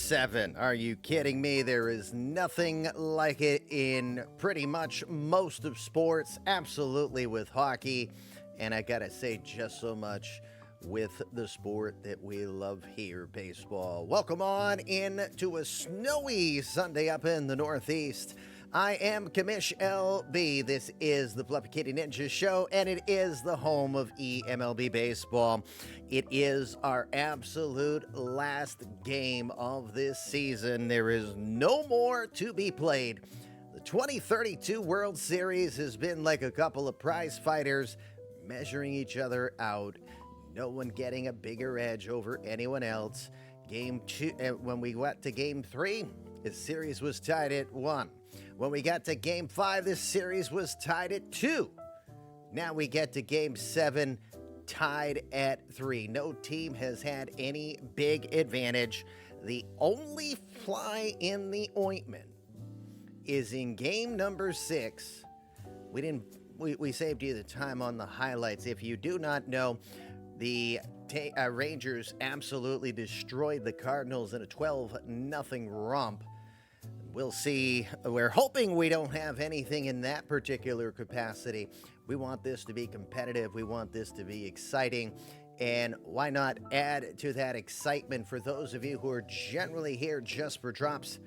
7. Are you kidding me? There is nothing like it in pretty much most of sports, absolutely with hockey, and I gotta say just so much with the sport that we love here, baseball. Welcome on in to a snowy Sunday up in the Northeast. I am Commish LB. This is the Fluffy Kitty Ninja Show, and it is the home of eMLB baseball. It is our absolute last game of this season. There is no more to be played. The 2032 World Series has been like a couple of prize fighters measuring each other out. No one getting a bigger edge over anyone else. Game 2, when we got to Game 3, the series was tied at 1. When we got to Game 5, this series was tied at 2. Now we get to Game 7, tied at 3. No team has had any big advantage. The only fly in the ointment is in Game number 6. We saved you the time on the highlights. If you do not know, the Rangers absolutely destroyed the Cardinals in a 12-0 romp. We'll see. We're hoping we don't have anything in that particular capacity. We want this to be competitive. We want this to be exciting. And why not add to that excitement for those of you who are generally here just for drops?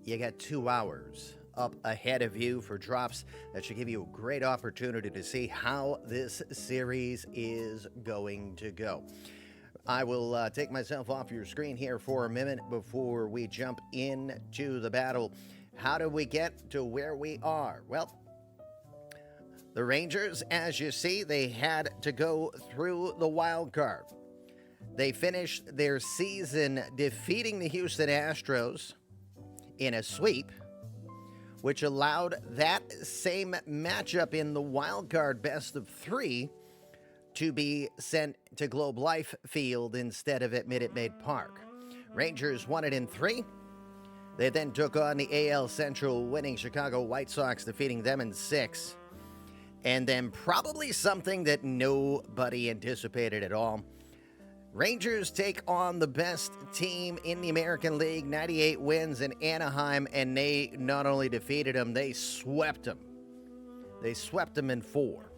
You got 2 hours up ahead of you for drops that should give you a great opportunity to see how this series is going to go. I will take myself off your screen here for a minute before we jump into the battle. How do we get to where we are? Well, the Rangers, as you see, they had to go through the wild card. They finished their season defeating the Houston Astros in a sweep, which allowed that same matchup in the wild card best of 3 to be sent to Globe Life Field instead of at Minute Maid Park. Rangers won it in 3. They then took on the AL Central winning Chicago White Sox, defeating them in 6. And then probably something that nobody anticipated at all. Rangers take on the best team in the American League, 98 wins in Anaheim, and they not only defeated them, they swept them. They swept them in 4.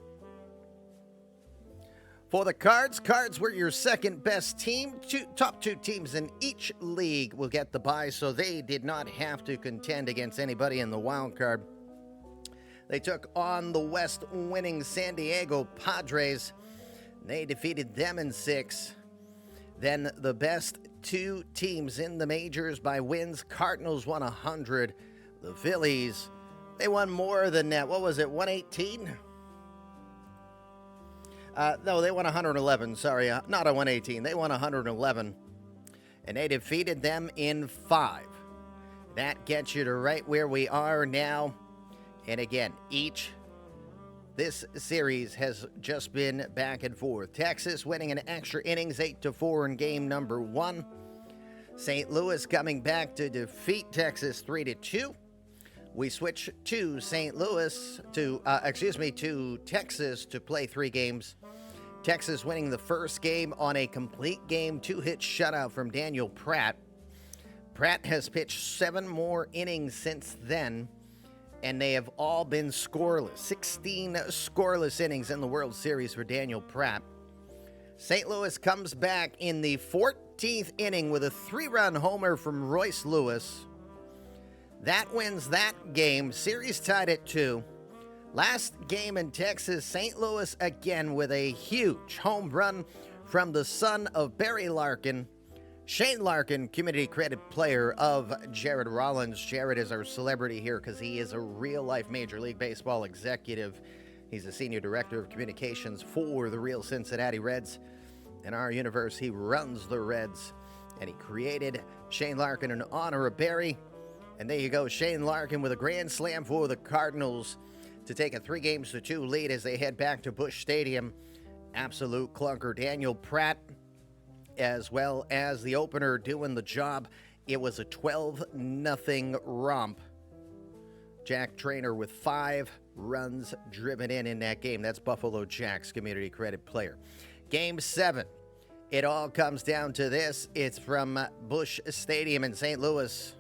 For the Cards were your second best team. Top 2 teams in each league will get the bye, so they did not have to contend against anybody in the wild card. They took on the West winning San Diego Padres. They defeated them in 6. Then the best 2 teams in the majors by wins. Cardinals won 100. The Phillies, they won more than that. What was it, 118? No, they won 111. Sorry, not a 118. They won 111. And they defeated them in 5. That gets you to right where we are now. And again, this series has just been back and forth. Texas winning in extra innings 8-4 in game number 1. St. Louis coming back to defeat Texas 3-2. We switch to to Texas to play 3 games. Texas winning the first game on a complete game 2-hit shutout from Daniel Pratt. Pratt has pitched 7 more innings since then, and they have all been scoreless. 16 scoreless innings in the World Series for Daniel Pratt. St. Louis comes back in the 14th inning with a 3-run homer from Royce Lewis. That wins that game. Series tied at 2. Last game in Texas, St. Louis again with a huge home run from the son of Barry Larkin. Shane Larkin, community credit player of Jared Rollins. Jared is our celebrity here because he is a real-life Major League Baseball executive. He's a senior director of communications for the real Cincinnati Reds. In our universe, he runs the Reds, and he created Shane Larkin in honor of Barry. And there you go, Shane Larkin with a grand slam for the Cardinals to take a 3-2 lead as they head back to Busch Stadium. Absolute clunker. Daniel Pratt, as well as the opener, doing the job. It was a 12-0 romp. Jack Trainer with 5 runs driven in that game. That's Buffalo Jack's community credit player. Game 7 It all comes down to this. It's from Busch Stadium in St. Louis.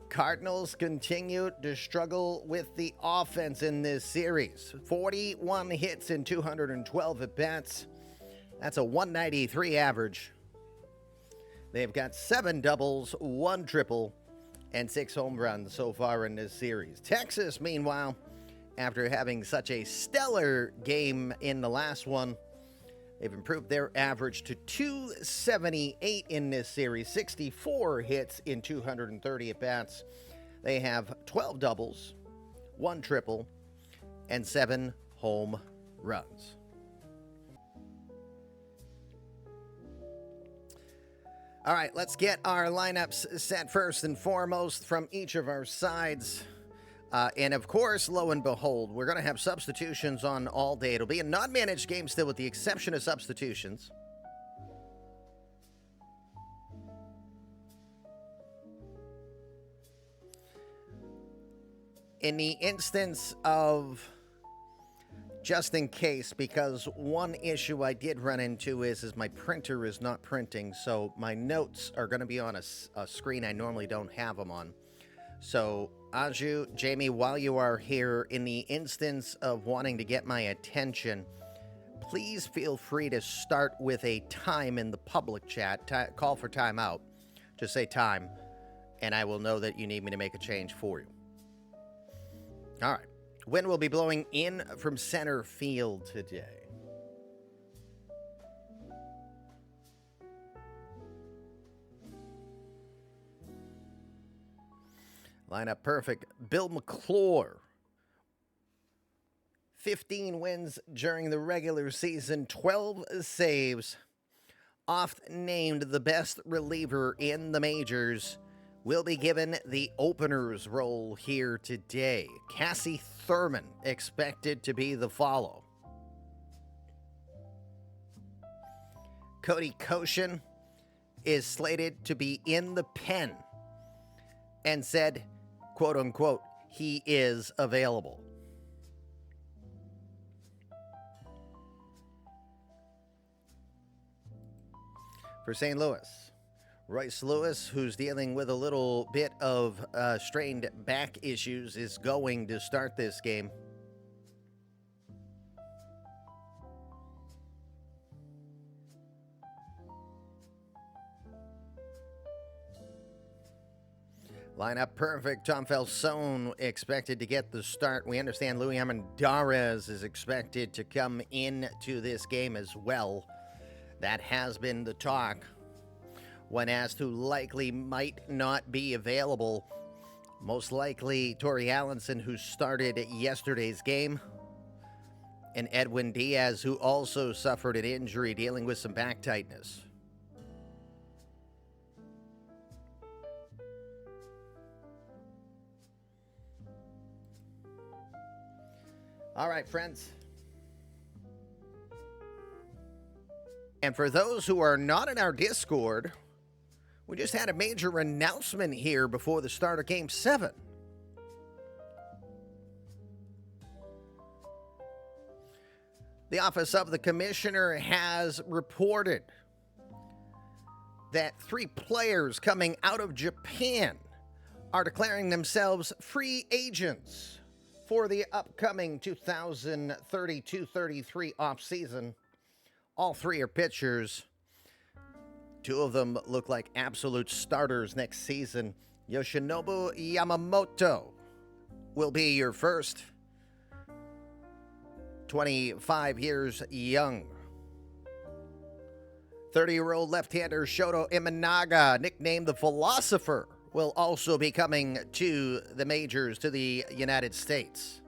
Cardinals continue to struggle with the offense in this series. 41 hits in 212 at-bats. That's a 193 average. They've got 7 doubles, 1 triple, and 6 home runs so far in this series. Texas, meanwhile, after having such a stellar game in the last one, they've improved their average to 278 in this series, 64 hits in 230 at-bats. They have 12 doubles, 1 triple, and 7 home runs. All right, let's get our lineups set first and foremost from each of our sides. And of course, lo and behold, we're going to have substitutions on all day. It'll be a non-managed game still with the exception of substitutions. In the instance of, just in case, because one issue I did run into is my printer is not printing, so my notes are going to be on a screen I normally don't have them on. So, Aju, Jamie, while you are here, in the instance of wanting to get my attention, please feel free to start with a time in the public chat. Call for timeout. Just say time, and I will know that you need me to make a change for you. All right. Wind will be blowing in from center field today. Lineup perfect. Bill McClure. 15 wins during the regular season, 12 saves. Oft named the best reliever in the majors, will be given the opener's role here today. Cassie Thurman expected to be the follow. Cody Koshin is slated to be in the pen and said, quote unquote, he is available. For St. Louis, Royce Lewis, who's dealing with a little bit of strained back issues, is going to start this game. Lineup perfect. Tom Falsone expected to get the start. We understand Luis Armendariz is expected to come into this game as well. That has been the talk. When asked who likely might not be available, most likely Torrey Allenson, who started yesterday's game, and Edwin Diaz, who also suffered an injury dealing with some back tightness. All right, friends. And for those who are not in our Discord, we just had a major announcement here before the start of Game 7. The Office of the Commissioner has reported that 3 players coming out of Japan are declaring themselves free agents for the upcoming 2032-33 offseason. All 3 are pitchers. 2 of them look like absolute starters next season. Yoshinobu Yamamoto will be your first. 25 years young. 30-year-old left-hander Shoto Imanaga, nicknamed the Philosopher, will also be coming to the majors, to the United States.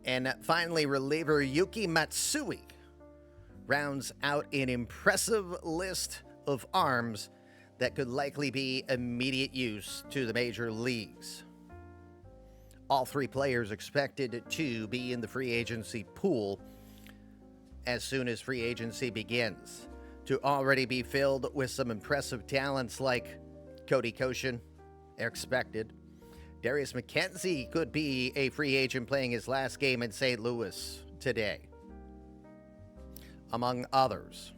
And finally, reliever Yuki Matsui rounds out an impressive list of arms that could likely be immediate use to the major leagues. All 3 players expected to be in the free agency pool as soon as free agency begins, to already be filled with some impressive talents like Cody Koshin, expected. Darius McKenzie could be a free agent playing his last game in St. Louis today. among others.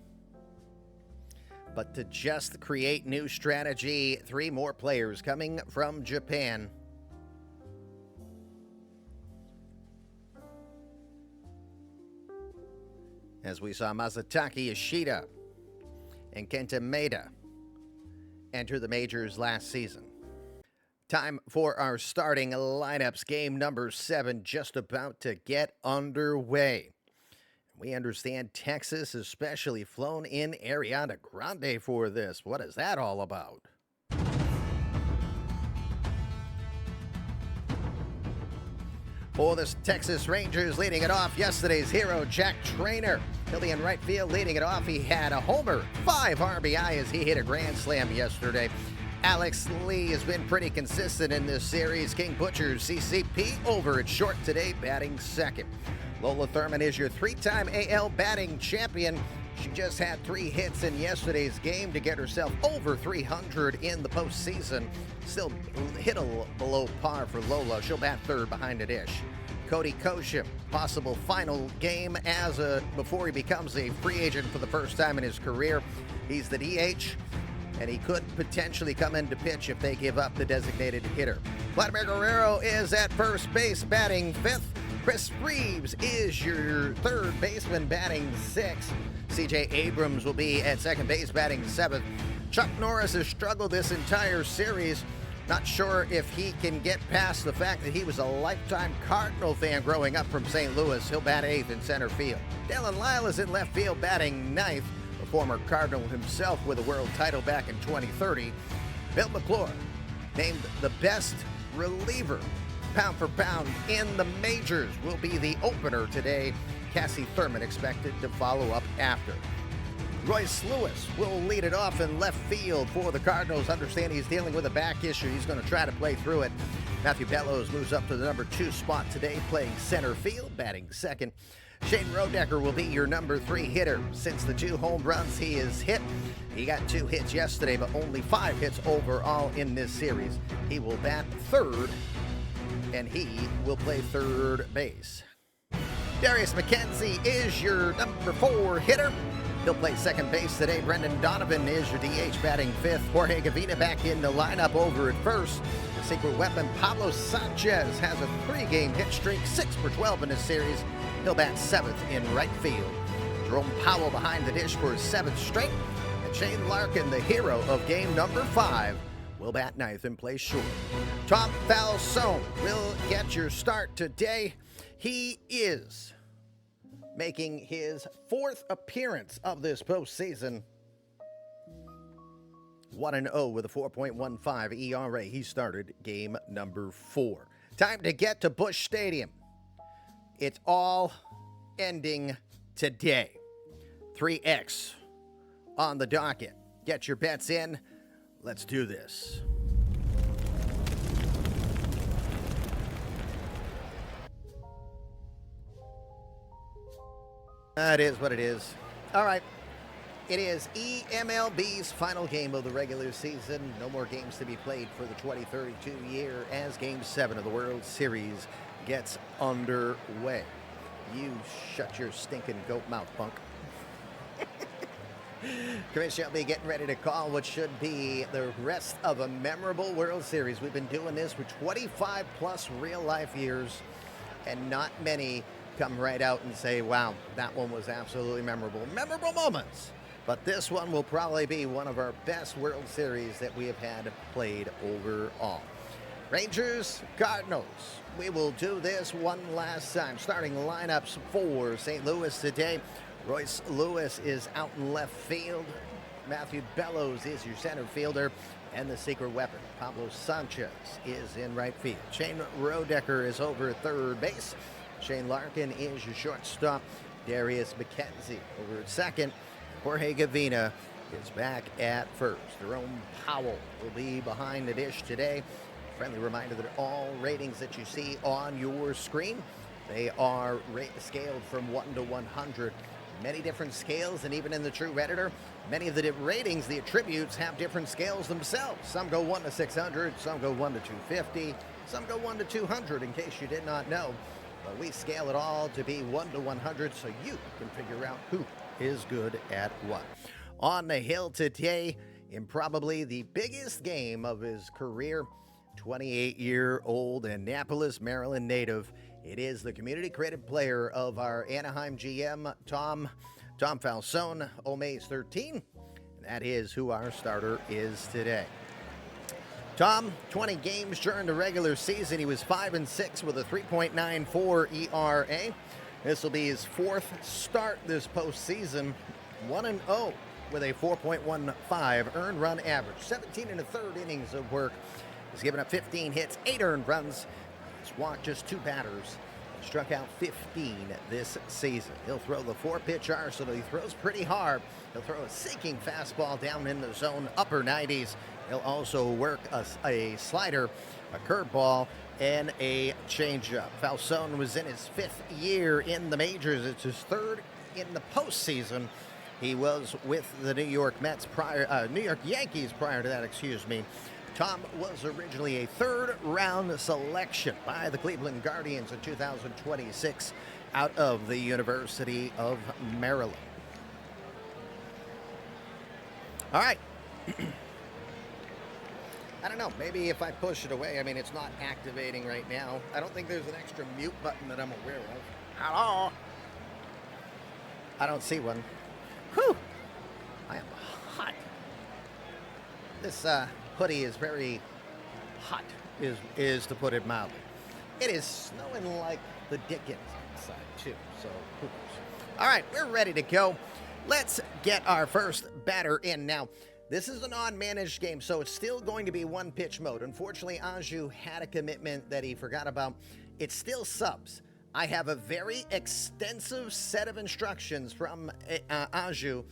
But to just create new strategy, 3 more players coming from Japan. As we saw Masataka Yoshida and Kenta Maeda enter the majors last season. Time for our starting lineups. Game number 7 just about to get underway. We understand Texas especially flown in Ariana Grande for this. What is that all about? For the Texas Rangers, leading it off, yesterday's hero, Jack Trainer. He'll be in right field leading it off. He had a homer, 5 RBI as he hit a grand slam yesterday. Alex Lee has been pretty consistent in this series. King Butcher, CCP, over at short today, batting second. Lola Thurman is your 3-time AL batting champion. She just had 3 hits in yesterday's game to get herself over 300 in the postseason. Still hit a below par for Lola. She'll bat third behind the dish. Cody Kosham, possible final game before he becomes a free agent for the first time in his career. He's the DH, and he could potentially come in to pitch if they give up the designated hitter. Vladimir Guerrero is at first base batting 5th. Chris Reeves is your 3rd baseman batting 6th. CJ Abrams will be at second base batting 7th. Chuck Norris has struggled this entire series. Not sure if he can get past the fact that he was a lifetime Cardinal fan growing up from St. Louis. He'll bat 8th in center field. Dallin Lyle is in left field batting 9th. A former Cardinal himself with a world title back in 2030. Bill McClure named the best reliever pound for pound in the majors, will be the opener today. Cassie Thurman expected to follow up after. Royce Lewis will lead it off in left field for the Cardinals. Understand he's dealing with a back issue. He's going to try to play through it. Matthew Bellows moves up to the number 2 spot today, playing center field, batting second. Shane Rodecker will be your number 3 hitter. Since the 2 home runs he has hit, he got 2 hits yesterday, but only 5 hits overall in this series. He will bat third, and he will play third base. Darius McKenzie is your number 4 hitter. He'll play second base today. Brendan Donovan is your DH batting 5th. Jorge Gavina back in the lineup over at first. The secret weapon, Pablo Sanchez, has a 3-game hit streak, 6 for 12 in this series. He'll bat 7th in right field. Jerome Powell behind the dish for his 7th straight. And Shane Larkin, the hero of game number 5, will bat 9th and play short. Tom Falsone will get your start today. He is making his 4th appearance of this postseason. 1-0 with a 4.15 ERA. He started game number 4. Time to get to Busch Stadium. It's all ending today. 3X on the docket. Get your bets in. Let's do this. It is what it is. All right. It is eMLB's final game of the regular season. No more games to be played for the 2032 year as Game 7 of the World Series gets underway. You shut your stinking goat mouth, punk. Commissioner will be getting ready to call what should be the rest of a memorable World Series. We've been doing this for 25 plus real life years, and not many come right out and say, wow, that one was absolutely memorable. Memorable moments. But this one will probably be one of our best World Series that we have had played overall. Rangers, Cardinals. We will do this one last time. Starting lineups for St. Louis today. Royce Lewis is out in left field. Matthew Bellows is your center fielder. And the secret weapon, Pablo Sanchez, is in right field. Shane Rodecker is over at third base. Shane Larkin is your shortstop. Darius McKenzie over at second. Jorge Gavina is back at first. Jerome Powell will be behind the dish today. Friendly reminder that all ratings that you see on your screen, they are scaled from 1 to 100. Many different scales, and even in the True Redditor, many of the ratings, the attributes, have different scales themselves. Some go 1 to 600, some go 1 to 250, some go 1 to 200, in case you did not know. But we scale it all to be 1 to 100 so you can figure out who is good at what? On the hill today, in probably the biggest game of his career, 28-year-old Annapolis, Maryland native. It is the community credit player of our Anaheim GM, Tom Falzone, Omaze 13. That is who our starter is today. Tom, 20 games during the regular season. He was 5-6 with a 3.94 ERA. This will be his fourth start this postseason. 1-0 with a 4.15 earned run average. 17 1/3 innings of work. He's given up 15 hits, 8 earned runs. He's walked just 2 batters. Struck out 15 this season. He'll throw the 4-pitch arsenal. He throws pretty hard. He'll throw a sinking fastball down in the zone, upper 90s. He'll also work a slider, a curveball, and a changeup. Falzone was in his 5th year in the majors. It's his 3rd in the postseason. He was with the New York Yankees prior to that, excuse me. Tom was originally a 3rd-round selection by the Cleveland Guardians in 2026 out of the University of Maryland. All right. I don't know. Maybe if I push it away, I mean, it's not activating right now. I don't think there's an extra mute button that I'm aware of. Hello? I don't see one. Whew. I am hot. This hoodie is very hot, is to put it mildly. It is snowing like the dickens outside, too. So, who knows? All right, we're ready to go. Let's get our first batter in. Now, this is a non-managed game, so it's still going to be 1-pitch mode. Unfortunately, Anju had a commitment that he forgot about. It's still subs. I have a very extensive set of instructions from Anju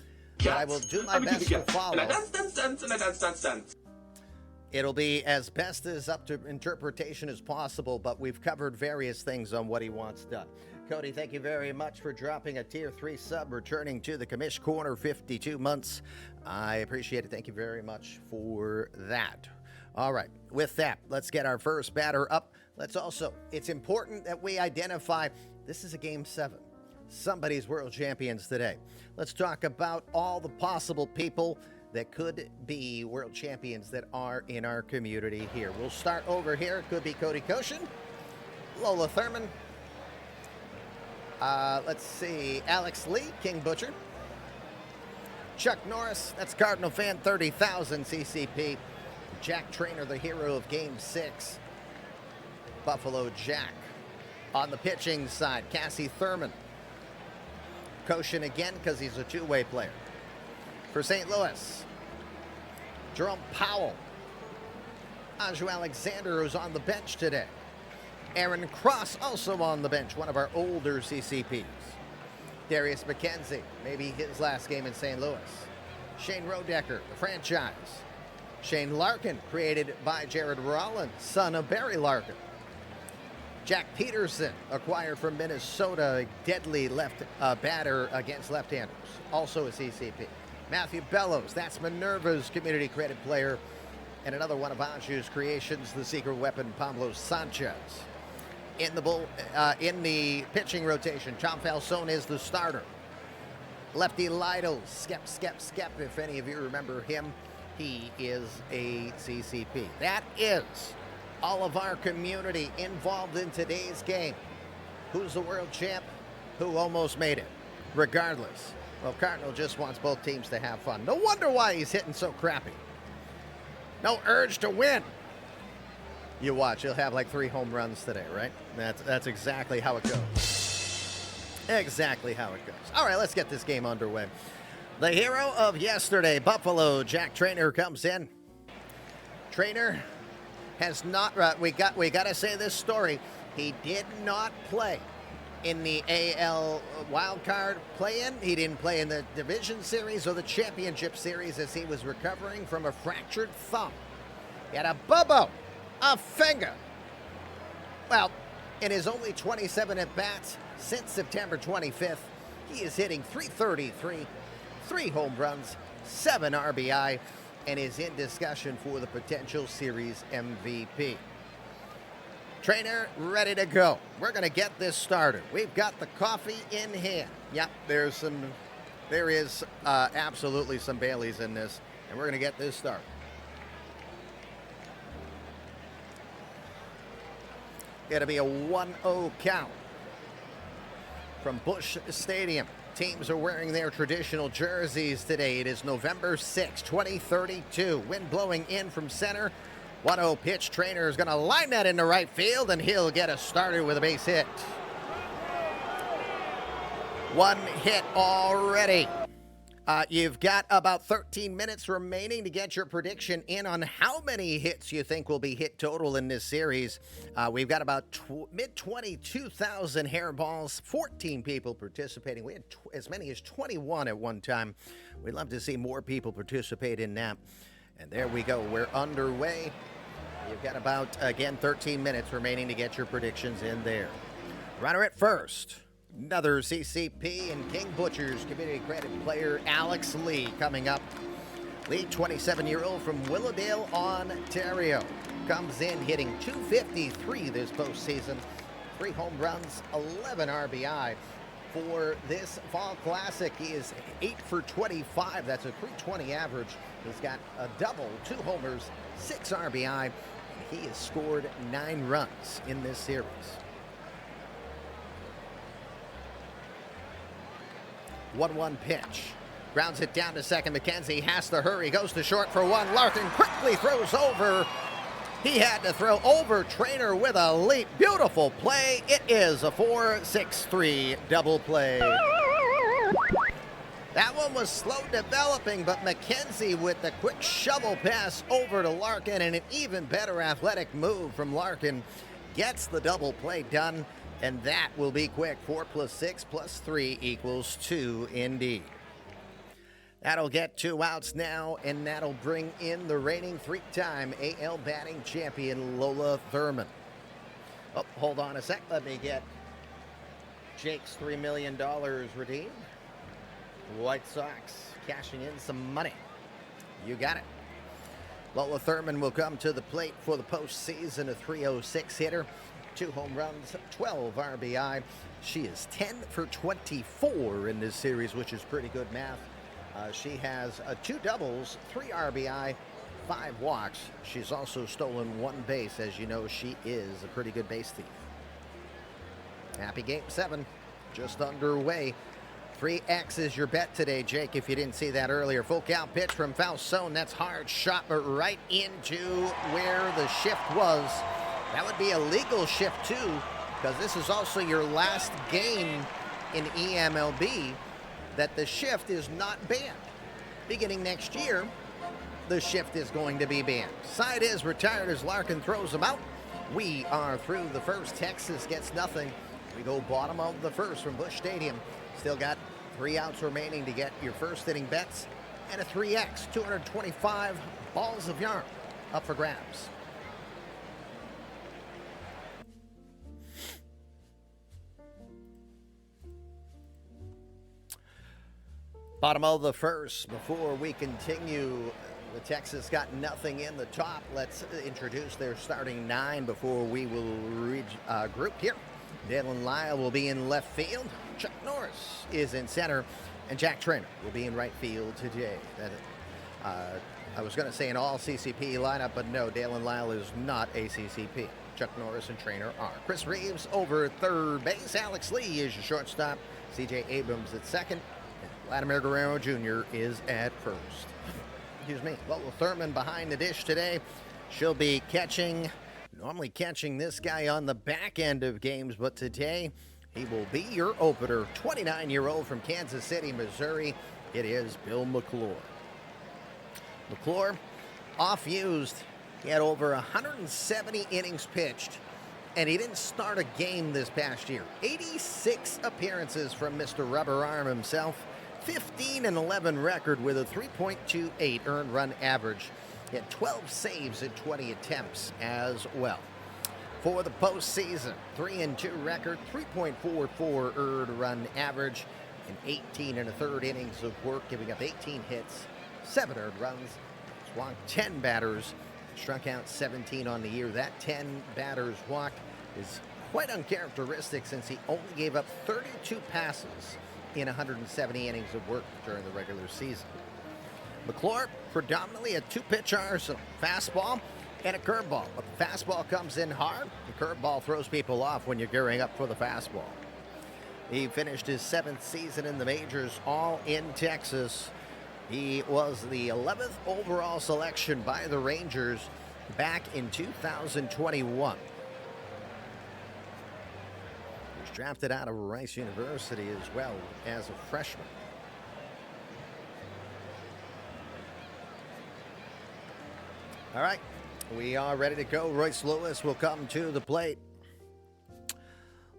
that I will do my best to follow. It'll be as best as up to interpretation as possible, but we've covered various things on what he wants done. Cody, thank you very much for dropping a Tier 3 sub, returning to the Commish Corner, 52 months. I appreciate it. Thank you very much for that. All right, with that, let's get our first batter up. It's important that we identify this is a Game 7. Somebody's world champions today. Let's talk about all the possible people that could be world champions that are in our community here. We'll start over here. It could be Cody Koshin, Lola Thurman. Let's see, Alex Lee, King Butcher. Chuck Norris, that's Cardinal fan, 30,000 CCP. Jack Trainer, the hero of Game 6. Buffalo Jack. On the pitching side, Cassie Thurman. Koshin again because he's a two-way player. For St. Louis, Jerome Powell. Anju Alexander, who's on the bench today. Aaron Cross, also on the bench, one of our older CCPs. Darius McKenzie, maybe his last game in St. Louis. Shane Rodecker, the franchise. Shane Larkin, created by Jared Rollins, son of Barry Larkin. Jack Peterson, acquired from Minnesota, a deadly left batter against left-handers, also a CCP. Matthew Bellows, that's Minerva's community credit player, and another one of Anju's creations, the secret weapon, Pablo Sanchez. In the pitching rotation, Tom Falzone is the starter. Lefty Lytle, Skep, if any of you remember him, he is a CCP. That is all of our community involved in today's game. Who's the world champ? Who almost made it? Regardless. Well, Cardinal just wants both teams to have fun. No wonder why he's hitting so crappy. No urge to win. You watch, he'll have like 3 home runs today, right? That's exactly how it goes. Exactly how it goes. All right, let's get this game underway. The hero of yesterday, Buffalo, Jack Trainer, comes in. Trainer has not, we got to say this story. He did not play in the AL wildcard play-in. He didn't play in the division series or the championship series as he was recovering from a fractured thumb. He had a bubbo, a finger. Well, in his only 27 at-bats since September 25th, he is hitting .333, 3 home runs, 7 RBI, and is in discussion for the potential series MVP. Trainer, ready to go. We're going to get this started. We've got the coffee in hand. Yep, there's some There is absolutely some Baileys in this, and we're going to get this started. Going to be a 1-0 count from Busch Stadium. Teams are wearing their traditional jerseys today. It is November 6, 2032. Wind blowing in from center. 1-0 pitch. Trainer is going to line that into right field, and he'll get us started with a base hit. One hit already. You've got about 13 minutes remaining to get your prediction in on how many hits you think will be hit total in this series. We've got about mid-22,000 hairballs, 14 people participating. We had as many as 21 at one time. We'd love to see more people participate in that. And there we go. We're underway. You've got about, again, 13 minutes remaining to get your predictions in there. Runner at first. Another CCP and King Butchers community credit player Alex Lee coming up. Lee, 27-year-old from Willowdale, Ontario, comes in hitting .253 this postseason. 3 home runs, 11 RBI. For this Fall Classic, he is 8 for 25. That's a .320 average. He's got a double, 2 homers, 6 RBI. He has scored 9 runs in this series. 1-1 pitch. Grounds it down to second. McKenzie has to hurry. Goes to short for one. Larkin quickly throws over. He had to throw over Trainer with a leap. Beautiful play. It is a 4-6-3 double play. That one was slow developing, but McKenzie with the quick shovel pass over to Larkin, and an even better athletic move from Larkin gets the double play done. And that will be quick. 4 + 6 + 3 = 2 indeed. That'll get 2 outs now, and that'll bring in the reigning 3-time AL batting champion Lola Thurman. Oh, hold on a sec. Let me get Jake's $3 million redeemed. White Sox cashing in some money. You got it. Lola Thurman will come to the plate for the postseason, a .306 hitter. 2 home runs, 12 RBI. She is 10 for 24 in this series, which is pretty good math. She has 2 doubles, 3 RBI, 5 walks. She's also stolen 1 base. As you know, she is a pretty good base thief. Happy Game 7, just underway. 3X is your bet today, Jake, if you didn't see that earlier. Full count pitch from foul zone. That's hard shot, but right into where the shift was. That would be a legal shift, too, because this is also your last game in eMLB that the shift is not banned. Beginning next year, the shift is going to be banned. Side is retired as Larkin throws him out. We are through the first. Texas gets nothing. We go bottom of the first from Busch Stadium. Still got 3 outs remaining to get your first inning bets and a 3X, 225 balls of yarn up for grabs. Bottom of the first. Before we continue, the Texas got nothing in the top. Let's introduce their starting 9 before we will group here. Dalen Lyle will be in left field. Chuck Norris is in center. And Jack Trainer will be in right field today. I was going to say an all-CCP lineup, but no, Dalen Lyle is not a CCP. Chuck Norris and Trainer are. Chris Reeves over third base. Alex Lee is your shortstop. C.J. Abrams at second. Vladimir Guerrero Jr. is at first. Excuse me. Lola Thurman behind the dish today. She'll be normally catching this guy on the back end of games, but today he will be your opener. 29-year-old from Kansas City, Missouri. It is Bill McClure. McClure, off-used. He had over 170 innings pitched, and he didn't start a game this past year. 86 appearances from Mr. Rubber Arm himself. 15-11 record with a 3.28 earned run average. He had 12 saves in 20 attempts as well. For the postseason, 3-2 record, 3.44 earned run average, and 18 1/3 innings of work, giving up 18 hits, 7 earned runs, walked 10 batters, struck out 17 on the year. That 10 batters walk is quite uncharacteristic since he only gave up 32 passes in 170 innings of work during the regular season. McClure, predominantly a two-pitch arsenal, fastball and a curveball. But the fastball comes in hard. The curveball throws people off when you're gearing up for the fastball. He finished his 7th season in the majors, all in Texas. He was the 11th overall selection by the Rangers back in 2021. He was drafted out of Rice University as well as a freshman. All right, we are ready to go. Royce Lewis will come to the plate.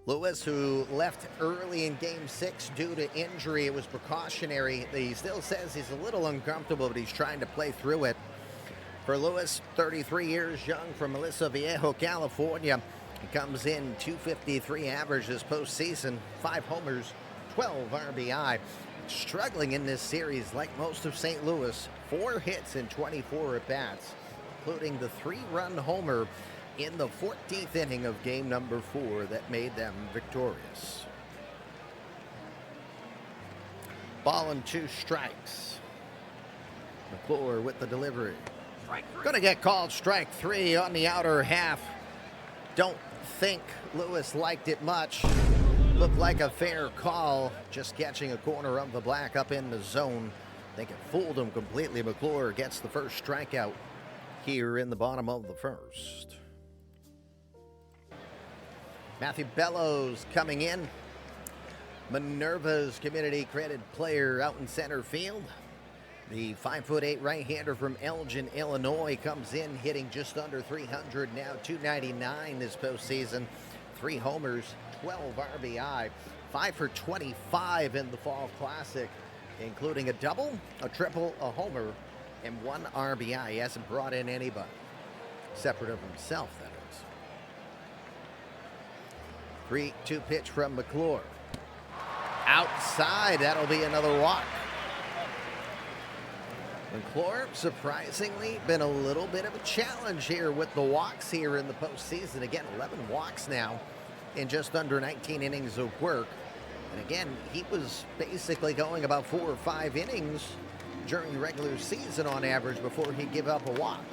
Lewis, who left early in Game 6 due to injury, it was precautionary. He still says he's a little uncomfortable, but he's trying to play through it. For Lewis, 33 years young, from Melissa Viejo, California. He comes in 253 average this postseason, 5 homers, 12 RBI. Struggling in this series like most of St. Louis, 4 hits in 24 at-bats, including the 3-run homer in the 14th inning of game number 4 that made them victorious. Ball and 2 strikes. McClure with the delivery. Going to get called strike 3 on the outer half. Don't think Lewis liked it much. Looked like a fair call, just catching a corner of the black up in the zone. I think it fooled him completely. McClure gets the first strikeout here in the bottom of the first. Matthew Bellows coming in. Minerva's community credit player out in center field. The 5'8" right-hander from Elgin, Illinois, comes in hitting just under 300, now 299 this postseason. 3 homers, 12 RBI, 5 for 25 in the Fall Classic, including a double, a triple, a homer, and 1 RBI. He hasn't brought in anybody separate of himself, that is. 3-2 pitch from McClure. Outside, that'll be another walk. McClure, surprisingly, been a little bit of a challenge here with the walks here in the postseason. Again, 11 walks now in just under 19 innings of work. And again, he was basically going about 4 or 5 innings during the regular season on average before he'd give up a walk.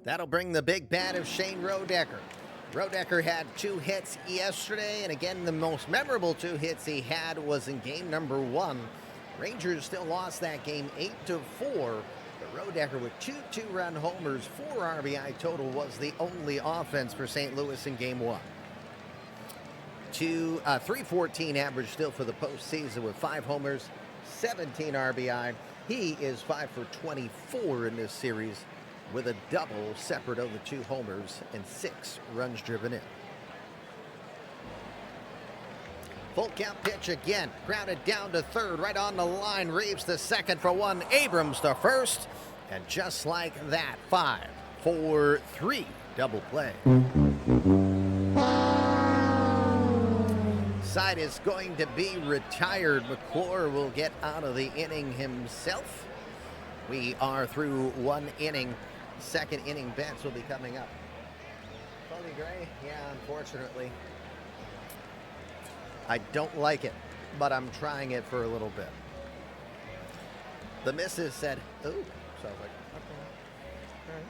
That'll bring the big bat of Shane Rodecker. Rodecker had 2 hits yesterday, and again, the most memorable 2 hits he had was in game number 1. Rangers still lost that game 8-4, but Rodecker with 2 two-run homers, 4 RBI total was the only offense for St. Louis in game 1. 314 average still for the postseason with 5 homers, 17 RBI. He is 5 for 24 in this series, with a double separate of the 2 homers and 6 runs driven in. Full count pitch again, grounded down to third, right on the line. Reeves to second for 1, Abrams to first, and just like that, 5-4-3 double play. Side is going to be retired. McClure will get out of the inning himself. We are through 1 inning. Second inning bets will be coming up. Tony Gray, yeah, unfortunately. I don't like it, but I'm trying it for a little bit. The missus said, ooh. So I was like, okay, all right.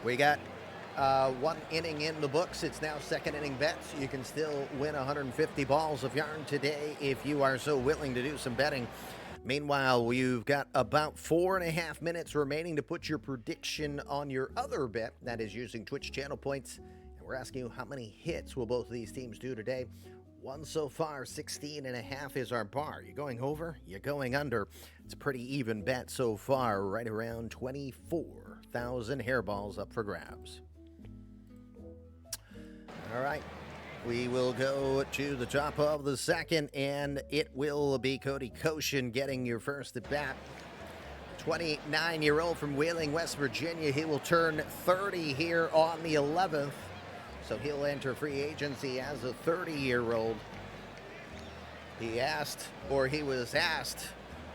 We got 1 inning in the books. It's now second inning bets. You can still win 150 balls of yarn today if you are so willing to do some betting. Meanwhile, you've got about 4.5 minutes remaining to put your prediction on your other bet. That is using Twitch channel points. And we're asking you, how many hits will both of these teams do today? 1 so far, 16.5 is our bar. You going over? You going under? It's a pretty even bet so far, right around 24,000 hairballs up for grabs. All right, we will go to the top of the second, and it will be Cody Koshin getting your first at bat. 29-year-old from Wheeling, West Virginia. He will turn 30 here on the 11th, so he'll enter free agency as a 30-year-old. He was asked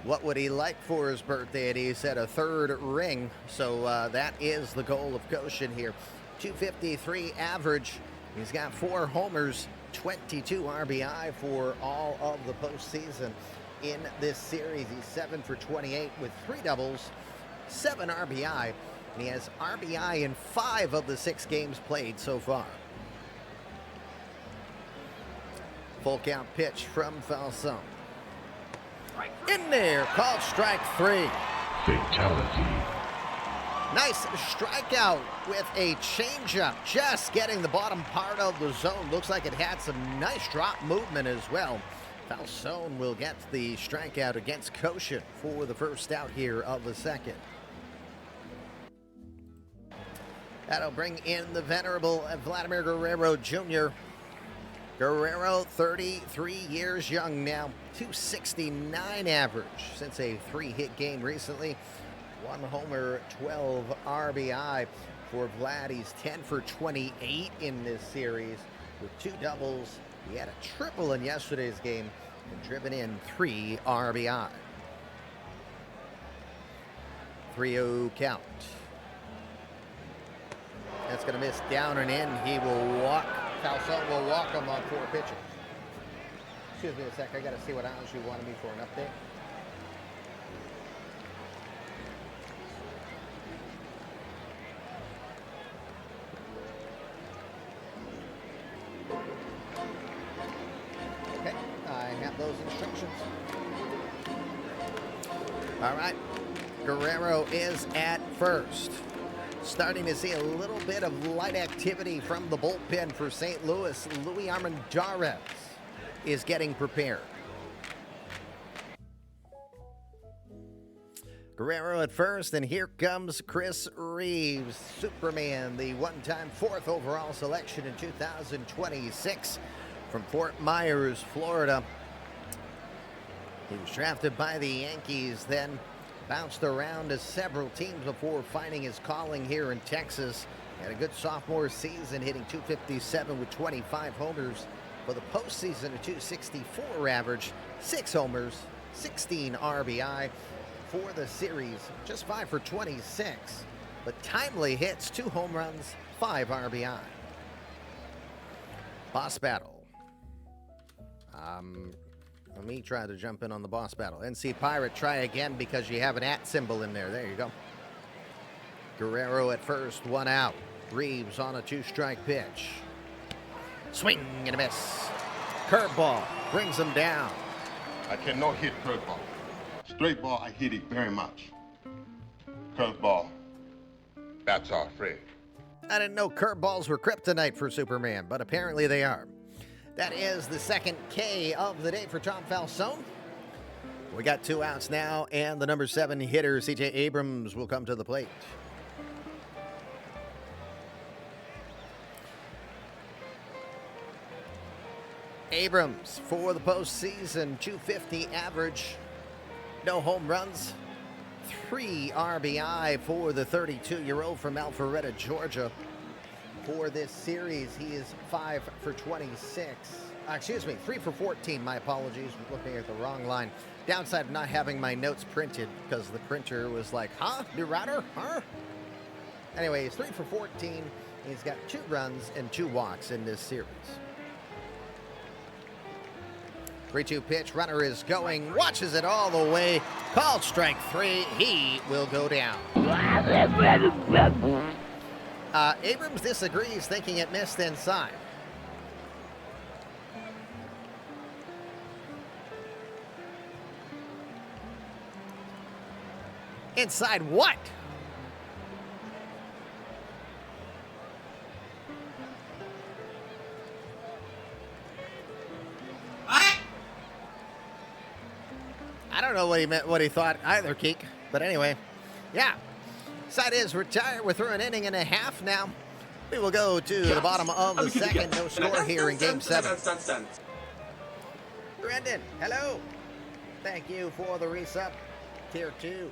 what would he like for his birthday, and he said a third ring. So that is the goal of Koshin here. 253 average. He's got 4 homers, 22 RBI for all of the postseason in this series. He's 7 for 28 with 3 doubles, 7 RBI, and he has RBI in 5 of the 6 games played so far. Full count pitch from Falsone. In there, called strike 3. Fatality. Nice strikeout with a changeup, just getting the bottom part of the zone. Looks like it had some nice drop movement as well. Falsone will get the strikeout against Koshin for the first out here of the second. That'll bring in the venerable Vladimir Guerrero Jr. Guerrero, 33 years young now, 269 average since a 3-hit game recently. 1 homer, 12 RBI for Vlad. He's 10 for 28 in this series with 2 doubles. He had a triple in yesterday's game and driven in 3 RBI. 3-0 count. That's going to miss down and in. He will walk. Falsone will walk him on 4 pitches. Excuse me a sec. I got to see what else you wanted me for an update. Okay, I have those instructions. All right, Guerrero is at first. Starting to see a little bit of light activity from the bullpen for St. Louis. Luis Armendariz is getting prepared. Guerrero at first, and here comes Chris Reeves, Superman, the one-time 4th overall selection in 2026 from Fort Myers, Florida. He was drafted by the Yankees, then bounced around to several teams before finding his calling here in Texas. Had a good sophomore season, hitting .257 with 25 homers. For the postseason, a .264 average, 6 homers, 16 RBI. For the series, just 5 for 26, but timely hits, 2 home runs, 5 RBI. Boss battle. Let me try to jump in on the boss battle. NC Pirate, try again because you have an @ symbol in there. There you go. Guerrero at first, 1 out. Reeves on a 2-strike pitch. Swing and a miss. Curveball brings him down. I cannot hit curveball. Straight ball, I hit it very much. Curveball, that's our friend. I didn't know curveballs were kryptonite for Superman, but apparently they are. That is the second K of the day for Tom Falsone. We got 2 outs now, and the number 7 hitter, C.J. Abrams, will come to the plate. Abrams for the postseason, .250 average, no home runs, 3 RBI for the 32-year-old from Alpharetta, Georgia. For this series, he is 5 for 26. 3 for 14. My apologies, I'm looking at the wrong line. Downside of not having my notes printed because the printer was like, huh? New router? Huh? Anyway, he's 3 for 14. He's got 2 runs and 2 walks in this series. 3-2 pitch. Runner is going. Watches it all the way. Called strike 3. He will go down. Abrams disagrees, thinking it missed inside. Inside what? I don't know what he meant, what he thought either, Keek. But anyway, yeah. Side is retired. We're through an inning and a half now. We will go to the bottom of the second. No score here in Game 7. Brendan, hello. Thank you for the resub. Tier 2.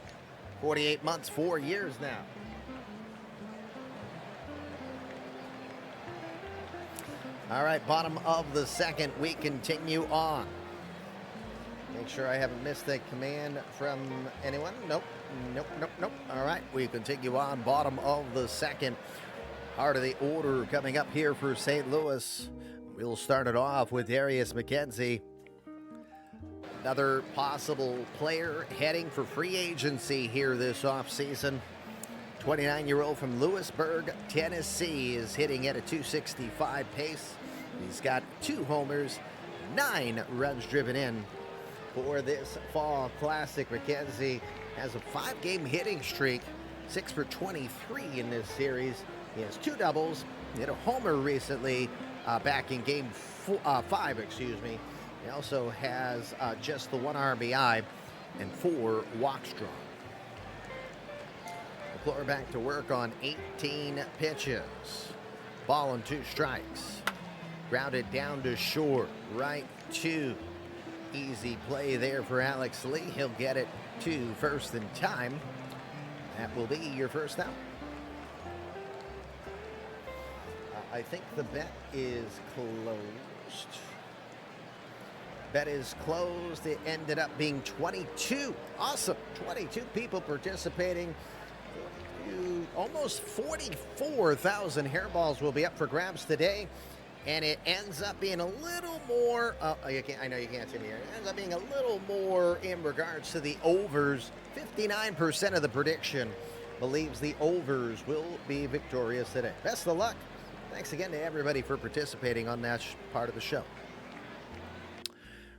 48 months, 4 years now. All right, bottom of the second. We continue on. Make sure I haven't missed a command from anyone. Nope. All right, we continue on. Bottom of the second. Heart of the order coming up here for St. Louis. We'll start it off with Darius McKenzie. Another possible player heading for free agency here this offseason. 29-year-old from Lewisburg, Tennessee, is hitting at a .265 pace. He's got 2 homers, 9 runs driven in for this fall classic. McKenzie has a 5-game hitting streak, 6 for 23 in this series. He has 2 doubles. He hit a homer recently back in game 5, excuse me. He also has just the 1 RBI and 4 walks drawn. McClure back to work on 18 pitches. Ball and 2 strikes. Grounded down to short, right 2. Easy play there for Alex Lee. He'll get it to first in time. That will be your first out. I think the bet is closed. Bet is closed. It ended up being 22. Awesome. 22 people participating. Almost 44,000 hairballs will be up for grabs today. And it ends up being a little more, I know you can't see me here. It ends up being a little more in regards to the overs. 59% of the prediction believes the overs will be victorious today. Best of luck. Thanks again to everybody for participating on that part of the show.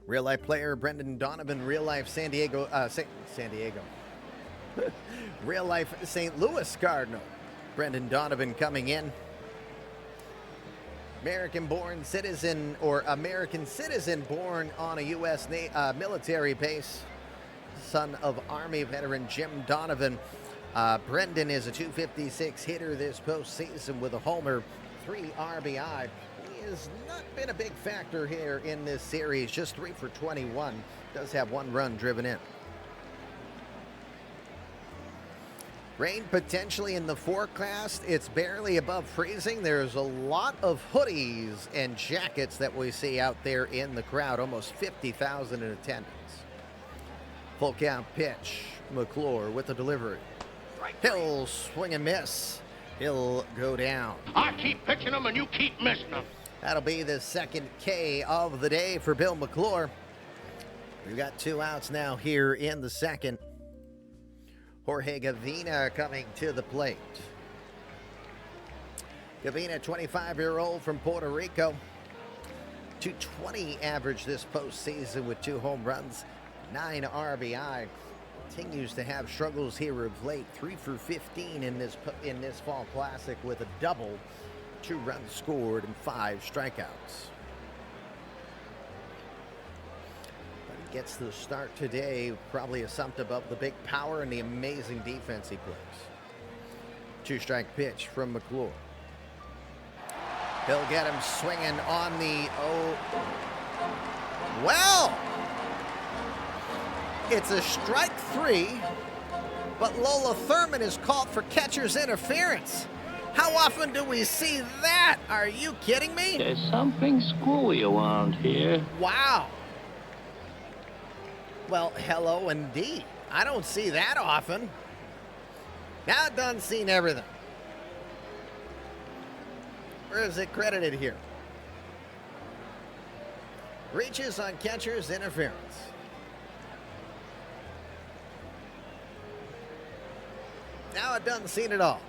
Real life player Brendan Donovan, real life San Diego. Real life St. Louis Cardinal. Brendan Donovan coming in. American citizen born on a U.S. military base. Son of Army veteran Jim Donovan. Brendan is a .256 hitter this postseason with a homer, 3 RBI. He has not been a big factor here in this series, just 3 for 21. Does have 1 run driven in. Rain potentially in the forecast. It's barely above freezing. There's a lot of hoodies and jackets that we see out there in the crowd. Almost 50,000 in attendance. Full count pitch. McClure with the delivery. He'll swing and miss. He'll go down. I keep pitching them and you keep missing them. That'll be the second K of the day for Bill McClure. We've got 2 outs now here in the second. Jorge Gavina coming to the plate. Gavina, 25-year-old from Puerto Rico. .220 average this postseason with 2 home runs, 9 RBI. Continues to have struggles here of late. 3 for 15 in this fall classic with a double, 2 runs scored, and 5 strikeouts. Gets the start today, probably assumptive of the big power and the amazing defense he plays. 2-strike pitch from McClure. He'll get him swinging on the well, it's a strike 3, but Lola Thurman is called for catcher's interference. How often do we see that? Are you kidding me? There's something screwy around here. Wow. Well, hello indeed. I don't see that often. Now it done seen everything. Where is it credited here? Reaches on catcher's interference. Now it doesn't seen it all.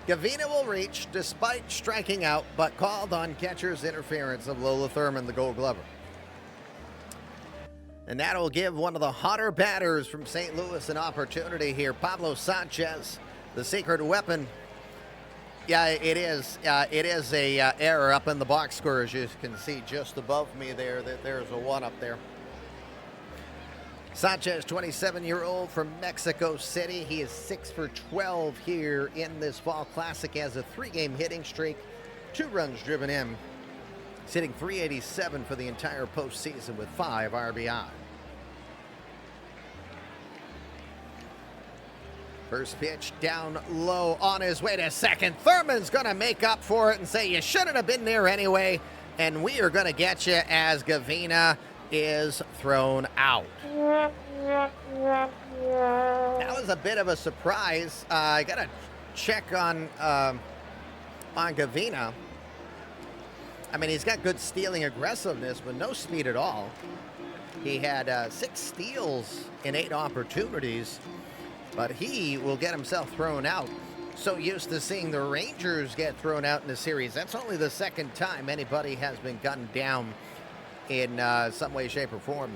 Gavina will reach despite striking out, but called on catcher's interference of Lola Thurman, the Gold Glover. And that'll give one of the hotter batters from St. Louis an opportunity here. Pablo Sanchez, the secret weapon. Yeah, it is a error up in the box score, as you can see just above me there. There's a 1 up there. Sanchez, 27-year-old from Mexico City. He is 6 for 12 here in this fall classic. He has a 3-game hitting streak, 2 runs driven in. He's hitting .387 for the entire postseason with 5 RBI. First pitch down low on his way to second. Thurman's going to make up for it and say, you shouldn't have been there anyway. And we are going to get you as Gavina is thrown out. That was a bit of a surprise. I got to check on Gavina. I mean, he's got good stealing aggressiveness, but no speed at all. He had 6 steals in 8 opportunities, but he will get himself thrown out. So used to seeing the Rangers get thrown out in the series. That's only the second time anybody has been gunned down in some way, shape, or form.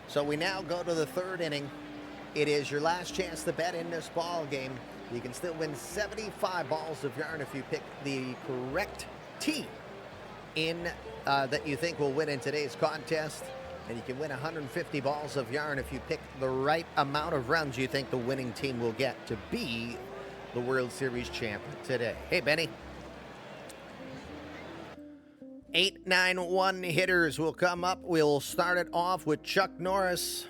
So we now go to the 3rd inning. It is your last chance to bet in this ball game. You can still win 75 balls of yarn if you pick the correct team in that you think will win in today's contest. And you can win 150 balls of yarn if you pick the right amount of runs you think the winning team will get to be the World Series champion today. Hey, Benny. 8, 9, 1 hitters will come up. We'll start it off with Chuck Norris,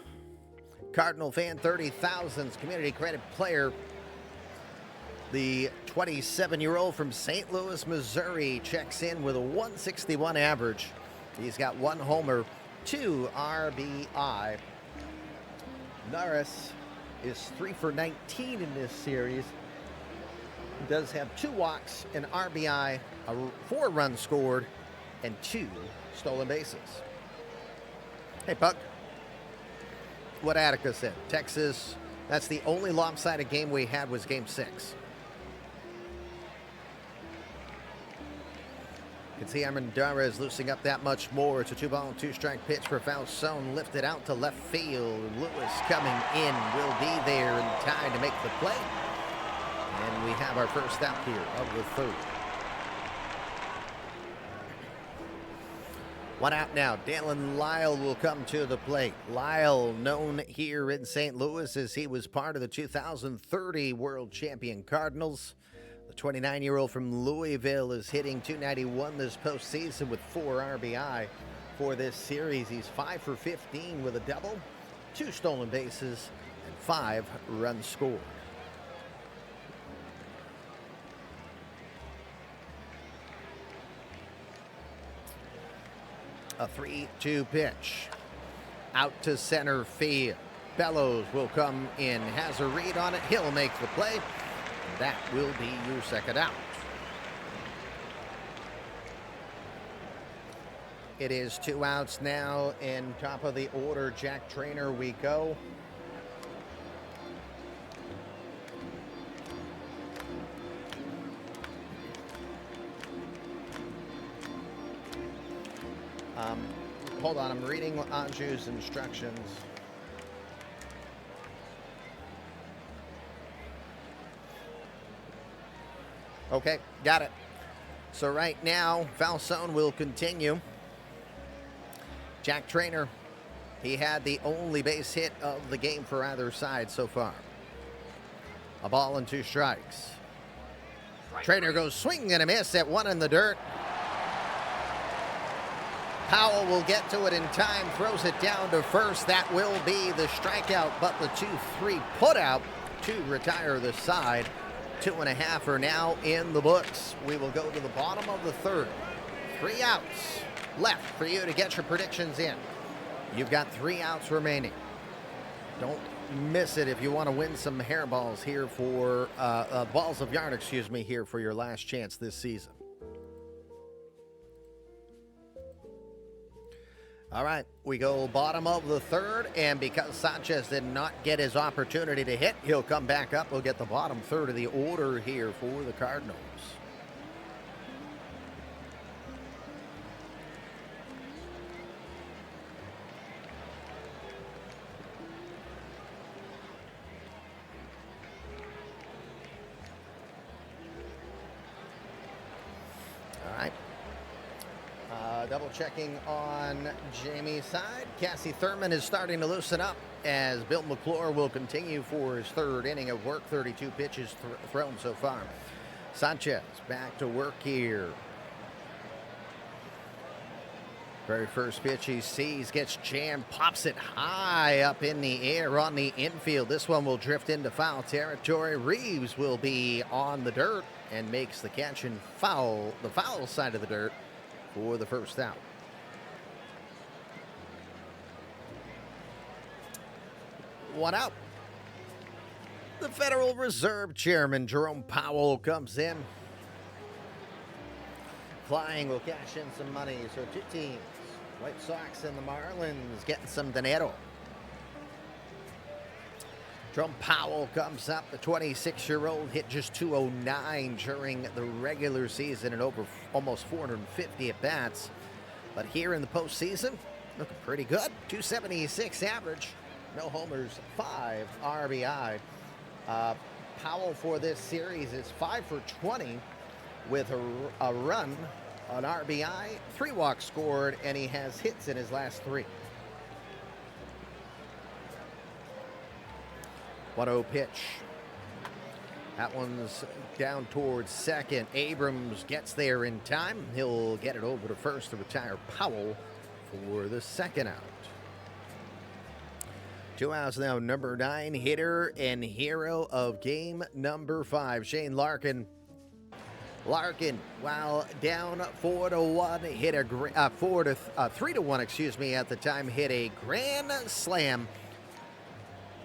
Cardinal fan, 30,000's community credit player. The 27-year-old from St. Louis, Missouri, checks in with a 161 average. He's got 1 homer, 2 RBI. Norris is 3 for 19 in this series. He does have 2 walks, an RBI, 4 runs scored, and 2 stolen bases. Hey, Puck. What Attica said. Texas, that's the only lopsided game we had was Game 6. You can see Armendariz is loosening up that much more. It's a 2-ball, 2-strike pitch for Falzone, lifted out to left field. Lewis coming in, will be there in time to make the play. And we have our first out here of the 3rd. 1 out now. Dalen Lyle will come to the plate. Lyle, known here in St. Louis as he was part of the 2030 World Champion Cardinals. The 29-year-old from Louisville is hitting .291 this postseason with 4 RBI for this series. He's 5 for 15 with a double, 2 stolen bases, and 5 runs scored. A 3-2 pitch. Out to center field. Bellows will come in. Has a read on it. He'll make the play. And that will be your second out. It is 2 outs now. In top of the order, Jack Trainer we go. Hold on, I'm reading Anju's instructions. Okay, got it. So right now, Falzone will continue. Jack Trainer, he had the only base hit of the game for either side so far. A ball and 2 strikes. Trainer goes swing and a miss at 1 in the dirt. Powell will get to it in time, throws it down to first. That will be the strikeout, but the 2-3 put out to retire the side. 2.5 are now in the books. We will go to the bottom of the 3rd. 3 outs left for you to get your predictions in. You've got 3 outs remaining. Don't miss it if you want to win some hairballs here for, balls of yarn, here for your last chance this season. All right, we go bottom of the 3rd, and because Sanchez did not get his opportunity to hit, he'll come back up. We'll get the bottom 3rd of the order here for the Cardinals. All right. Double checking on Jamie's side. Cassie Thurman is starting to loosen up as Bill McClure will continue for his 3rd inning of work. 32 pitches thrown so far. Sanchez back to work here. Very first pitch he sees gets jammed, pops it high up in the air on the infield. This one will drift into foul territory. Reeves will be on the dirt and makes the catch and the foul side of the dirt for the first out. One out. The Federal Reserve Chairman Jerome Powell comes in. Flying will cash in some money. So two teams, White Sox and the Marlins, getting some dinero. Jerome Powell comes up. The 26-year-old hit just 209 during the regular season and over almost 450 at-bats. But here in the postseason, looking pretty good. 276 average. No homers, 5 RBI. Powell for this series is 5 for 20 with a run, an RBI, 3 walks scored, and he has hits in his last 3. 1-0 pitch. That one's down towards second. Abrams gets there in time. He'll get it over to first to retire Powell for the second out. 2 outs now. Number 9 hitter and hero of game number 5, Shane Larkin. Larkin, while down 4-1, hit a 3-1, excuse me, at the time, hit a grand slam.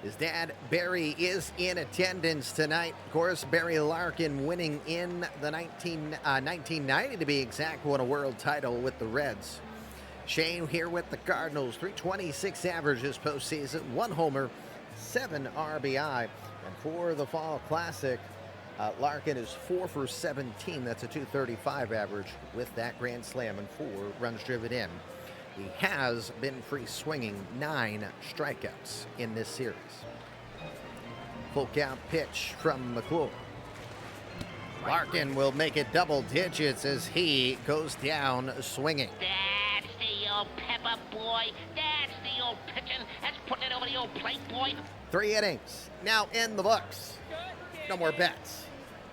His dad, Barry, is in attendance tonight. Of course, Barry Larkin winning in the 1990, to be exact, won a world title with the Reds. Shane here with the Cardinals, 326 average this postseason, 1 homer, 7 RBI. And for the Fall Classic, Larkin is 4 for 17. That's a 235 average with that grand slam and 4 runs driven in. He has been free swinging 9 strikeouts in this series. Full count pitch from McClure. Larkin will make it double digits as he goes down swinging. That's the old pepper boy. That's the old pitching. That's putting it over the old plate, boy. 3 innings now in the books. No more bets.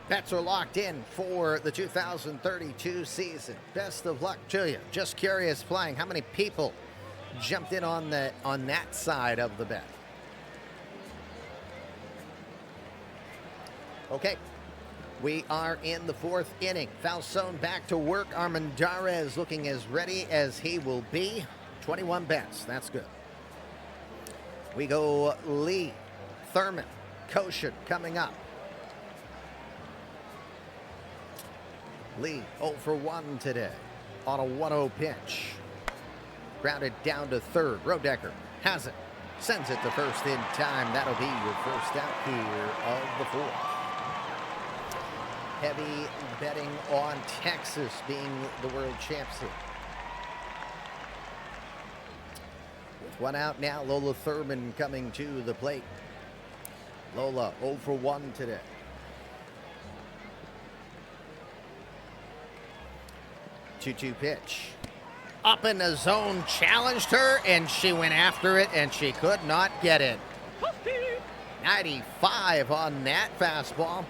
Bets are locked in for the 2032 season. Best of luck to you. Just curious, flying, how many people jumped in on that side of the bet? Okay, we are in the 4th inning. Falzone back to work. Armendariz looking as ready as he will be. 21 bets, that's good. We go Lee, Thurman, Koshin coming up. Lee 0 for 1 today on a 1-0 pitch. Grounded down to third. Rodecker has it. Sends it to first in time. That'll be your first out here of the 4th. Heavy betting on Texas being the world champs here. With 1 out now, Lola Thurman coming to the plate. Lola 0 for 1 today. 2-2 pitch. Up in the zone, challenged her, and she went after it, and she could not get it. 95 on that fastball.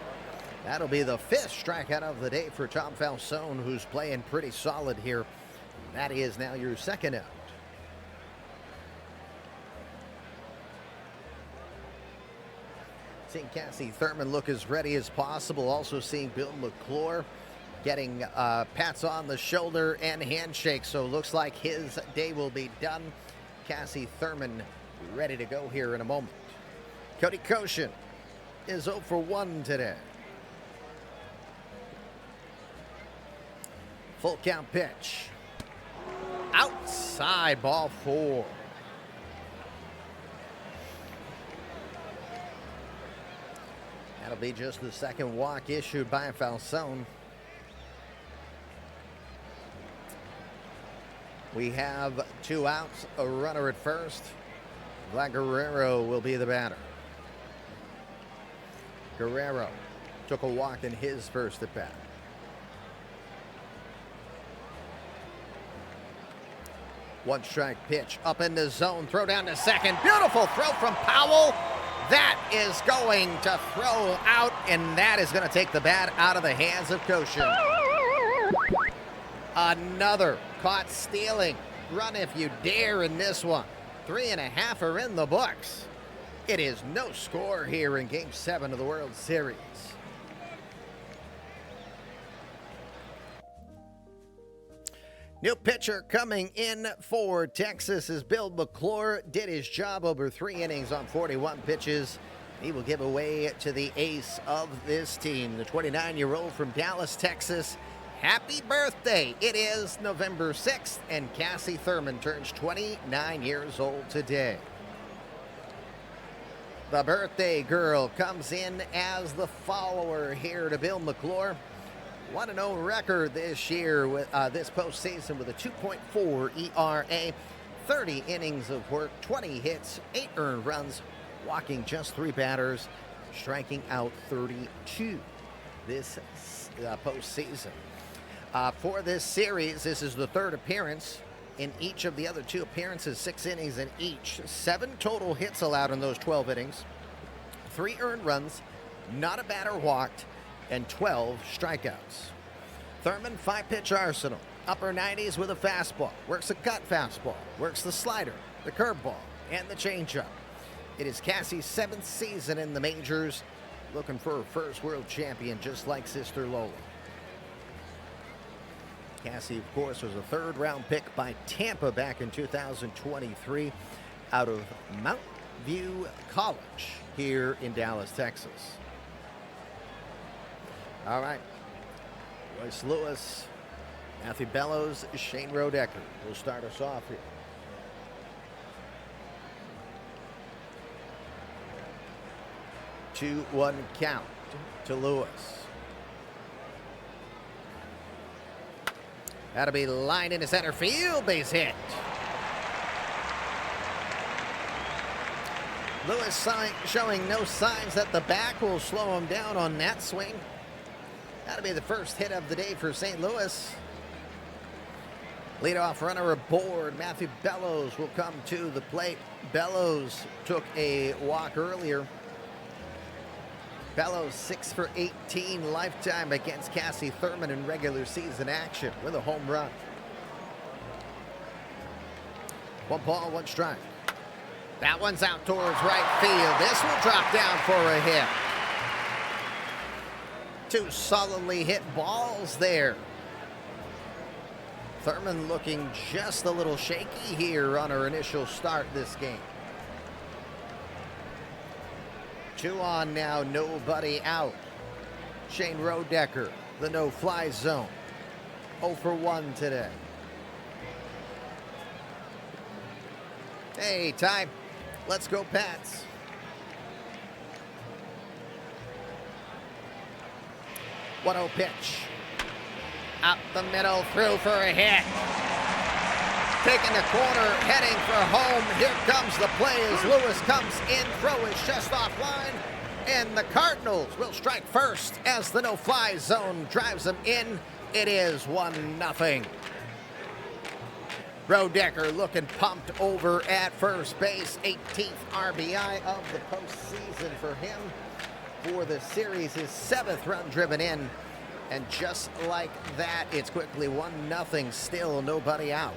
That'll be the 5th strikeout of the day for Tom Falzone, who's playing pretty solid here. That is now your second out. Seeing Cassie Thurman look as ready as possible. Also seeing Bill McClure getting pats on the shoulder and handshake. So looks like his day will be done. Cassie Thurman ready to go here in a moment. Cody Koshin is 0 for 1 today. Full count pitch. Outside, ball 4. That'll be just the second walk issued by Falzone. We have 2 outs, a runner at first. Vlad Guerrero will be the batter. Guerrero took a walk in his first at bat. One strike pitch up in the zone, throw down to second. Beautiful throw from Powell. That is going to throw out, and that is going to take the bat out of the hands of Koshin. Another caught stealing run if you dare in this one. 3.5 are in the books. It is no score here in Game 7 of the World Series. New pitcher coming in for Texas is Bill McClure. Did his job over 3 innings on 41 pitches. He will give away to the ace of this team, the 29-year-old from Dallas, Texas. Happy birthday. It is November 6th, and Cassie Thurman turns 29 years old today. The birthday girl comes in as the follower here to Bill McClure. 1-0 record this year with this postseason with a 2.4 ERA, 30 innings of work, 20 hits, 8 earned runs, walking just 3 batters, striking out 32 this postseason. For this series, this is the 3rd appearance. In each of the other 2 appearances, 6 innings in each, 7 total hits allowed in those 12 innings, 3 earned runs, not a batter walked, and 12 strikeouts. Thurman, 5-pitch arsenal. Upper 90s with a fastball. Works a cut fastball. Works the slider, the curveball, and the changeup. It is Cassie's 7th season in the majors. Looking for her first world champion, just like sister Lola. Cassie, of course, was a 3rd-round pick by Tampa back in 2023 out of Mount View College here in Dallas, Texas. All right, Royce Lewis, Matthew Bellows, Shane Rodecker will start us off here. Two, 1 count to Lewis. That'll be lined into center field, base hit. Lewis showing no signs that the back will slow him down on that swing. That'll be the first hit of the day for St. Louis. Leadoff runner aboard. Matthew Bellows will come to the plate. Bellows took a walk earlier. Bellows 6 for 18 lifetime against Cassie Thurman in regular season action with a home run. 1 ball, 1 strike. That one's out towards right field. This will drop down for a hit. 2 solidly hit balls there. Thurman looking just a little shaky here on her initial start this game. 2 on now, nobody out. Shane Rodecker, the no-fly zone. 0 for 1 today. Hey, Ty, let's go Pats. 1-0 pitch. Up the middle, through for a hit. Taking the corner, heading for home. Here comes the play as Lewis comes in. Throw is just offline. And the Cardinals will strike first as the no-fly zone drives them in. It is 1-0. Rodecker looking pumped over at first base. 18th RBI of the postseason for him. For the series, his 7th run driven in. And just like that, it's quickly 1-0. Still nobody out.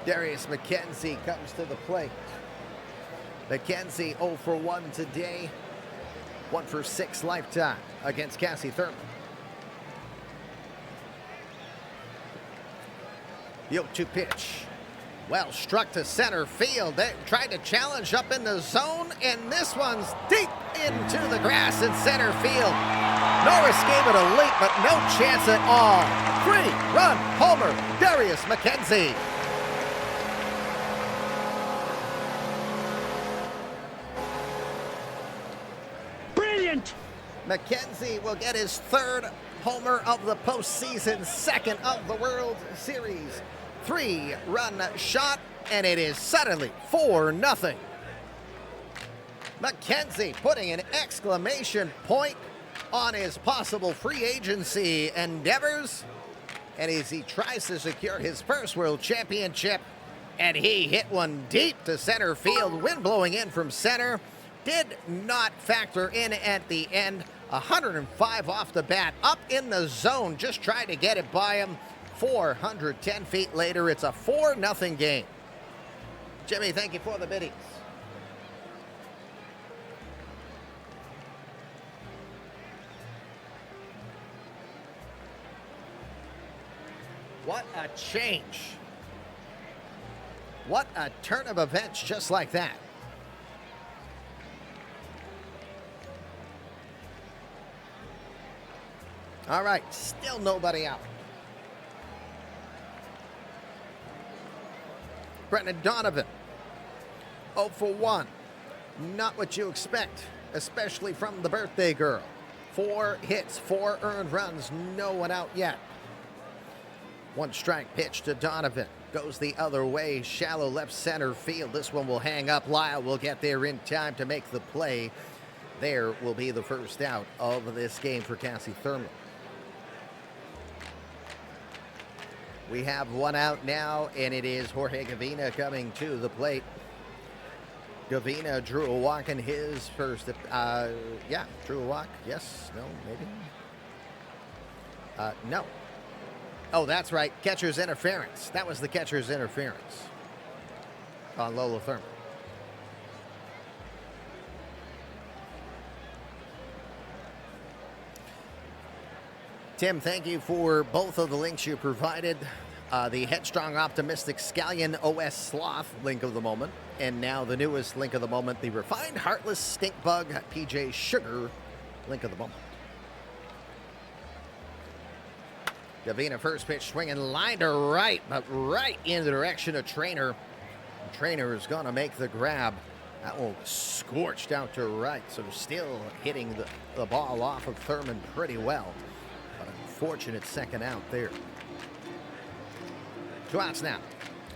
Darius McKenzie comes to the plate. McKenzie 0 for 1 today. 1 for 6 lifetime against Cassie Thurman. The 0-2 pitch. Well struck to center field. They tried to challenge up in the zone, and this one's deep into the grass in center field. Norris gave it a leap, but no chance at all. 3-run homer, Darius McKenzie. Brilliant! McKenzie will get his 3rd homer of the postseason, 2nd of the World Series. 3-run shot, and it is suddenly 4-0. McKenzie putting an exclamation point on his possible free agency endeavors. And as he tries to secure his first world championship, and he hit one deep to center field, wind blowing in from center. Did not factor in at the end. 105 off the bat, up in the zone, just tried to get it by him. 410 feet later, it's a 4-0 game. Jimmy, thank you for the biddies. What a change. What a turn of events just like that. All right, still nobody out. Brendan Donovan, 0 for 1. Not what you expect, especially from the birthday girl. 4 hits, 4 earned runs, no one out yet. 1 strike pitch to Donovan. Goes the other way, shallow left center field. This one will hang up. Lyle will get there in time to make the play. There will be the first out of this game for Cassie Thurman. We have 1 out now, and it is Jorge Gavina coming to the plate. Gavina drew a walk in his first, drew a walk. Yes, no, maybe. No. Oh, that's right, catcher's interference. That was the catcher's interference on Lola Thurman. Tim, thank you for both of the links you provided. The Headstrong Optimistic Scallion OS Sloth link of the moment. And now the newest link of the moment, the Refined Heartless Stink Bug PJ Sugar link of the moment. Gavina first pitch swinging line to right, but right in the direction of Trainer. Trainer is going to make the grab. That one was scorched out to right, so still hitting the ball off of Thurman pretty well. But unfortunate second out there. 2 outs now.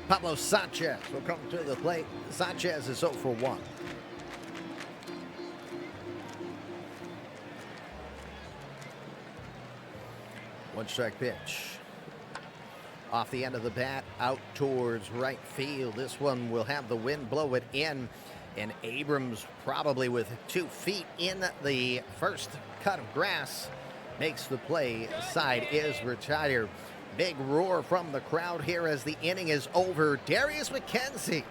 Pablo Sanchez will come to the plate. Sanchez is 0 for 1. One strike pitch. Off the end of the bat, out towards right field. This one will have the wind blow it in. And Abrams, probably with 2 feet in the first cut of grass, makes the play. Side is retired. Big roar from the crowd here as the inning is over. Darius McKenzie,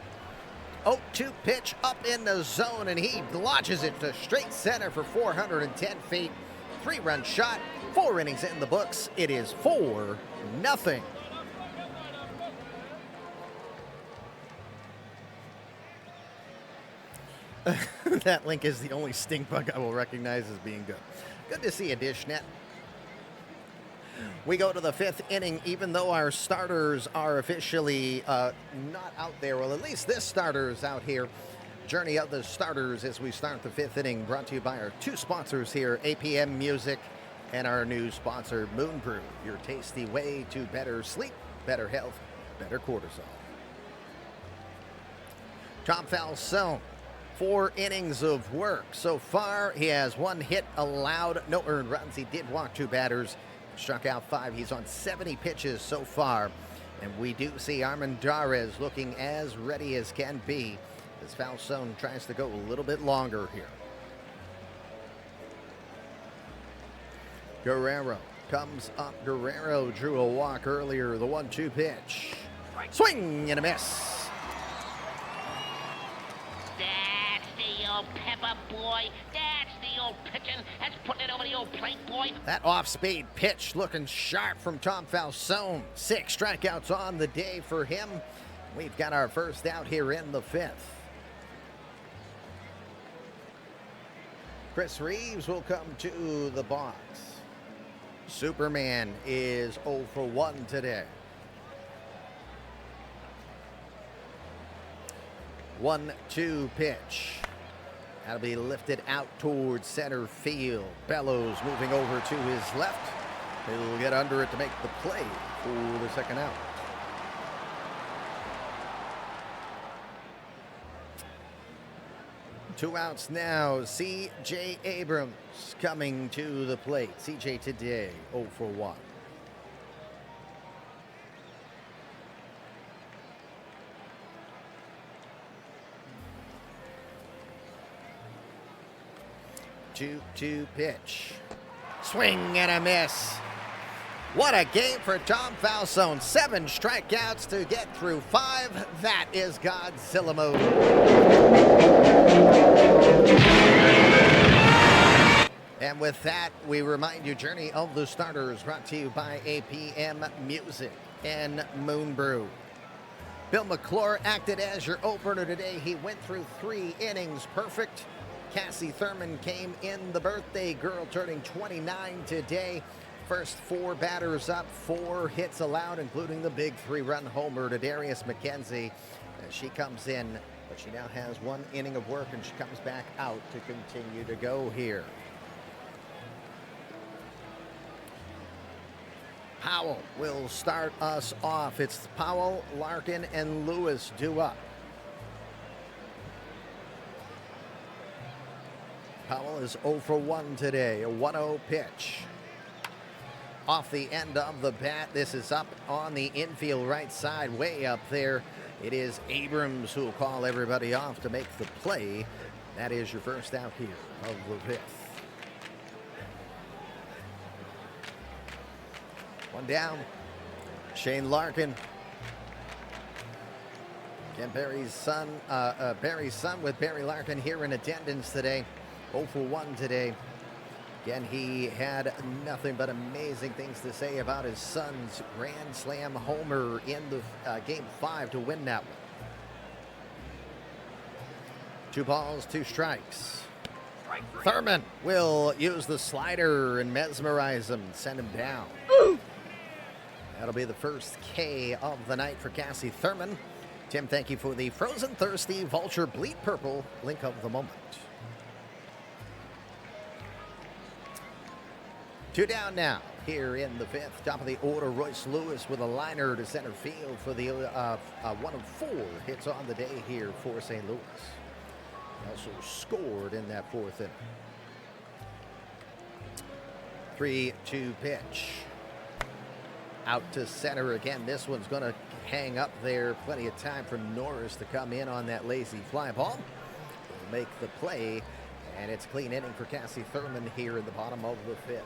0-2 pitch up in the zone, and he lodges it to straight center for 410 feet. 3-run shot, 4 innings in the books. It is 4-0. That link is the only stink bug I will recognize as being good. Good to see you, Dishnet. We go to the 5th inning, even though our starters are officially not out there. Well, at least this starter is out here. Journey of the starters as we start the 5th inning, brought to you by our 2 sponsors here, APM Music and our new sponsor, Moon Brew, your tasty way to better sleep, better health, better cortisol. Tom Falzone, 4 innings of work so far. He has 1 hit allowed, no earned runs. He did walk 2 batters, struck out 5. He's on 70 pitches so far. And we do see Armendariz looking as ready as can be as Falzone tries to go a little bit longer here. Guerrero comes up. Guerrero drew a walk earlier. The 1-2 pitch. Swing and a miss. That's the old pepper boy. That's the old pitching. That's putting it over the old plate, boy. That off-speed pitch looking sharp from Tom Falzone. 6 strikeouts on the day for him. We've got our first out here in the 5th. Chris Reeves will come to the box. Superman is 0 for 1 today. 1-2 pitch. That'll be lifted out towards center field. Bellows moving over to his left. He'll get under it to make the play for the second out. Two outs now. C.J. Abrams coming to the plate. C.J. today, 0 for 1. 2-2 pitch. Swing and a miss. What a game for Tom Falzone. 7 strikeouts to get through 5. That is Godzilla mode. And with that, we remind you, Journey of the Starters brought to you by APM Music and Moon Brew. Bill McClure acted as your opener today. He went through 3 innings perfect. Cassie Thurman came in, the birthday girl, turning 29 today. First 4 batters up, 4 hits allowed, including the big 3-run homer to Darius McKenzie. As she comes in, but she now has 1 inning of work, and she comes back out to continue to go here. Powell will start us off. It's Powell, Larkin, and Lewis due up. Powell is 0 for 1 today, a 1-0 pitch. Off the end of the bat, this is up on the infield right side, way up there. It is Abrams who will call everybody off to make the play. That is your first out here of the 5th. 1 down. Shane Larkin. Again, Barry's son with Barry Larkin here in attendance today. 0 for 1 today. Again, he had nothing but amazing things to say about his son's grand slam homer in the game 5 to win that one. 2 balls, 2 strikes. Thurman will use the slider and mesmerize him, send him down. That'll be the first K of the night for Cassie Thurman. Tim, thank you for the Frozen Thirsty Vulture Bleed Purple link of the moment. 2 down now here in the 5th. Top of the order, Royce Lewis with a liner to center field for the 1 of 4 hits on the day here for St. Louis. Also scored in that 4th inning. 3-2 pitch. Out to center again. This one's going to hang up there. Plenty of time for Norris to come in on that lazy fly ball. He'll make the play, and it's a clean inning for Cassie Thurman here in the bottom of the 5th.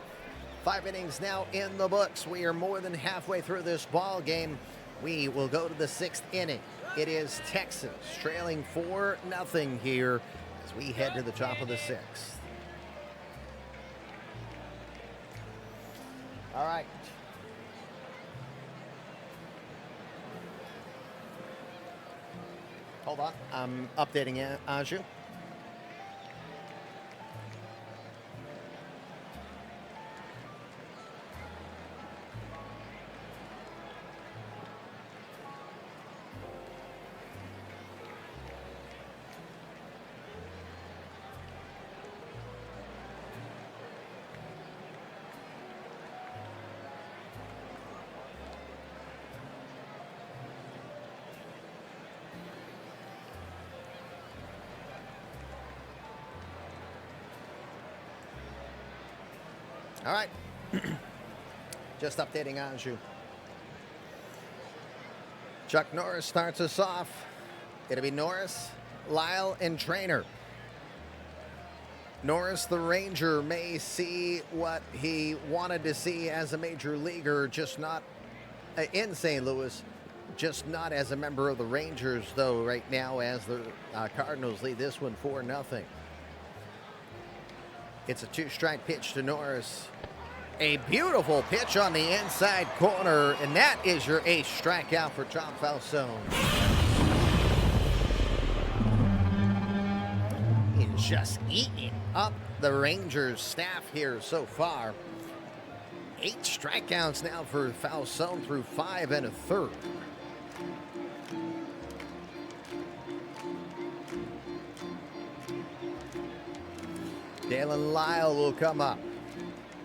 5 innings now in the books. We are more than halfway through this ball game. We will go to the 6th inning. It is Texas trailing 4-0 here as we head to the top of the 6th. All right. Hold on. I'm updating Anju. All right. Just updating Anju. Chuck Norris starts us off. It'll be Norris, Lyle, and Trainer. Norris, the Ranger, may see what he wanted to see as a major leaguer, just not in St. Louis, just not as a member of the Rangers, though, right now as the Cardinals lead this one 4-0. It's a 2-strike pitch to Norris. A beautiful pitch on the inside corner, and that is your 8th strikeout for Tom Falzone. He's just eating up the Rangers staff here so far. 8 strikeouts now for Falzone through 5 1/3. Dalen Lyle will come up.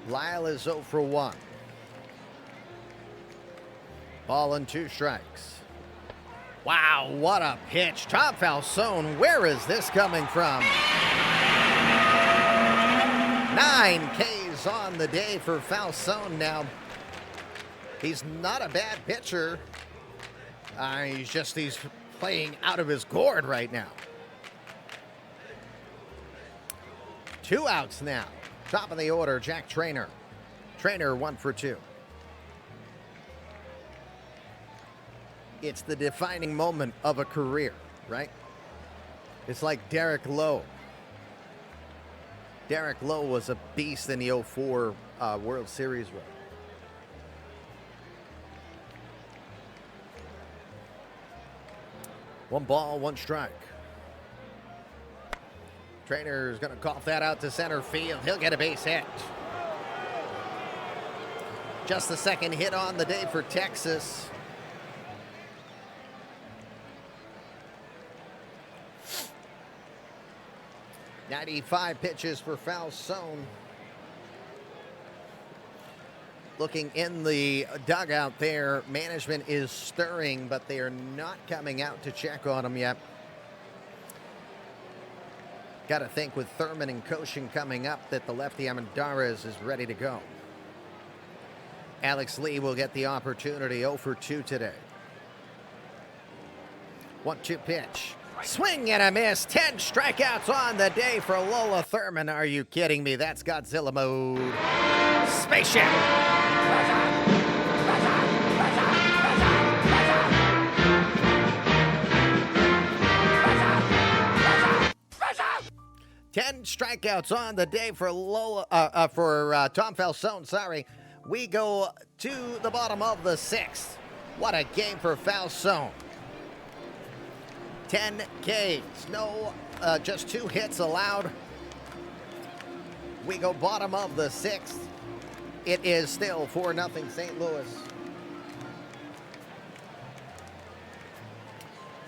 Lyle is 0 for 1. Ball and 2 strikes. Wow, what a pitch. Tom Falzone, where is this coming from? 9 Ks on the day for Falzone now. He's not a bad pitcher. He's playing out of his gourd right now. 2 outs now. Top of the order, Jack Trainer. Trainer 1 for 2. It's the defining moment of a career, right? It's like Derek Lowe. Derek Lowe was a beast in the '04 World Series run. One ball, one strike. Trainer's going to cough that out to center field. He'll get a base hit. Just the second hit on the day for Texas. .95 pitches for foul zone. Looking in the dugout there, management is stirring, but they are not coming out to check on him yet. Got to think with Thurman and Koshin coming up that the lefty Armendariz is ready to go. Alex Lee will get the opportunity. 0 for 2 today. 1-2 pitch. Swing and a miss. 10 strikeouts on the day for Lola Thurman. Are you kidding me? That's Godzilla mode. Spaceship. 10 strikeouts on the day for Tom Falzone. Sorry, we go to the bottom of the 6th. What a game for Falzone. 10 Ks, just 2 hits allowed. We go bottom of the 6th. It is still 4-0 St. Louis.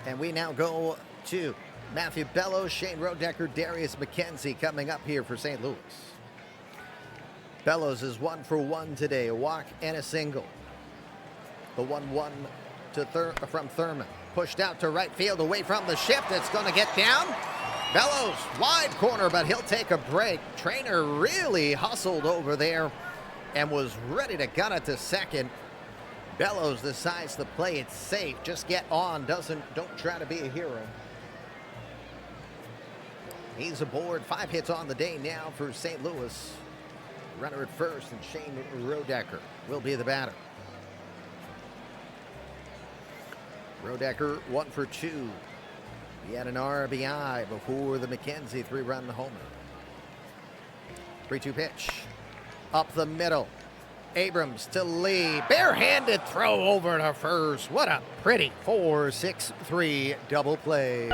And we now go to Matthew Bellows, Shane Rodecker, Darius McKenzie coming up here for St. Louis. Bellows is 1 for 1 today, a walk and a single. The 1-1 from Thurman. Pushed out to right field, away from the shift. It's going to get down. Bellows, wide corner, but he'll take a break. Trainer really hustled over there and was ready to gun it to second. Bellows decides to play it safe. Just get on. Don't try to be a hero. He's aboard. 5 hits on the day now for St. Louis. Runner at first, and Shane Rodecker will be the batter. Rodecker 1 for 2. He had an RBI before the McKenzie 3-run homer. 3-2 pitch. Up the middle. Abrams to Lee. Barehanded throw over to first. What a pretty 4-6-3 double play.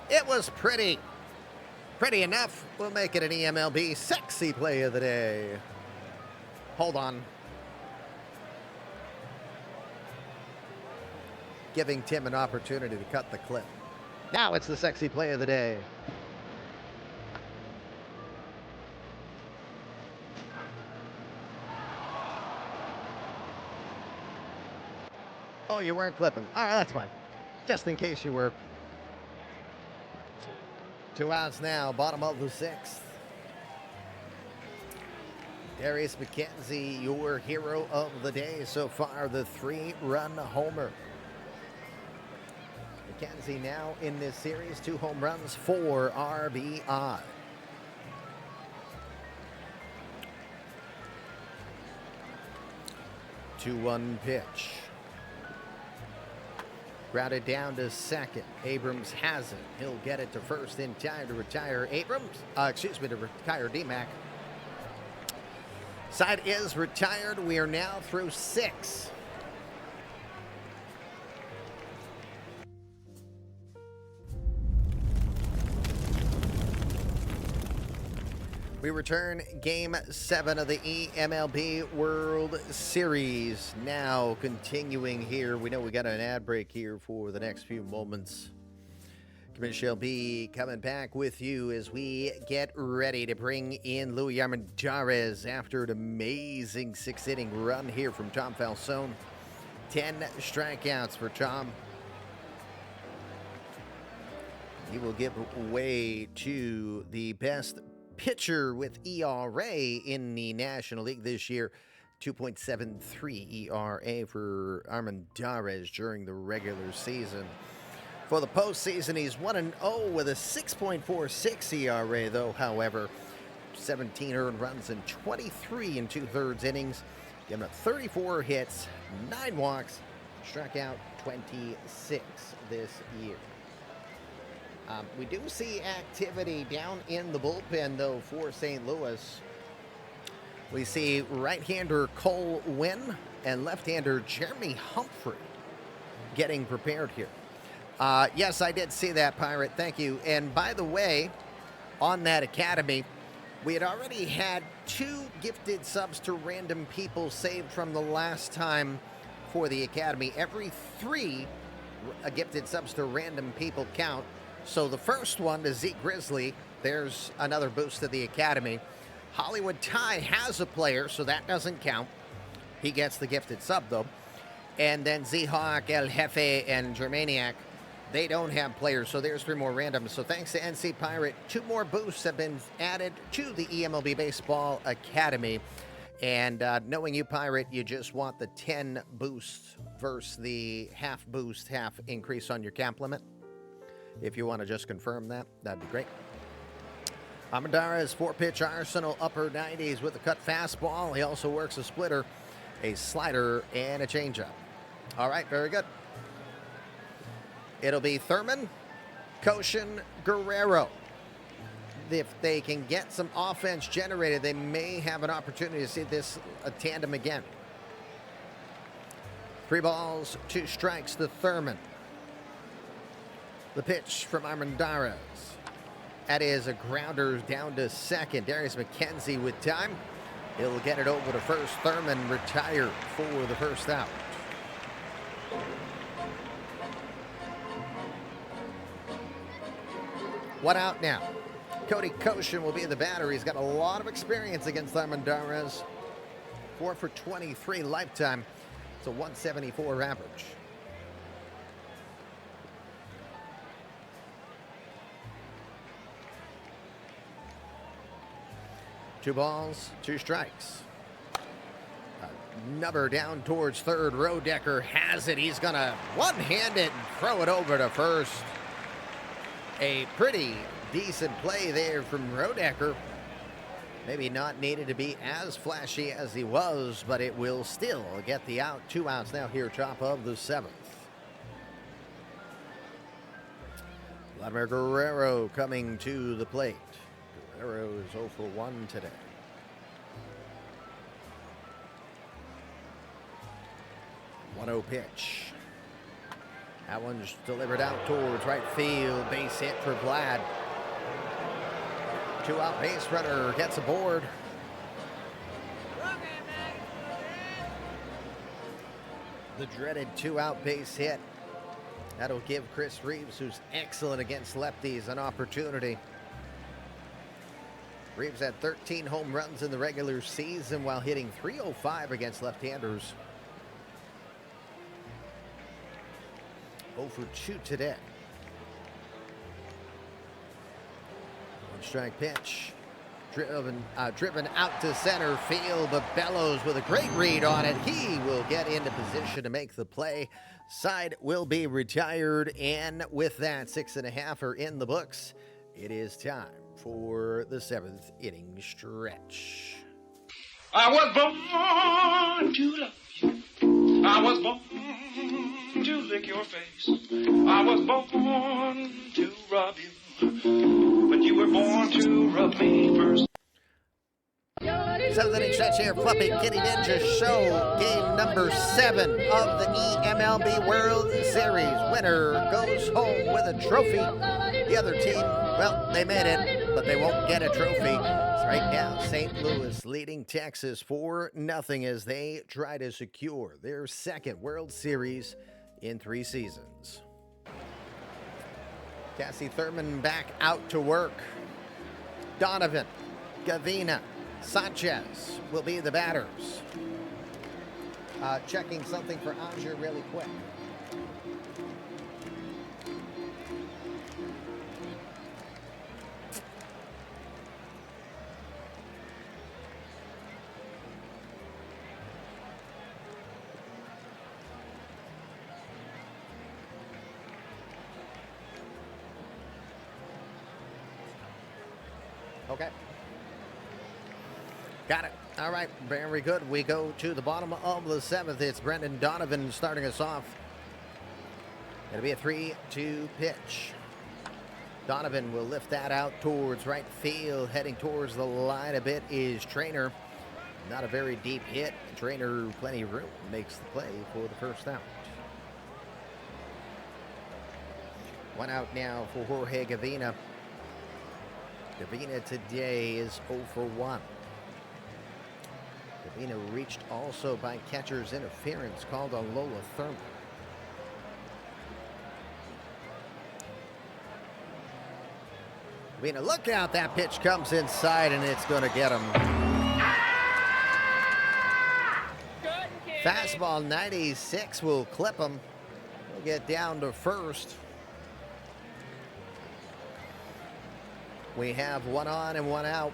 It was pretty. Pretty enough. We'll make it an eMLB sexy play of the day. Hold on. Giving Tim an opportunity to cut the clip. Now it's the sexy play of the day. Oh, you weren't clipping. All right, that's fine. Just in case you were. 2 outs now, bottom of the 6th. Darius McKenzie, your hero of the day so far, the 3-run homer. McKenzie now in this series, 2 home runs, 4 RBI. Two-one pitch. Grounded down to second. Abrams has it. He'll get it to first in time to retire Abrams. To retire D-Mac. Side is retired. We are now through 6. We return Game 7 of the eMLB World Series. Now continuing here. We know we got an ad break here for the next few moments. Commissioner LB coming back with you as we get ready to bring in Luis Armendariz after an amazing 6-inning run here from Tom Falzone. 10 strikeouts for Tom. He will give way to the best pitcher with ERA in the National League this year. 2.73 ERA for Armendariz during the regular season. For the postseason, he's 1-0 with a 6.46 ERA, though, however. 17 earned runs in 23 and 2/3 innings. Giving up 34 hits, 9 walks, struck out 26 this year. We do see activity down in the bullpen, though, for St. Louis. We see right-hander Cole Winn and left-hander Jeremy Humphrey getting prepared here. Yes, I did see that, Pirate. Thank you. And by the way, on that academy, we had already had 2 gifted subs to random people saved from the last time for the academy. Every 3 gifted subs to random people count. So the first one to Zeke Grizzly, there's another boost to the academy. Hollywood Ty has a player, so that doesn't count. He gets the gifted sub, though. And then Z-Hawk, El Jefe, and Germaniac, they don't have players, so there's 3 more randoms. So thanks to NC Pirate, 2 more boosts have been added to the eMLB Baseball Academy. And knowing you, Pirate, you just want the 10 boosts versus the half boost, half increase on your camp limit. If you want to just confirm that, that'd be great. Amandara's 4-pitch arsenal, upper 90s with a cut fastball. He also works a splitter, a slider, and a changeup. All right, very good. It'll be Thurman, Koshin, Guerrero. If they can get some offense generated, they may have an opportunity to see this tandem again. 3 balls, 2 strikes to Thurman. The pitch from Armendariz. That is a grounder down to second. Darius McKenzie with time. He'll get it over to first. Thurman retired for the first out. One out now. Cody Koshin will be the batter. He's got a lot of experience against Armendariz. 4 for 23 lifetime. It's a 174 average. Two balls, 2 strikes. Number down towards third. Rodecker has it. He's going to one-hand it and throw it over to first. A pretty decent play there from Rodecker. Maybe not needed to be as flashy as he was, but it will still get the out. 2 outs now here, top of the 7th. Vladimir Guerrero coming to the plate. Guerrero is 0 for 1 today. One-0 pitch. That one's delivered out towards right field. Base hit for Vlad. 2-out base runner gets aboard. The dreaded 2-out base hit. That'll give Chris Reeves, who's excellent against lefties, an opportunity. Reeves had 13 home runs in the regular season while hitting .305 against left-handers. 0 for 2 today. 1-strike pitch. Driven out to center field, but Bellows with a great read on it. He will get into position to make the play. Side will be retired, and with that, 6.5 are in the books. It is time for the 7th inning stretch. I was born to love you. I was born to lick your face. I was born to rub you, but you were born to rub me first. 7th inning stretch here, Fluffy Kitty Ninja Show. Game number 7 of the eMLB World Series. Winner goes home with a trophy. The other team, well, they made it, but they won't get a trophy. So right now, St. Louis leading Texas 4-0 as they try to secure their 2nd World Series in 3 seasons. Cassie Thurman back out to work. Donovan, Gavina, Sanchez will be the batters. Checking something for Angier really quick. Okay. Got it. All right, very good. We go to the bottom of the 7th. It's Brendan Donovan starting us off. It'll be a 3-2 pitch. Donovan will lift that out towards right field. Heading towards the line a bit is Trainer. Not a very deep hit. Trainer, plenty of room, makes the play for the first out. One out now for Jorge Gavina. Gavina today is 0 for 1. Gavina reached also by catcher's interference called on Lola Thurman. Gavina, look out, that pitch comes inside and it's going to get him. Fastball 96 will clip him. We'll get down to first. We have 1 on and 1 out.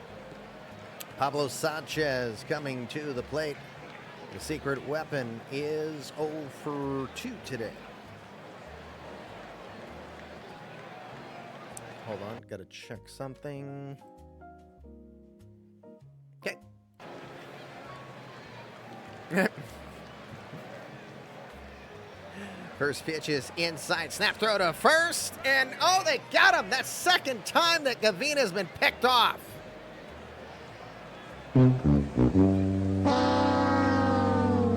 Pablo Sanchez coming to the plate. The secret weapon is 0 for 2 today. Hold on, gotta check something. Okay. First pitch is inside, snap throw to first, and oh, they got him. That's second time that Gavina's been picked off.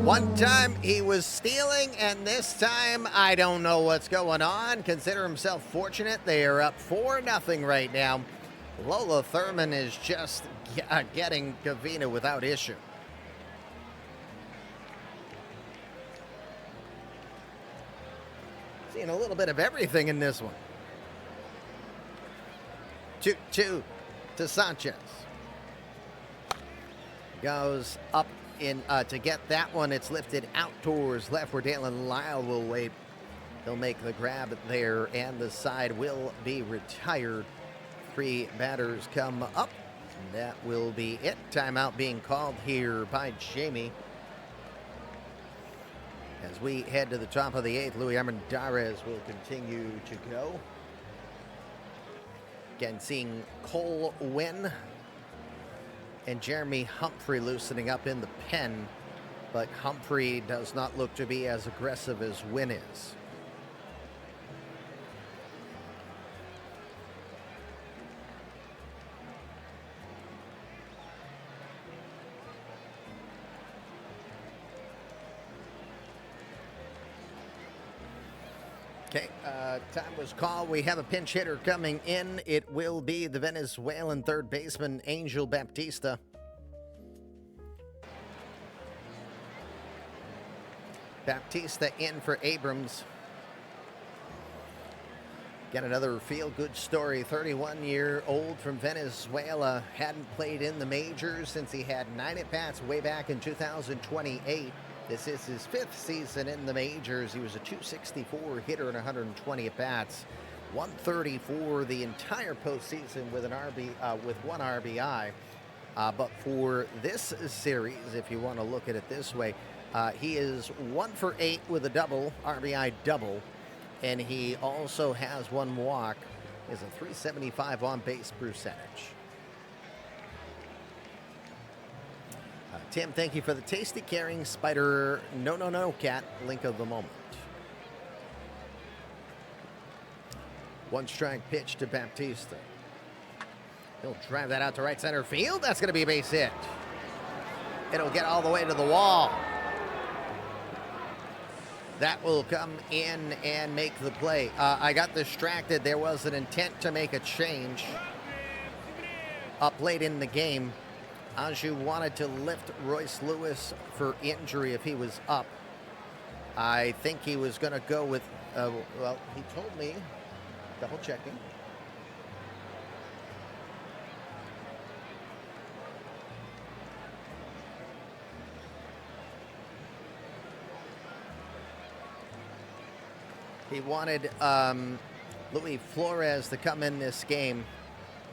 One time he was stealing, and this time I don't know what's going on. Consider himself fortunate. They are up 4-0 right now. Lola Thurman is just getting Gavina without issue. Seeing a little bit of everything in this one. 2-2 to Sanchez. Goes up in to get that one. It's lifted out towards left where Dalen Lyle will wait. He'll make the grab there, and the side will be retired. 3 batters come up. That will be it. Timeout being called here by Jamie. As we head to the top of the 8th, Louis Armendariz will continue to go. Again, seeing Cole win and Jeremy Humphrey loosening up in the pen, but Humphrey does not look to be as aggressive as Wynn is. Okay, time was called. We have a pinch hitter coming in. It will be the Venezuelan third baseman, Angel Baptista. Baptista in for Abrams. Get another feel-good story. 31-year-old from Venezuela. Hadn't played in the majors since he had 9 at-bats way back in 2028. This is his 5th season in the majors. He was a .264 hitter and 120 at-bats. 134 the entire postseason with with 1 RBI. But for this series, if you want to look at it this way, he is 1 for 8 with a double, RBI double. And he also has 1 walk. He has a .375 on-base percentage. Tim, thank you for the tasty caring spider no cat link of the moment. 1 strike pitch to Baptista. He'll drive that out to right center field. That's going to be a base hit. It'll get all the way to the wall. That will come in and make the play. I got distracted. There was an intent to make a change up late in the game. Anjou wanted to lift Royce Lewis for injury if he was up. I think he was going to go with, well, he told me, double checking. He wanted Luis Flores to come in this game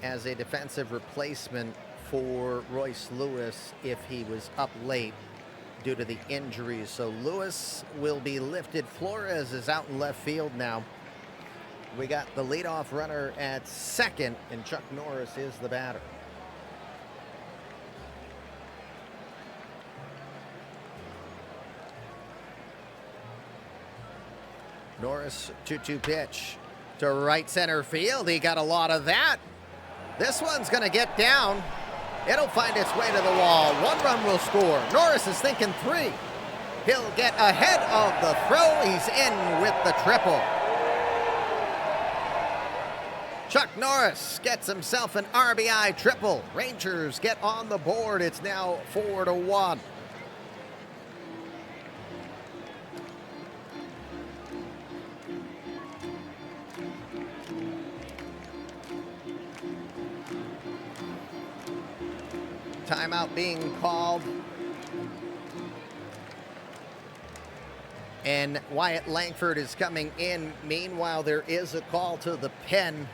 as a defensive replacement for Royce Lewis if he was up late due to the injuries. So Lewis will be lifted. Flores is out in left field now. We got the leadoff runner at second, and Chuck Norris is the batter. Norris, 2-2 pitch to right center field. He got a lot of that. This one's going to get down. It'll find its way to the wall. 1 run will score. Norris is thinking 3. He'll get ahead of the throw. He's in with the triple. Chuck Norris gets himself an RBI triple. Rangers get on the board. It's now 4-1. Timeout being called. And Wyatt Langford is coming in. Meanwhile, there is a call to the pen,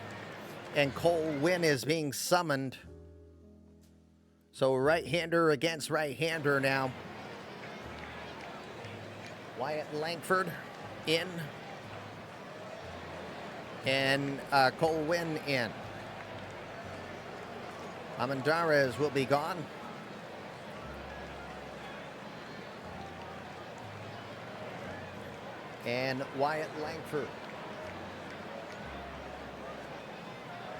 and Cole Winn is being summoned. So right-hander against right-hander now. Wyatt Langford in, and Cole Winn in. Armendariz will be gone. And Wyatt Langford.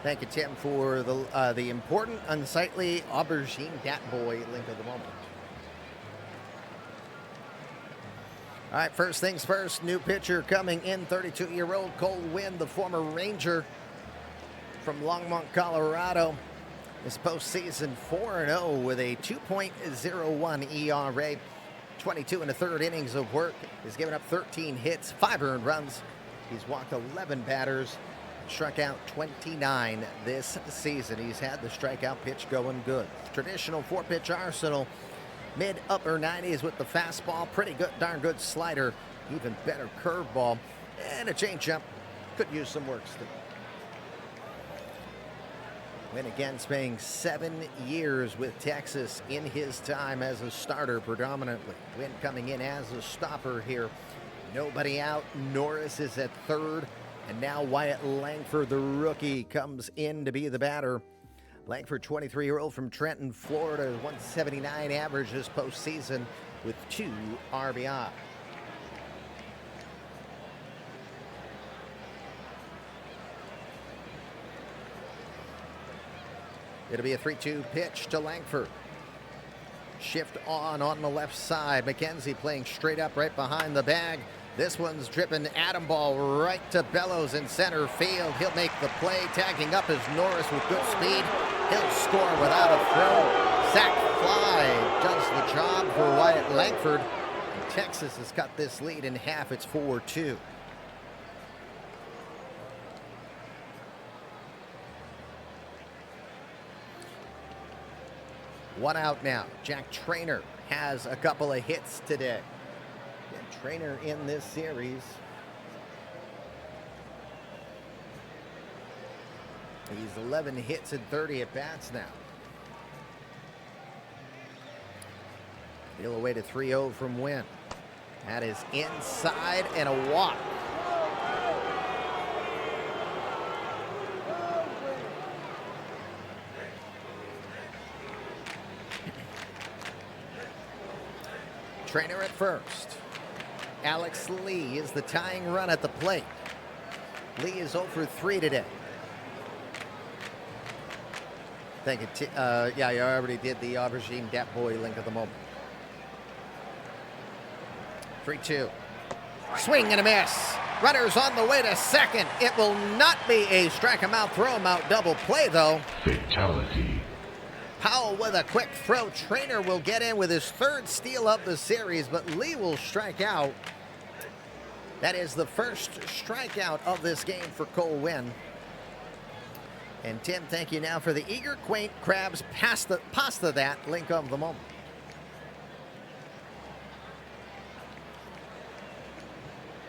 Thank you, Tim, for the important, unsightly aubergine dat boy link of the moment. All right, first things first, new pitcher coming in, 32-year-old Cole Winn, the former Ranger from Longmont, Colorado. This postseason 4-0 with a 2.01 ERA, 22 1/3 innings of work. He's given up 13 hits, 5 earned runs. He's walked 11 batters, struck out 29 this season. He's had the strikeout pitch going good. Traditional 4-pitch arsenal, mid-upper 90s with the fastball, pretty good, darn good slider, even better curveball, and a changeup. Could use some work still. Winn again spending 7 years with Texas in his time as a starter predominantly. Winn coming in as a stopper here. Nobody out. Norris is at third. And now Wyatt Langford, the rookie, comes in to be the batter. Langford, 23-year-old from Trenton, Florida, 179 average this postseason with 2 RBI. It'll be a 3-2 pitch to Langford. Shift on the left side. McKenzie playing straight up right behind the bag. This one's dripping atom ball right to Bellows in center field. He'll make the play, tagging up is Norris with good speed. He'll score without a throw. Sac fly does the job for Wyatt Langford. And Texas has cut this lead in half. It's 4-2. One out now. Jack Trainer has a couple of hits today. And Trainer in this series. He's 11 hits and 30 at-bats now. Deal away to 3-0 from Winn. That is inside and a walk. Trainer at first. Alex Lee is the tying run at the plate. Lee is 0 for 3 today. Thank you. Yeah, you already did the aubergine dat boy link of the moment. 3-2. Swing and a miss. Runners on the way to second. It will not be a strike him out, throw him out double play, though. Fatality. Powell with a quick throw. Trainer will get in with his 3rd steal of the series, but Lee will strike out. That is the first strikeout of this game for Cole Winn. And Tim, thank you now for the eager, quaint crabs pasta that link of the moment.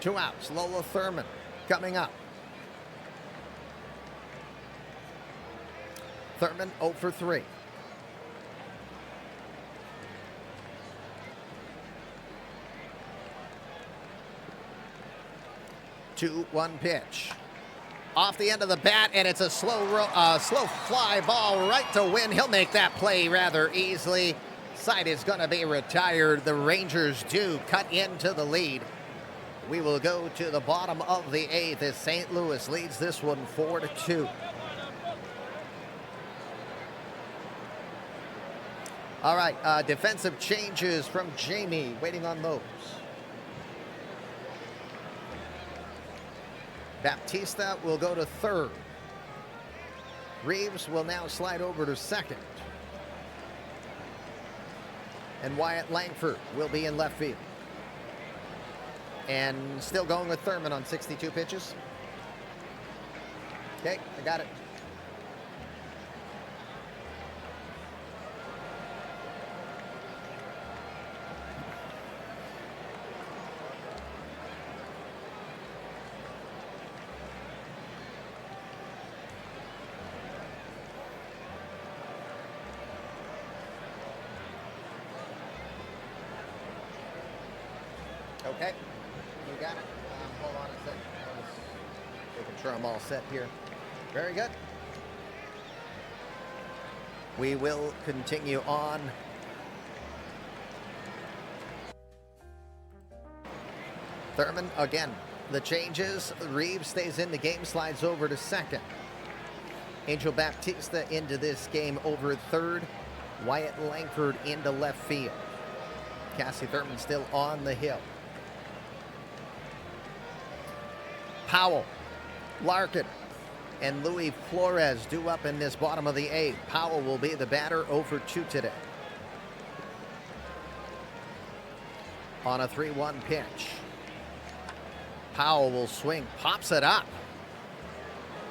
Two outs. Lola Thurman coming up. Thurman 0 for 3. Two-one pitch. Off the end of the bat, and it's a slow fly ball right to Winn. He'll make that play rather easily. Side is going to be retired. The Rangers do cut into the lead. We will go to the bottom of the 8th as St. Louis leads this one 4-2. All right, defensive changes from Jamie. Waiting on those. Baptista will go to third. Reeves will now slide over to second. And Wyatt Langford will be in left field. And still going with Thurman on 62 pitches. Okay, I got it. Okay, you got it. Hold on a second. I'm just making sure I'm all set here. Very good. We will continue on. Thurman, again, the changes. Reeves stays in the game, slides over to second. Angel Baptista into this game over third. Wyatt Langford into left field. Cassie Thurman still on the hill. Powell, Larkin, and Louis Flores due up in this bottom of the 8th. Powell will be the batter, 0-2 today. On a 3-1 pitch. Powell will swing, pops it up.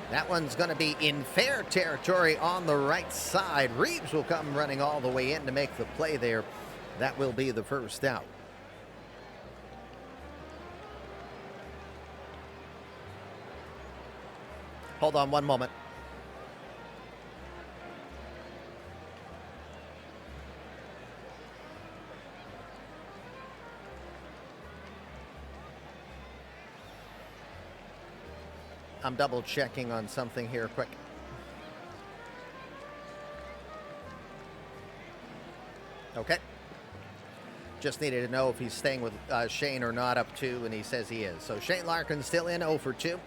That one's going to be in fair territory on the right side. Reeves will come running all the way in to make the play there. That will be the first out. Hold on one moment. I'm double checking on something here quick. Okay. Just needed to know if he's staying with Shane or not up 2, and he says he is. So Shane Larkin still in, 0-2.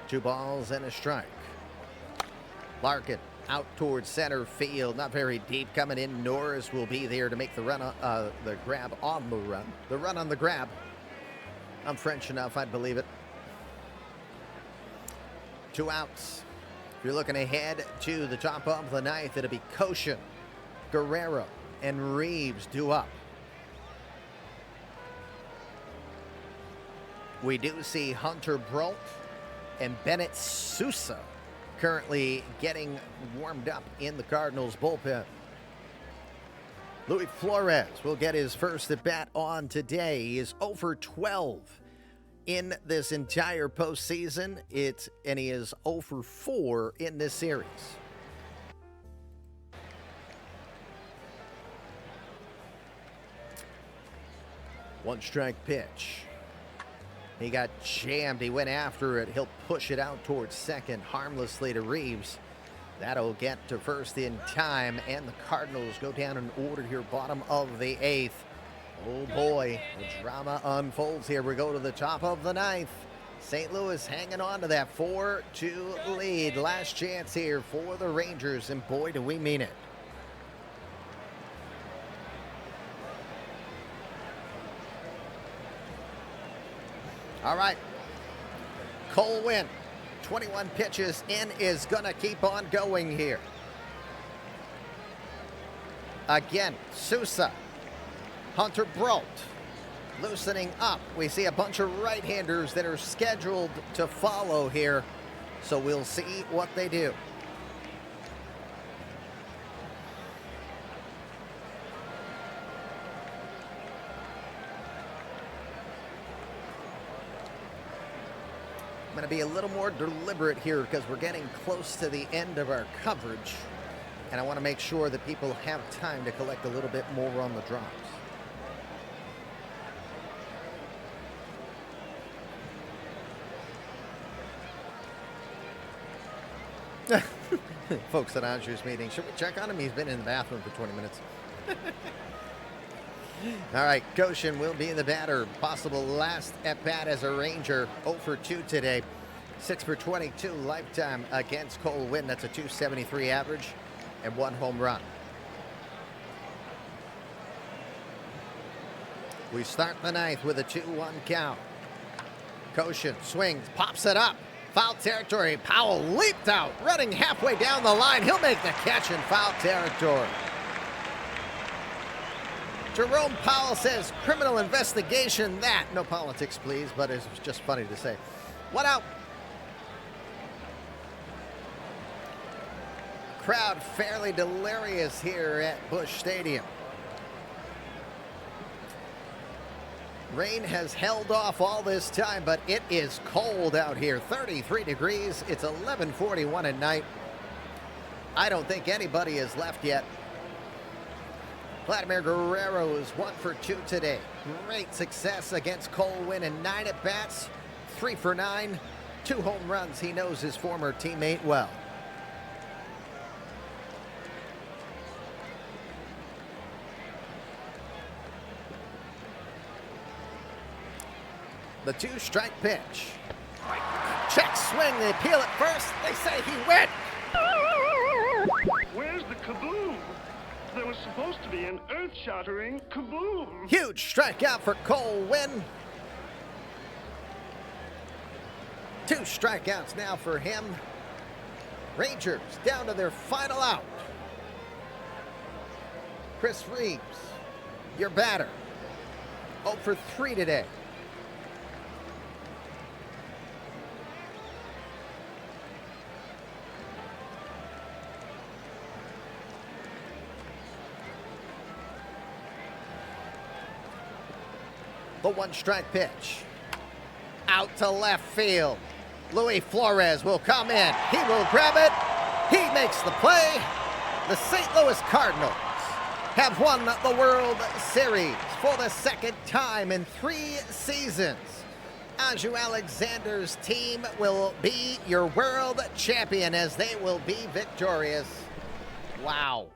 Two balls and a strike. Larkin out towards center field, not very deep, coming in. Norris will be there to make the run, the grab on the run. The run on the grab. I'm French enough, I'd believe it. 2 outs. If you're looking ahead to the top of the 9th, it'll be Koshin, Guerrero, and Reeves due up. We do see Hunter Brolt and Bennett Sousa currently getting warmed up in the Cardinals bullpen. Louis Flores will get his first at bat on today. He is 0-12 in this entire postseason. And he is 0-4 in this series. One strike pitch. He got jammed. He went after it. He'll push it out towards second harmlessly to Reeves. That'll get to first in time, and the Cardinals go down in order here, bottom of the 8th. Oh boy, the drama unfolds here. We go to the top of the 9th. St. Louis hanging on to that 4-2 lead. Last chance here for the Rangers, and boy, do we mean it. All right, Cole Winn, 21 pitches in, is going to keep on going here. Again, Sousa, Hunter Brolt, loosening up. We see a bunch of right-handers that are scheduled to follow here, so we'll see what they do. I'm going to be a little more deliberate here because we're getting close to the end of our coverage, and I want to make sure that people have time to collect a little bit more on the drops. Folks at Andrew's meeting, should we check on him? He's been in the bathroom for 20 minutes. All right, Goshen will be the batter. Possible last at bat as a Ranger. 0 for 2 today. 6 for 22 lifetime against Cole Winn. That's a 273 average and 1 home run. We start the ninth with a 2-1 count. Goshen swings, pops it up. Foul territory. Powell leaped out, running halfway down the line. He'll make the catch in foul territory. Jerome Powell says, criminal investigation that. No politics, please, but it's just funny to say. 1 out. Crowd fairly delirious here at Busch Stadium. Rain has held off all this time, but it is cold out here. 33 degrees. It's 11:41 at night. I don't think anybody has left yet. Vladimir Guerrero is 1 for 2 today. Great success against Cole Winn in 9 at-bats. 3 for 9. 2 home runs. He knows his former teammate well. The 2-strike pitch. Check swing. They peel it first. They say he went. Where's the kaboom? There was supposed to be an earth-shattering kaboom. Huge strikeout for Cole Winn. 2 strikeouts now for him. Rangers down to their final out. Chris Reeves, your batter. 0 for 3 today. The 1-strike pitch. Out to left field. Luis Flores will come in. He will grab it. He makes the play. The St. Louis Cardinals have won the World Series for the 2nd time in 3 seasons. Aju Alexander's team will be your world champion as they will be victorious. Wow.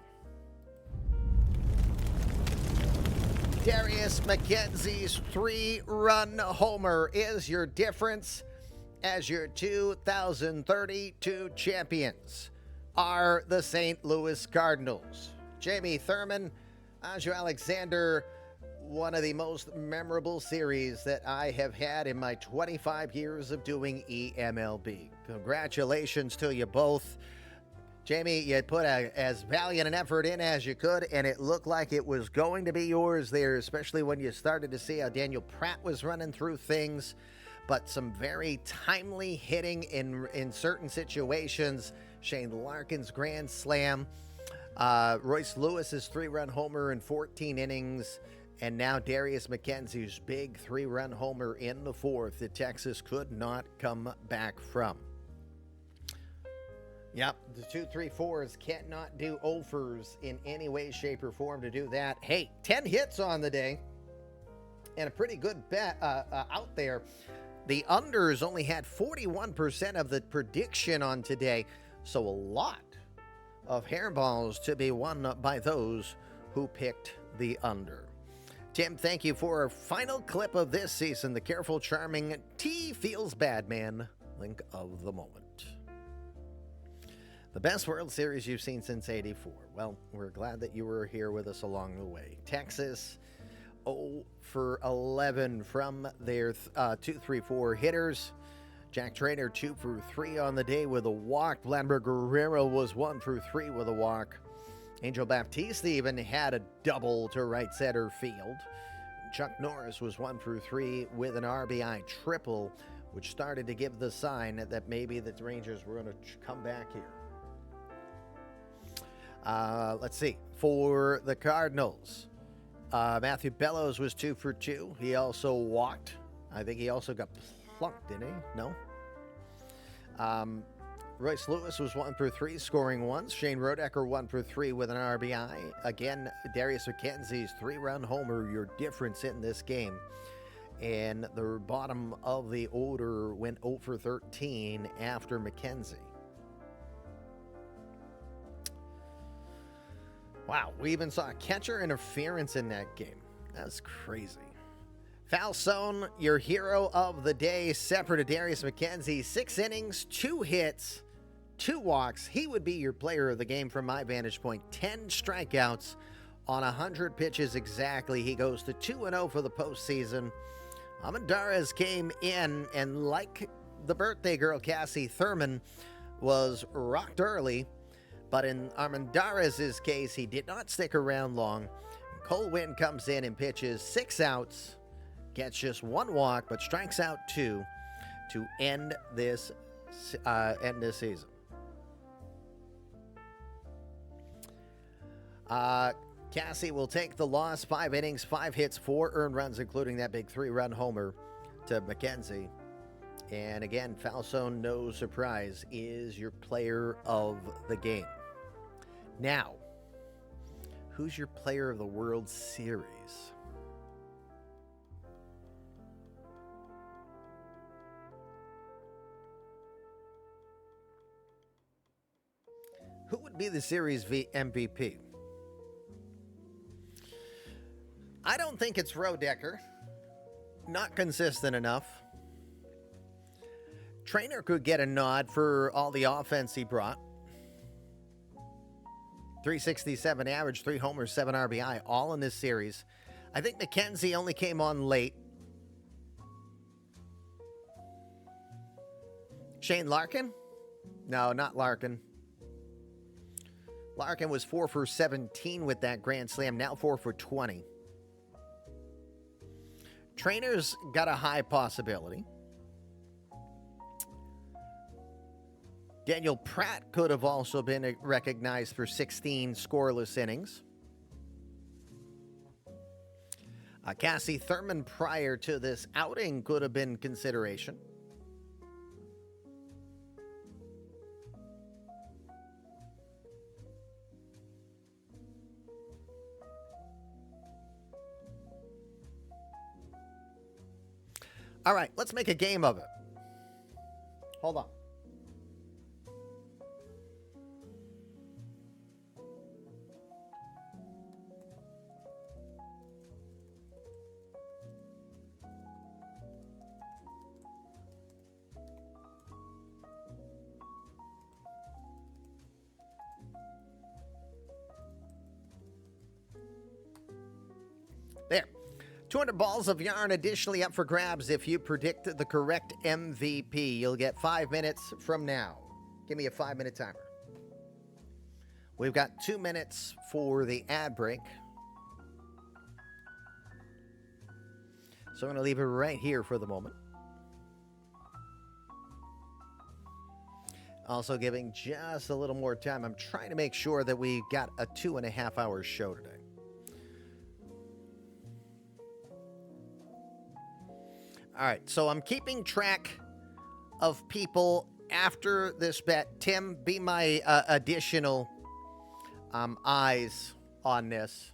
Darius McKenzie's 3-run homer is your difference as your 2032 champions are the St. Louis Cardinals. Jamie Thurman, Aju Alexander, one of the most memorable series that I have had in my 25 years of doing eMLB. Congratulations to you both. Jamie, you put as valiant an effort in as you could, and it looked like it was going to be yours there, especially when you started to see how Daniel Pratt was running through things. But some very timely hitting in certain situations. Shane Larkin's grand slam. Royce Lewis's 3-run homer in 14 innings. And now Darius McKenzie's big 3-run homer in the 4th that Texas could not come back from. Yep, the 2-3-4s cannot do overs in any way, shape, or form to do that. Hey, 10 hits on the day and a pretty good bet out there. The unders only had 41% of the prediction on today, so a lot of hairballs to be won by those who picked the under. Tim, thank you for our final clip of this season, the careful, charming T Feels Bad Man link of the moment. The best World Series you've seen since '84. Well, we're glad that you were here with us along the way. Texas, 0 for 11 from their 2-3-4 hitters. Jack Trainer, 2 for 3 on the day with a walk. Vladimir Guerrero was 1 for 3 with a walk. Angel Baptiste even had a double to right center field. Chuck Norris was 1 for 3 with an RBI triple, which started to give the sign that maybe the Rangers were going to come back here. Let's see. For the Cardinals, Matthew Bellows was 2 for 2. He also walked. I think he also got plunked, didn't he? No. Royce Lewis was 1 for 3, scoring once. Shane Rodecker 1 for 3 with an RBI. Again, Darius McKenzie's 3-run homer, your difference in this game. And the bottom of the order went 0 for 13 after McKenzie. Wow, we even saw catcher interference in that game. That's crazy. Falzone, your hero of the day, separate of Darius McKenzie. 6 innings, 2 hits, 2 walks. He would be your player of the game from my vantage point. 10 strikeouts on 100 pitches exactly. He goes to 2-0 for the postseason. Armendariz came in, and like the birthday girl, Cassie Thurman, was rocked early. But in Armendariz's case, he did not stick around long. Cole Winn comes in and pitches 6 outs, gets just 1 walk, but strikes out 2 to end this season. Cassie will take the loss. 5 innings, 5 hits, 4 earned runs, including that big 3-run homer to McKenzie. And again, Falzone, no surprise, is your player of the game. Now, who's your player of the World Series? Who would be the series MVP? I don't think it's Rodecker. Not consistent enough. Trainer could get a nod for all the offense he brought. 367 average, 3 homers, 7 RBI, all in this series. I think McKenzie only came on late. Shane Larkin? No, not Larkin. Larkin was 4 for 17 with that grand slam, now 4 for 20. Trainer's got a high possibility. Daniel Pratt could have also been recognized for 16 scoreless innings. Cassie Thurman prior to this outing could have been consideration. All right, let's make a game of it. Hold on. There. 200 balls of yarn additionally up for grabs if you predict the correct MVP. You'll get 5 minutes from now. Give me a 5-minute timer. We've got 2 minutes for the ad break. So I'm going to leave it right here for the moment. Also giving just a little more time. I'm trying to make sure that we got a 2.5-hour show today. All right, so I'm keeping track of people after this bet. Tim, be my additional eyes on this.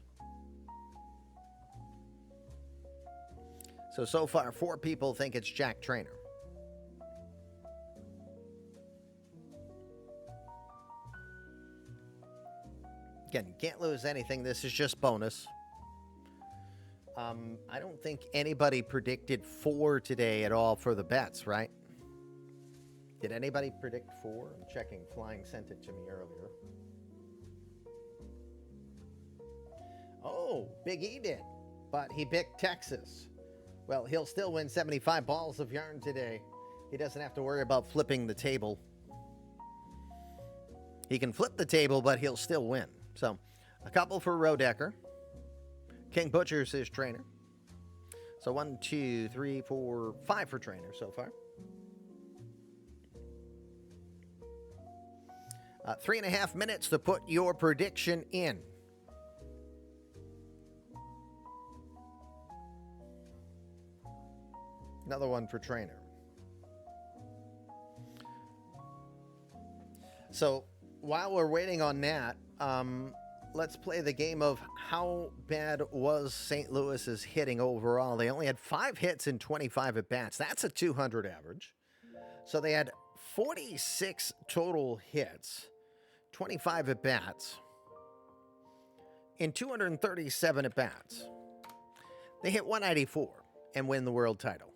So far, 4 people think it's Jack Trainer. Again, you can't lose anything. This is just bonus. I don't think anybody predicted 4 today at all for the bets, right? Did anybody predict 4? I'm checking. Flying sent it to me earlier. Oh, Big E did. But he picked Texas. Well, he'll still win 75 balls of yarn today. He doesn't have to worry about flipping the table. He can flip the table, but he'll still win. So, a couple for Rodecker. King Butcher's his trainer. So 1, 2, 3, 4, 5 for trainer so far. 3.5 minutes to put your prediction in. Another one for trainer. So while we're waiting on that, let's play the game of how bad was St. Louis's hitting overall. They only had 5 hits in 25 at-bats. That's a 200 average. So they had 46 total hits, 25 at-bats, in 237 at-bats. They hit 194 and win the world title.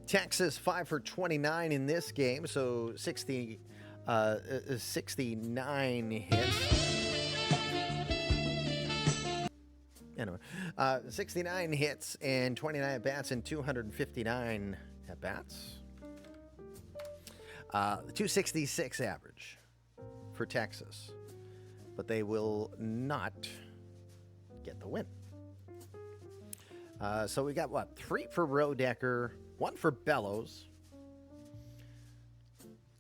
Texas 5 for 29 in this game, so 69 hits. Anyway, 69 hits and 29 at-bats and 259 at-bats. 266 average for Texas, but they will not get the win. So we got, 3 for Rodecker, 1 for Bellows.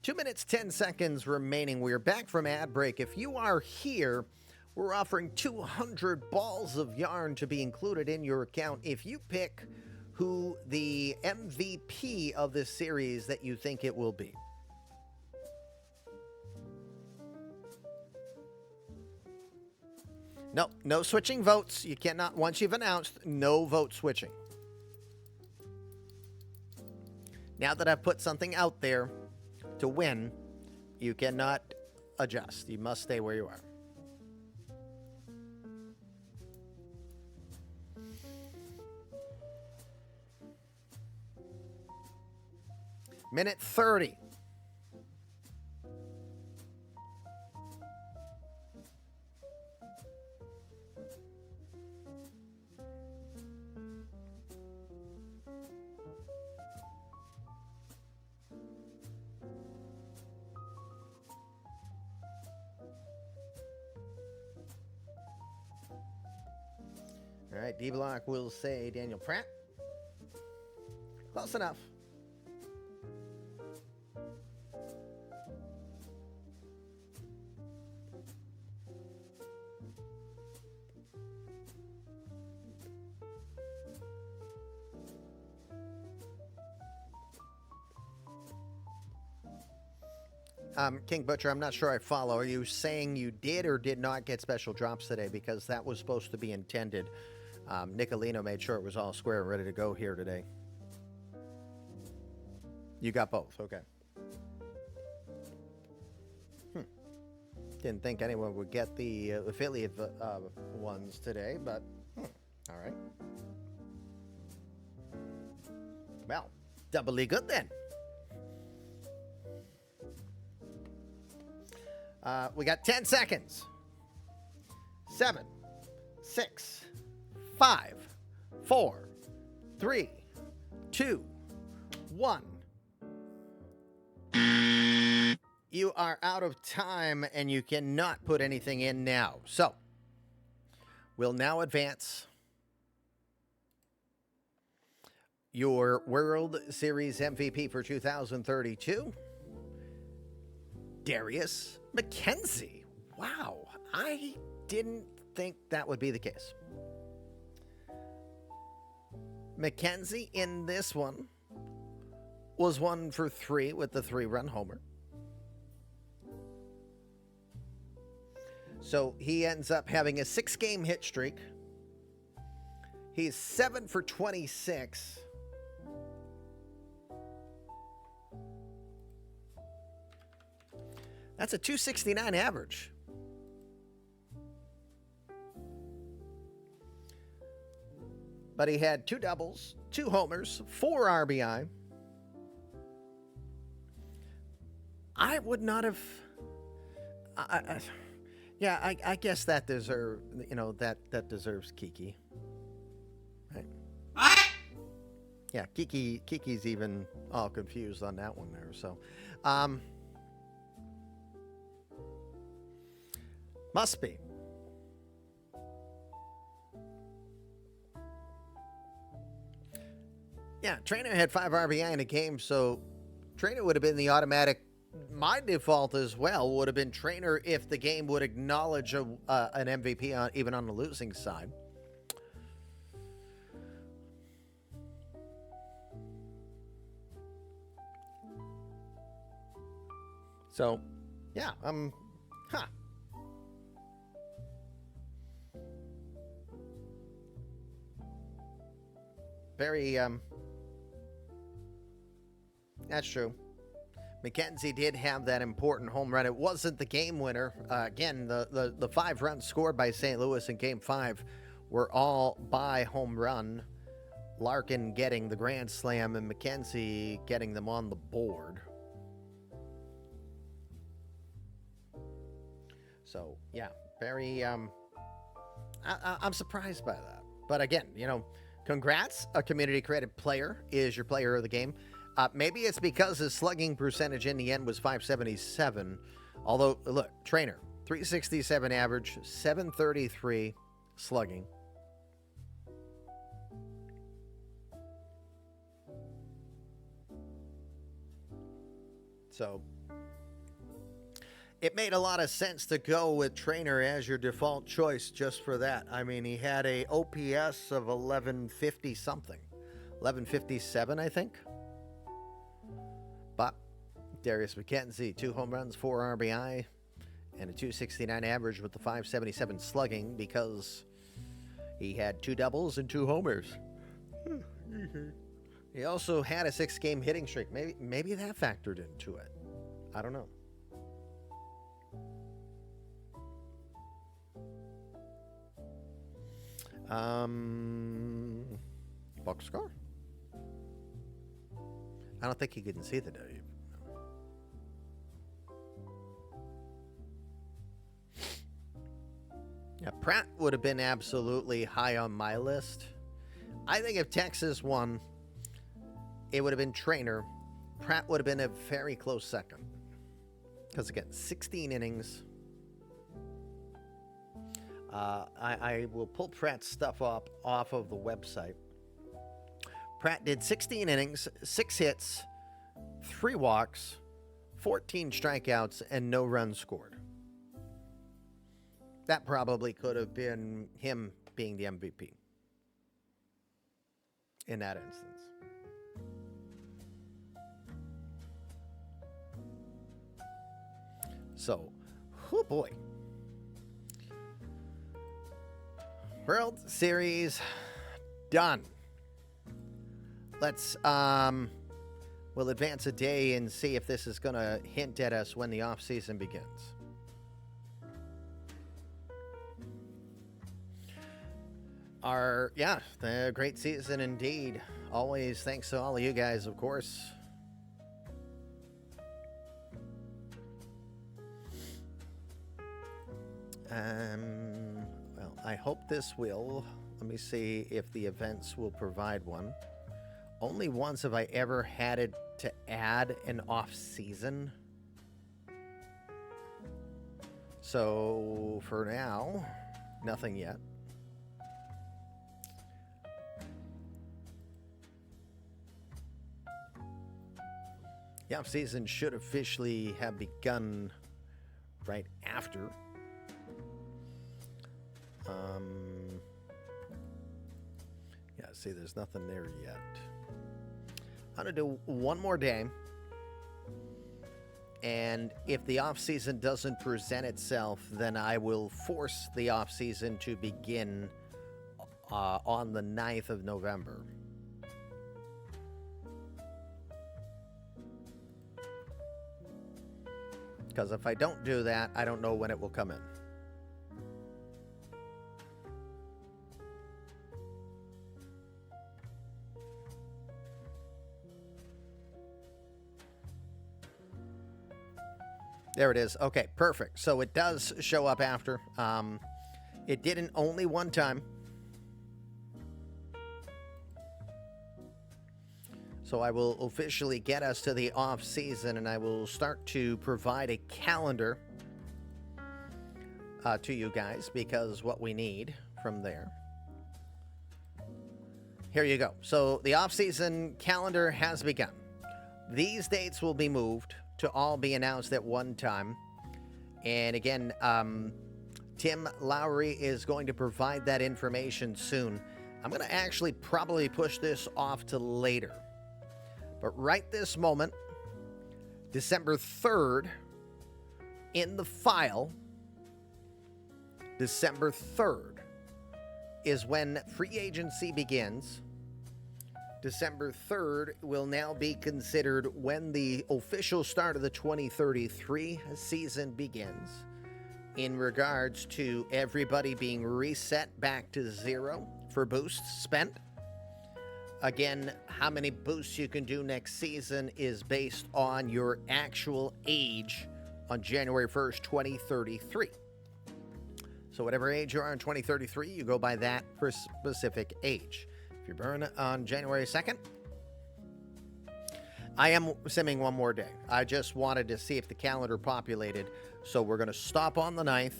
2 minutes, 10 seconds remaining. We are back from ad break. If you are here, we're offering 200 balls of yarn to be included in your account if you pick who the MVP of this series that you think it will be. No switching votes. You cannot, once you've announced, no vote switching. Now that I've put something out there to win, you cannot adjust. You must stay where you are. Minute 30. All right, D-Block will say Daniel Pratt. Close enough. King Butcher, I'm not sure I follow. Are you saying you did or did not get special drops today? Because that was supposed to be intended. Nicolino made sure it was all square and ready to go here today. You got both, okay. Didn't think anyone would get the affiliate ones today, but all right. Well, doubly good then. We got 10 seconds. 7, 6, 5, 4, 3, 2, 1. You are out of time and you cannot put anything in now. So, we'll now advance your World Series MVP for 2032, Darius McKenzie. Wow, I didn't think that would be the case. McKenzie in this one was 1 for 3 with the 3-run homer. So he ends up having a 6-game hit streak. He's 7 for 26. That's a 269 average. But he had 2 doubles, 2 homers, 4 RBI. I would not have. I guess that deserves, that deserves Kiki. Right? Yeah, Kiki's even all confused on that one there. So, must be. Yeah, Trainer had 5 RBI in a game, so Trainer would have been the automatic. My default as well would have been Trainer if the game would acknowledge an MVP even on the losing side. So, yeah, very, that's true. McKenzie did have that important home run. It wasn't the game winner. Again, the 5 runs scored by St. Louis in Game 5 were all by home run. Larkin getting the grand slam and McKenzie getting them on the board. So, yeah, very, I'm surprised by that. But again, you know, congrats. A community-created player is your player of the game. Maybe it's because his slugging percentage in the end was .577. Although, look, Trainer, .367 average, .733 slugging. So, it made a lot of sense to go with Trainer as your default choice just for that. I mean, he had a OPS of 1150 something. 1157, I think. But Darius McKenzie, 2 home runs, 4 RBI, and a .269 average with the .577 slugging because he had 2 doubles and 2 homers. He also had a 6-game hitting streak. Maybe that factored into it. I don't know. Box score. I don't think he can see the W. Yeah, Pratt would have been absolutely high on my list. I think if Texas won, it would have been Trainer. Pratt would have been a very close second. Because again, 16 innings. I will pull Pratt's stuff up off of the website. Pratt did 16 innings, 6 hits, 3 walks, 14 strikeouts, and no runs scored. That probably could have been him being the MVP in that instance. So, oh boy. World Series done. Let's we'll advance a day and see if this is going to hint at us when the off season begins. The great season indeed. Always thanks to all of you guys, of course. Well, I hope this will. Let me see if the events will provide one. Only once have I ever had it to add an off season. So for now, nothing yet. The off season should officially have begun right after. Yeah, see, there's nothing there yet. I'm going to do one more day. And if the off-season doesn't present itself, then I will force the off-season to begin on the 9th of November. Because if I don't do that, I don't know when it will come in. There it is. Okay, perfect. So it does show up after. It didn't only one time. So I will officially get us to the off season, and I will start to provide a calendar to you guys, because what we need from there. Here you go. So the off season calendar has begun. These dates will be moved to all be announced at one time. And again, Tim Lowry is going to provide that information soon. I'm going to actually probably push this off to later. But right this moment, December 3rd, in the file, December 3rd is when free agency begins. December 3rd will now be considered when the official start of the 2033 season begins, in regards to everybody being reset back to 0 for boosts spent. Again, how many boosts you can do next season is based on your actual age on January 1st, 2033. So whatever age you are in 2033, you go by that for a specific age. If you're born on January 2nd, I am simming one more day. I just wanted to see if the calendar populated. So we're going to stop on the 9th.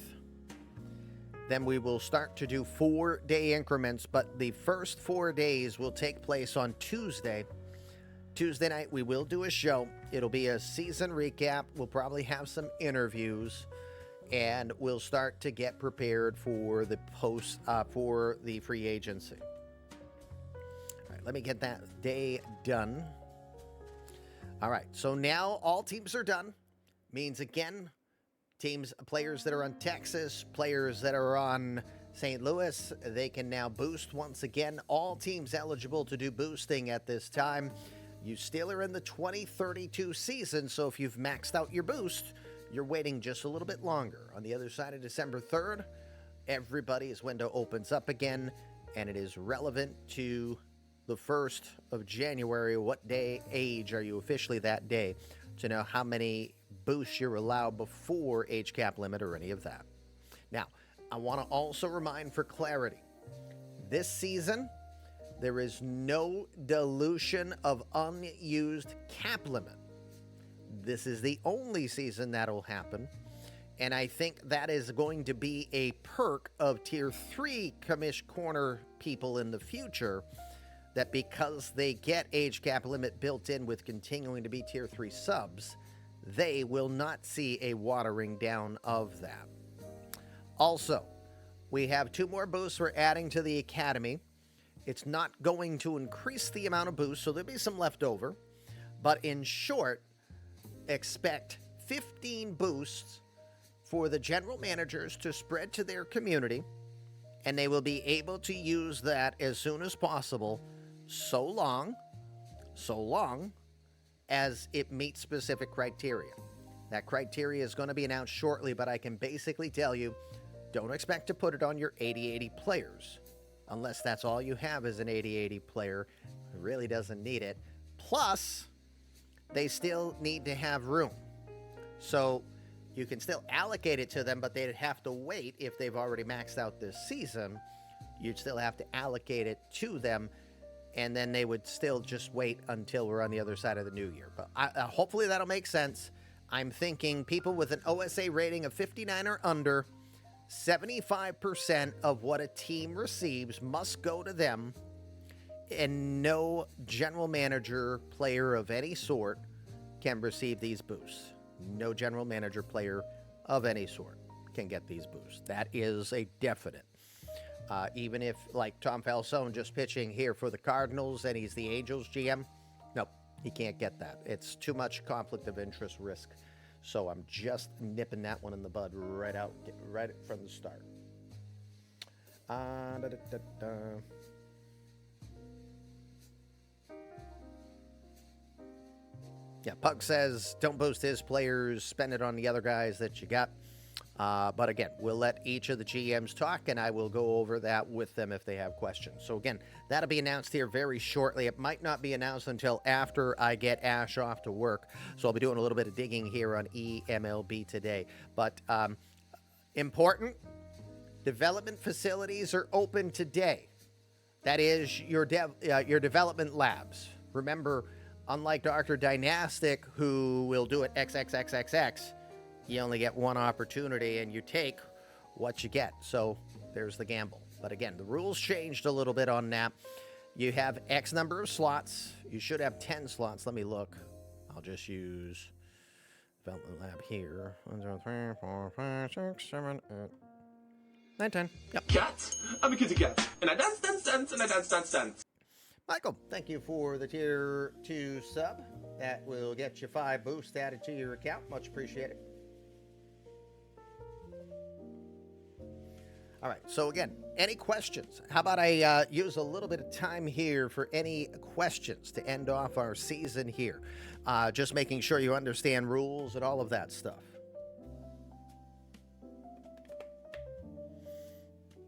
Then we will start to do 4-day increments, but the first 4 days will take place on Tuesday. Tuesday night, we will do a show. It'll be a season recap. We'll probably have some interviews, and we'll start to get prepared for the for the free agency. All right, let me get that day done. All right, so now all teams are done. Means, again, players that are on Texas, players that are on St. Louis, they can now boost once again. All teams eligible to do boosting at this time. You still are in the 2032 season, so if you've maxed out your boost, you're waiting just a little bit longer. On the other side of December 3rd, everybody's window opens up again, and it is relevant to the 1st of January. What age are you officially that day, to know how many boosts you're allowed before age cap limit or any of that. Now, I want to also remind for clarity, this season, there is no dilution of unused cap limit. This is the only season that'll happen, and I think that is going to be a perk of Tier 3 Commish Corner people in the future, that because they get age cap limit built in with continuing to be Tier 3 subs, they will not see a watering down of that. Also, we have 2 more boosts we're adding to the Academy. It's not going to increase the amount of boosts, so there'll be some left over. But in short, expect 15 boosts for the general managers to spread to their community, and they will be able to use that as soon as possible, so long as it meets specific criteria. That criteria is going to be announced shortly, but I can basically tell you, don't expect to put it on your 80-80 players, unless that's all you have is an 80-80 player who really doesn't need it. Plus, they still need to have room. So you can still allocate it to them, but they'd have to wait. If they've already maxed out this season, you'd still have to allocate it to them, and then they would still just wait until we're on the other side of the new year. But hopefully that'll make sense. I'm thinking people with an OSA rating of 59 or under, 75% of what a team receives must go to them, and no general manager player of any sort can receive these boosts. No general manager player of any sort can get these boosts. That is a definite. Even if, like Tom Falzone just pitching here for the Cardinals and he's the Angels GM, nope, he can't get that. It's too much conflict of interest risk. So I'm just nipping that one in the bud right from the start. Yeah, Pug says, don't boost his players, spend it on the other guys that you got. But again, we'll let each of the GMs talk, and I will go over that with them if they have questions. So again, that'll be announced here very shortly. It might not be announced until after I get Ash off to work. So I'll be doing a little bit of digging here on eMLB today. But important, development facilities are open today. That is your development labs. Remember, unlike Dr. Dynastic, who will do it XXXXX, you only get one opportunity and you take what you get. So there's the gamble. But again, the rules changed a little bit on that. You have X number of slots. You should have 10 slots. Let me look. I'll just use development lab here. 1, 2, 3, 4, 5, 6, 7, 8, 9, 10. Yep. Cat. I'm a kitty cat. And I dance, dance, dance, and I dance, dance, dance. Michael, thank you for the Tier 2 sub. That will get you 5 boosts added to your account. Much appreciated. All right. So again, any questions? How about I use a little bit of time here for any questions to end off our season here? Just making sure you understand rules and all of that stuff.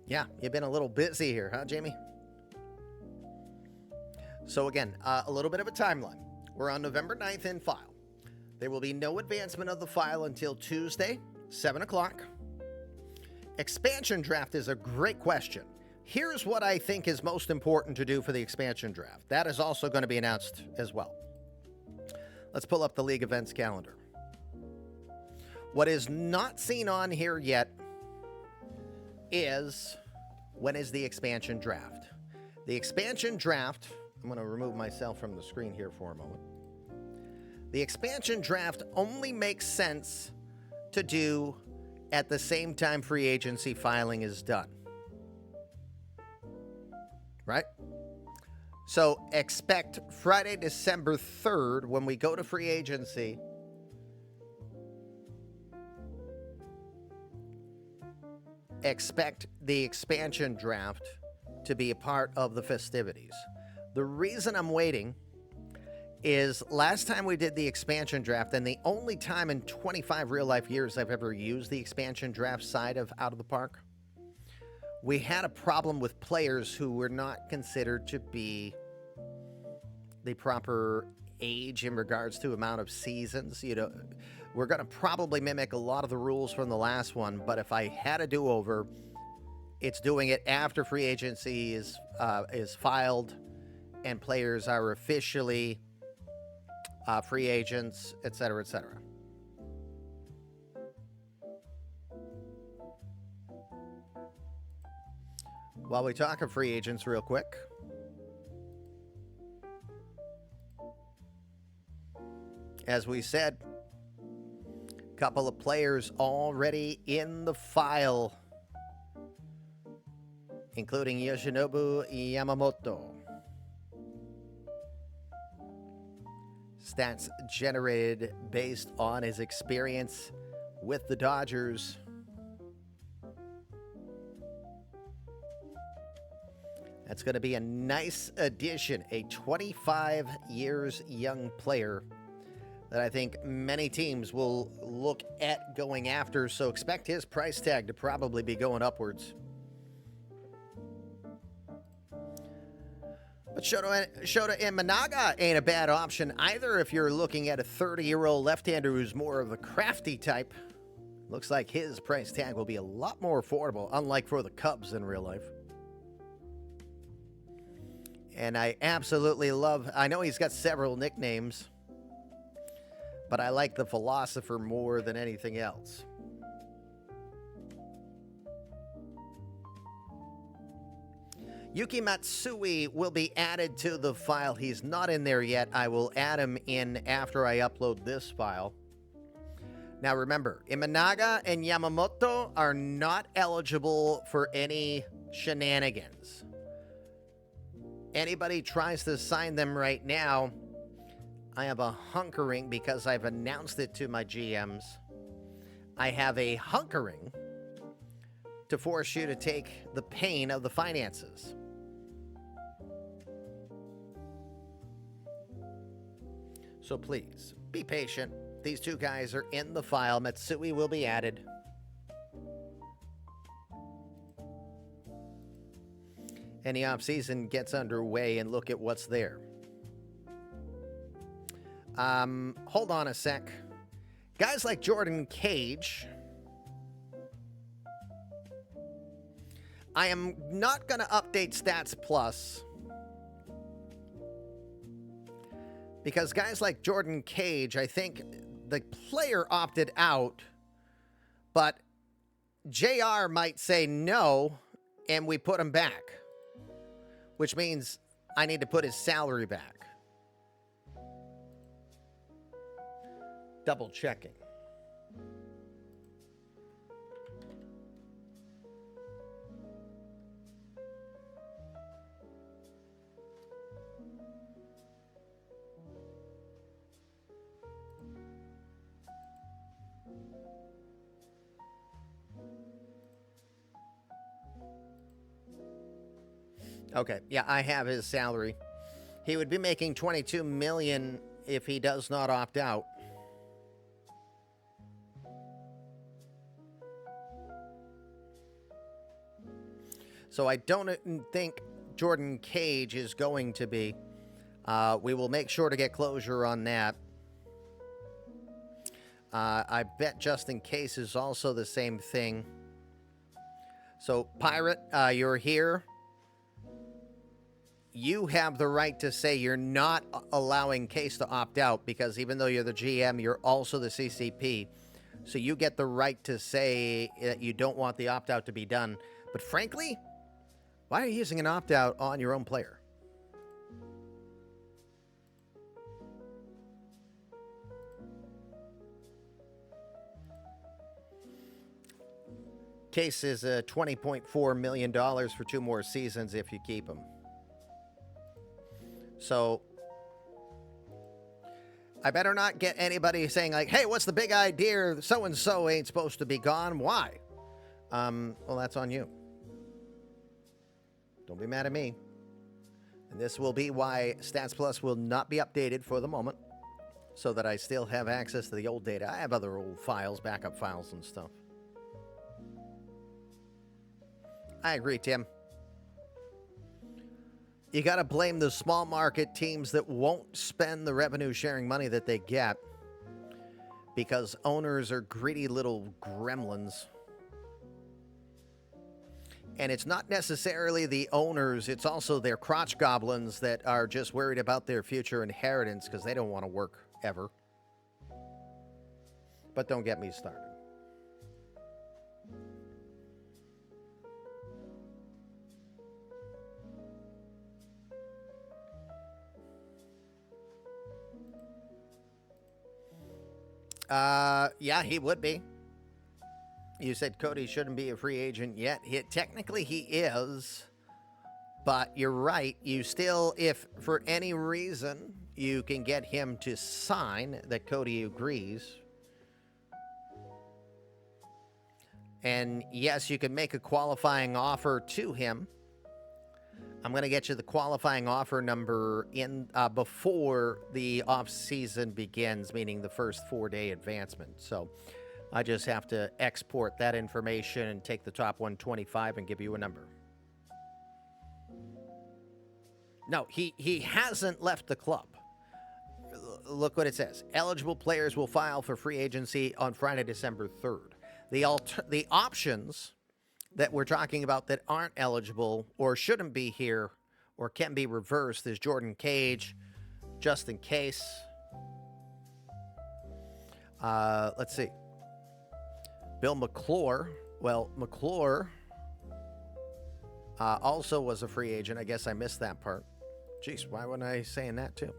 Yeah, you've been a little busy here, huh, Jamie? So again, a little bit of a timeline. We're on November 9th in file. There will be no advancement of the file until Tuesday, 7 o'clock. Expansion draft is a great question. Here's what I think is most important to do for the expansion draft. That is also going to be announced as well. Let's pull up the league events calendar. What is not seen on here yet is when is the expansion draft. The expansion draft, I'm going to remove myself from the screen here for a moment. The expansion draft only makes sense to do at the same time free agency filing is done. Right? So expect Friday, December 3rd, when we go to free agency, expect the expansion draft to be a part of the festivities. The reason I'm waiting is last time we did the expansion draft, and the only time in 25 real life years I've ever used the expansion draft side of Out of the Park, we had a problem with players who were not considered to be the proper age in regards to amount of seasons. You know, we're going to probably mimic a lot of the rules from the last one, but if I had a do-over, it's doing it after free agency is filed and players are officially free agents, et cetera, et cetera. While we talk of free agents real quick, as we said, a couple of players already in the file, including Yoshinobu Yamamoto. Stats generated based on his experience with the Dodgers. That's going to be a nice addition, a 25 years young player that I think many teams will look at going after, so expect his price tag to probably be going upwards. But Shota Imanaga ain't a bad option either if you're looking at a 30-year-old left-hander who's more of a crafty type. Looks like his price tag will be a lot more affordable, unlike for the Cubs in real life. And I absolutely love, I know he's got several nicknames, but I like the Philosopher more than anything else. Yuki Matsui will be added to the file. He's not in there yet. I will add him in after I upload this file. Now remember, Imanaga and Yamamoto are not eligible for any shenanigans. Anybody tries to sign them right now, I have a hunkering because I've announced it to my GMs. I have a hunkering to force you to take the pain of the finances. So please, be patient. These two guys are in the file. Matsui will be added. And the offseason gets underway and look at what's there. Hold on a sec. Guys like Jordan Cage, I am not going to update Stats Plus because guys like Jordan Cage, I think the player opted out, but JR might say no, and we put him back, which means I need to put his salary back. Double checking. Okay, yeah, I have his salary. He would be making $22 million if he does not opt out. So I don't think Jordan Cage is going to be. We will make sure to get closure on that. I bet Justin Case is also the same thing. So, Pirate, you're here. You have the right to say you're not allowing Case to opt out because even though you're the GM, you're also the CCP. So you get the right to say that you don't want the opt-out to be done. But frankly, why are you using an opt-out on your own player? Case is $20.4 million for 2 more seasons if you keep him. So I better not get anybody saying like, hey, what's the big idea? So-and-so ain't supposed to be gone. Why? Well, that's on you. Don't be mad at me. And this will be why Stats Plus will not be updated for the moment so that I still have access to the old data. I have other old files, backup files and stuff. I agree, Tim. You got to blame the small market teams that won't spend the revenue sharing money that they get because owners are greedy little gremlins. And it's not necessarily the owners, it's also their crotch goblins that are just worried about their future inheritance because they don't want to work ever. But don't get me started. Yeah, he would be. You said Cody shouldn't be a free agent yet. Technically, he is. But you're right. You still, if for any reason you can get him to sign that Cody agrees. And yes, you can make a qualifying offer to him. I'm going to get you the qualifying offer number in before the off-season begins, meaning the first 4-day advancement. So I just have to export that information and take the top 125 and give you a number. No, he hasn't left the club. Look what it says. Eligible players will file for free agency on Friday, December 3rd. The options that we're talking about that aren't eligible or shouldn't be here or can be reversed is Jordan Cage, Justin Case. Let's see. Bill McClure. Well, McClure also was a free agent. I guess I missed that part. Jeez, why wasn't I saying that too?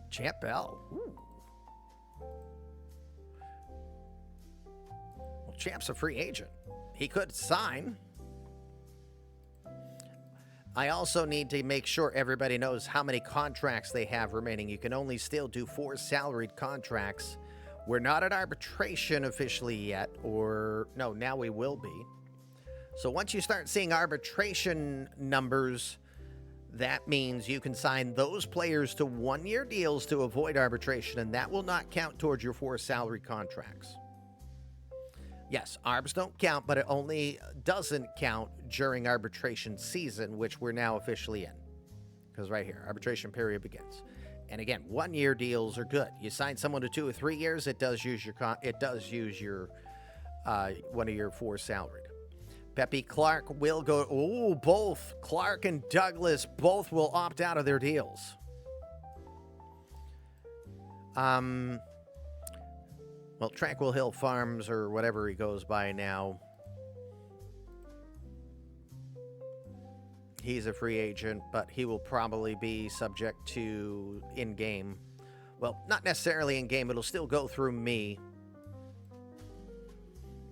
Champ Bell. Ooh. Well, Champ's a free agent. He could sign. I also need to make sure everybody knows how many contracts they have remaining. You can only still do 4 salaried contracts. We're not at arbitration officially yet, or no, now we will be. So once you start seeing arbitration numbers, that means you can sign those players to 1-year deals to avoid arbitration, and that will not count towards your 4 salary contracts. Yes, ARBs don't count, but it only doesn't count during arbitration season, which we're now officially in. Because right here, arbitration period begins. And again, 1-year deals are good. You sign someone to 2 or 3 years, it does use your one of your 4 salaried. Pepe Clark will go. Oh, both Clark and Douglas both will opt out of their deals. Well, Tranquil Hill Farms or whatever he goes by now, he's a free agent, but he will probably be subject to in-game. Well, not necessarily in-game. It'll still go through me.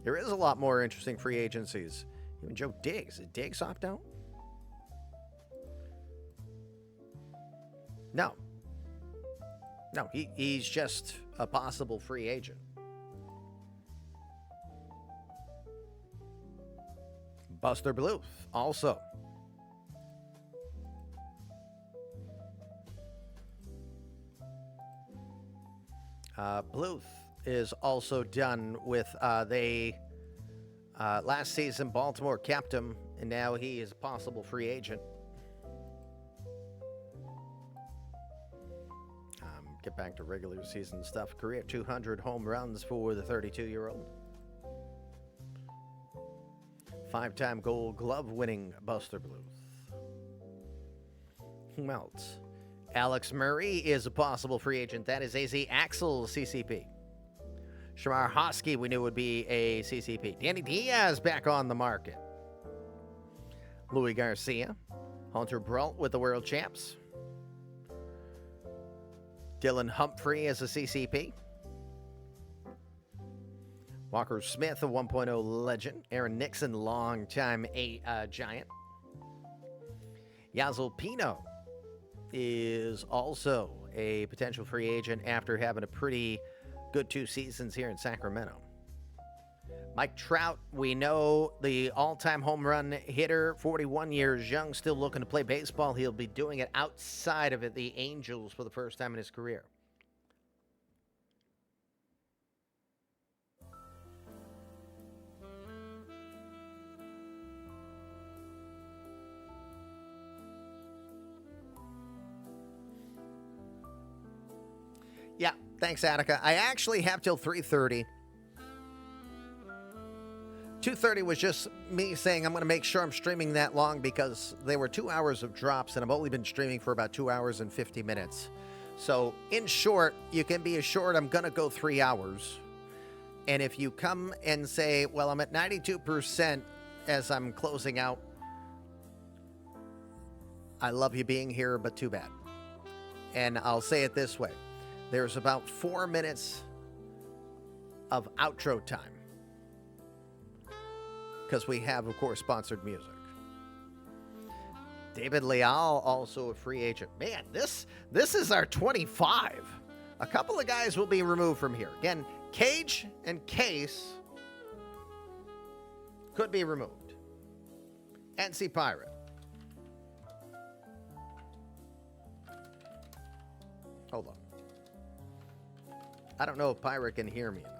There is a lot more interesting free agencies. Even Joe Diggs. Did Diggs opt out? No. No, he's just a possible free agent. Buster Bluth, also. Bluth is also done with last season Baltimore kept him, and now he is a possible free agent. Get back to regular season stuff. Career 200 home runs for the 32-year-old. 5-time Gold Glove winning Buster Bluth. Who else? Alex Murray is a possible free agent. That is AZ Axel CCP. Shamar Hosky we knew would be a CCP. Danny Diaz back on the market. Louis Garcia. Hunter Brault with the World Champs. Dylan Humphrey as a CCP. Walker Smith, a 1.0 legend. Aaron Nixon, longtime Giant. Yazil Pino is also a potential free agent after having a pretty good 2 seasons here in Sacramento. Mike Trout, we know the all-time home run hitter, 41 years young, still looking to play baseball. He'll be doing it outside of the Angels for the first time in his career. Yeah, thanks, Attica. I actually have till 3:30. 2:30 was just me saying I'm going to make sure I'm streaming that long because they were 2 hours of drops, and I've only been streaming for about 2 hours and 50 minutes. So, in short, you can be assured I'm going to go 3 hours. And if you come and say, well, I'm at 92% as I'm closing out, I love you being here, but too bad. And I'll say it this way. There's about 4 minutes of outro time. Because we have, of course, sponsored music. David Leal, also a free agent. Man, this is our 25. A couple of guys will be removed from here. Again, Cage and Case could be removed. NC Pirate. Hold on. I don't know if Pirate can hear me or not.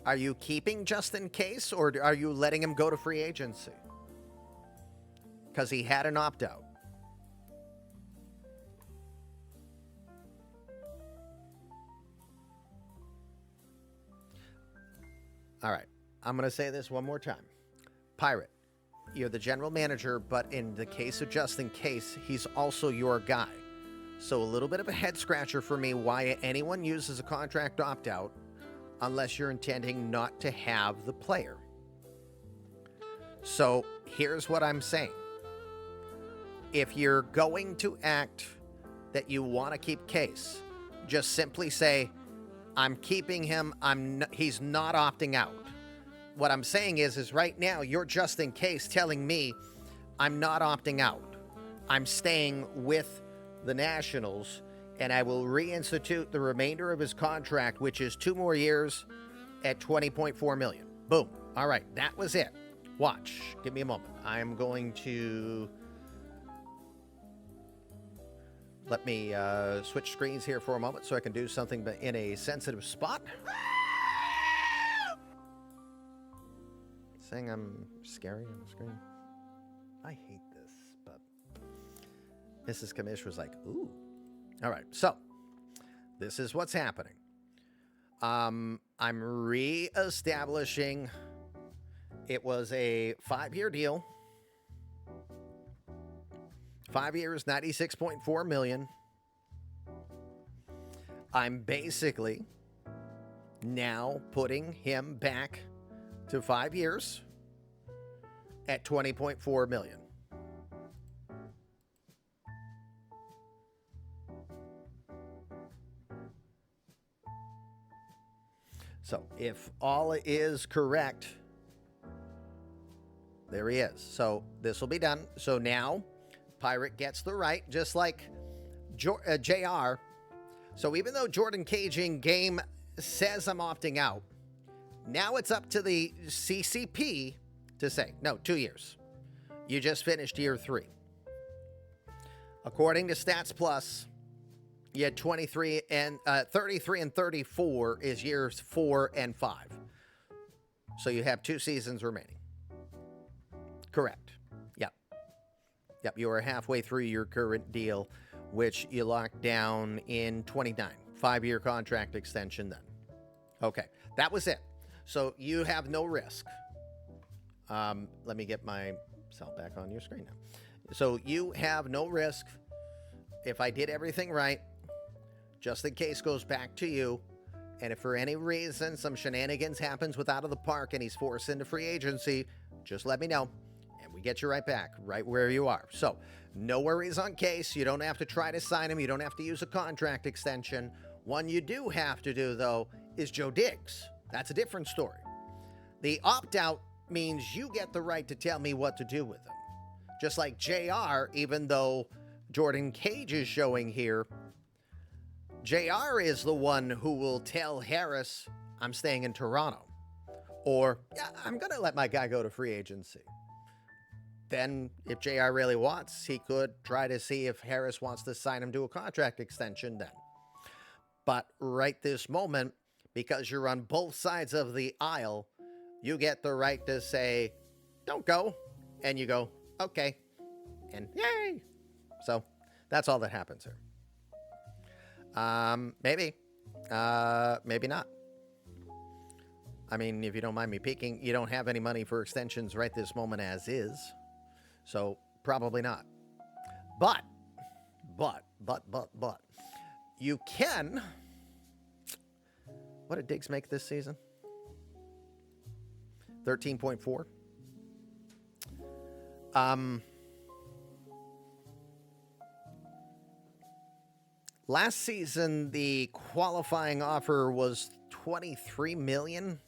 Are you keeping Justin Case, or are you letting him go to free agency? Because he had an opt-out. All right. I'm going to say this one more time. Pirate, you're the general manager, but in the case of Justin Case, he's also your guy. So a little bit of a head-scratcher for me why anyone uses a contract opt-out unless you're intending not to have the player. So here's what I'm saying. If you're going to act that you want to keep Case, just simply say, I'm keeping him, he's not opting out. What I'm saying is right now, you're Justin Case telling me I'm not opting out. I'm staying with the Nationals, and I will reinstitute the remainder of his contract, which is 2 more years at $20.4 million. Boom. All right, that was it. Watch. Give me a moment. I'm going to let me switch screens here for a moment so I can do something in a sensitive spot. Saying I'm scary on the screen. I hate this, but Mrs. Kamish was like, ooh. All right, so this is what's happening. I'm reestablishing. It was a 5-year deal. 5 years, $96.4 million. I'm basically now putting him back to 5 years at $20.4 million. So if all is correct, there he is. So this will be done. So now Pirate gets the right, just like JR. So even though Jordan Cage in game says I'm opting out, now it's up to the CCP to say, no, 2 years. You just finished year 3. According to Stats Plus, you had 33 and 33 and 34 is years 4 and 5. So you have 2 seasons remaining. Correct. Yep. Yep. You are halfway through your current deal, which you locked down in 29. 5-year contract extension then. Okay. That was it. So you have no risk. Let me get myself back on your screen now. So you have no risk. If I did everything right, just in case goes back to you, and if for any reason some shenanigans happens with Out of the Park and he's forced into free agency, just let me know, and we get you right back, right where you are. So no worries on Case. You don't have to try to sign him. You don't have to use a contract extension. One you do have to do, though, is Joe Diggs. That's a different story. The opt-out means you get the right to tell me what to do with him. Just like JR, even though Jordan Cage is showing here, JR is the one who will tell Harris, I'm staying in Toronto. Or, yeah, I'm going to let my guy go to free agency. Then, if JR really wants, he could try to see if Harris wants to sign him to a contract extension then. But right this moment, because you're on both sides of the aisle, you get the right to say, don't go. And you go, okay. And yay. So that's all that happens here. Maybe. Maybe not. I mean, if you don't mind me peeking, you don't have any money for extensions right this moment as is. So probably not. But, you can. What did Diggs make this season? 13.4. Last season, the qualifying offer was $23 million.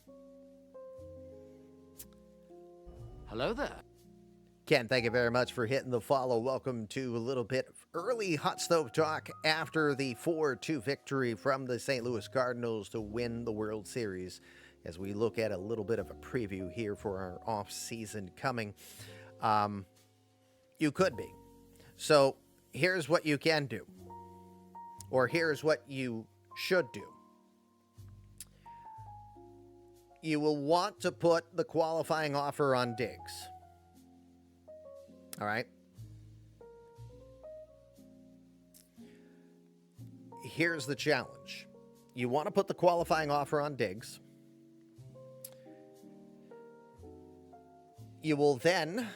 Hello there. Ken, thank you very much for hitting the follow. Welcome to a little bit of early hot stove talk after the 4-2 victory from the St. Louis Cardinals to win the World Series, as we look at a little bit of a preview here for our off-season coming. You could be. So here's what you can do. Or here's what you should do. You will want to put the qualifying offer on Diggs. All right? Here's the challenge. You want to put the qualifying offer on Diggs. You will then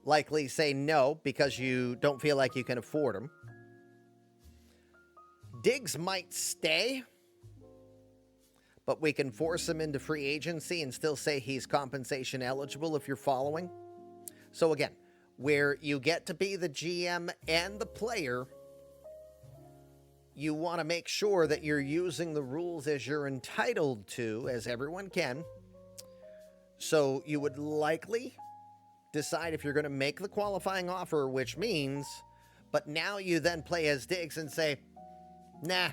likely say no because you don't feel like you can afford him. Diggs might stay, but we can force him into free agency and still say he's compensation eligible if you're following. So again, where you get to be the GM and the player, you want to make sure that you're using the rules as you're entitled to, as everyone can. So you would likely decide if you're going to make the qualifying offer, which means, but now you then play as Diggs and say, nah,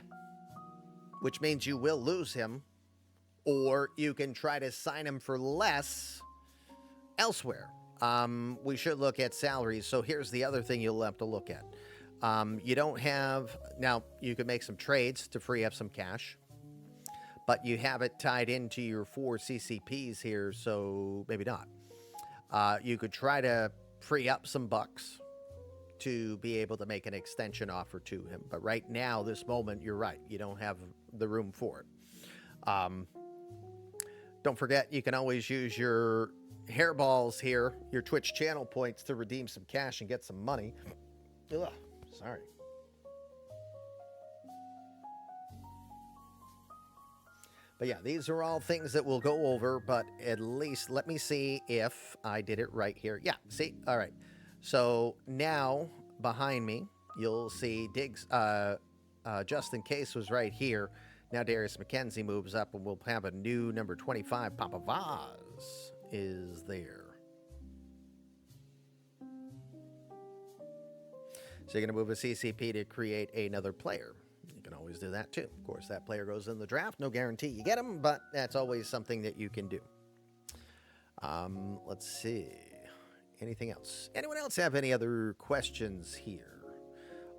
which means you will lose him, or you can try to sign him for less elsewhere. We should look at salaries. So here's the other thing you'll have to look at. You don't have, now you could make some trades to free up some cash, but you have it tied into your 4 CCPs here, so maybe not. You could try to free up some bucks to be able to make an extension offer to him. But right now, this moment, you're right. You don't have the room for it. Don't forget, you can always use your hairballs here, your Twitch channel points, to redeem some cash and get some money. Ugh, sorry. But yeah, these are all things that we'll go over, but at least let me see if I did it right here. Yeah, see? All right. So now behind me, you'll see Diggs, Justin Case was right here. Now Darius McKenzie moves up, and we'll have a new number 25. Papa Vaz is there. So you're going to move a CCP to create another player. You can always do that too. Of course, that player goes in the draft. No guarantee you get him, but that's always something that you can do. Let's see. Anything else? Anyone else have any other questions here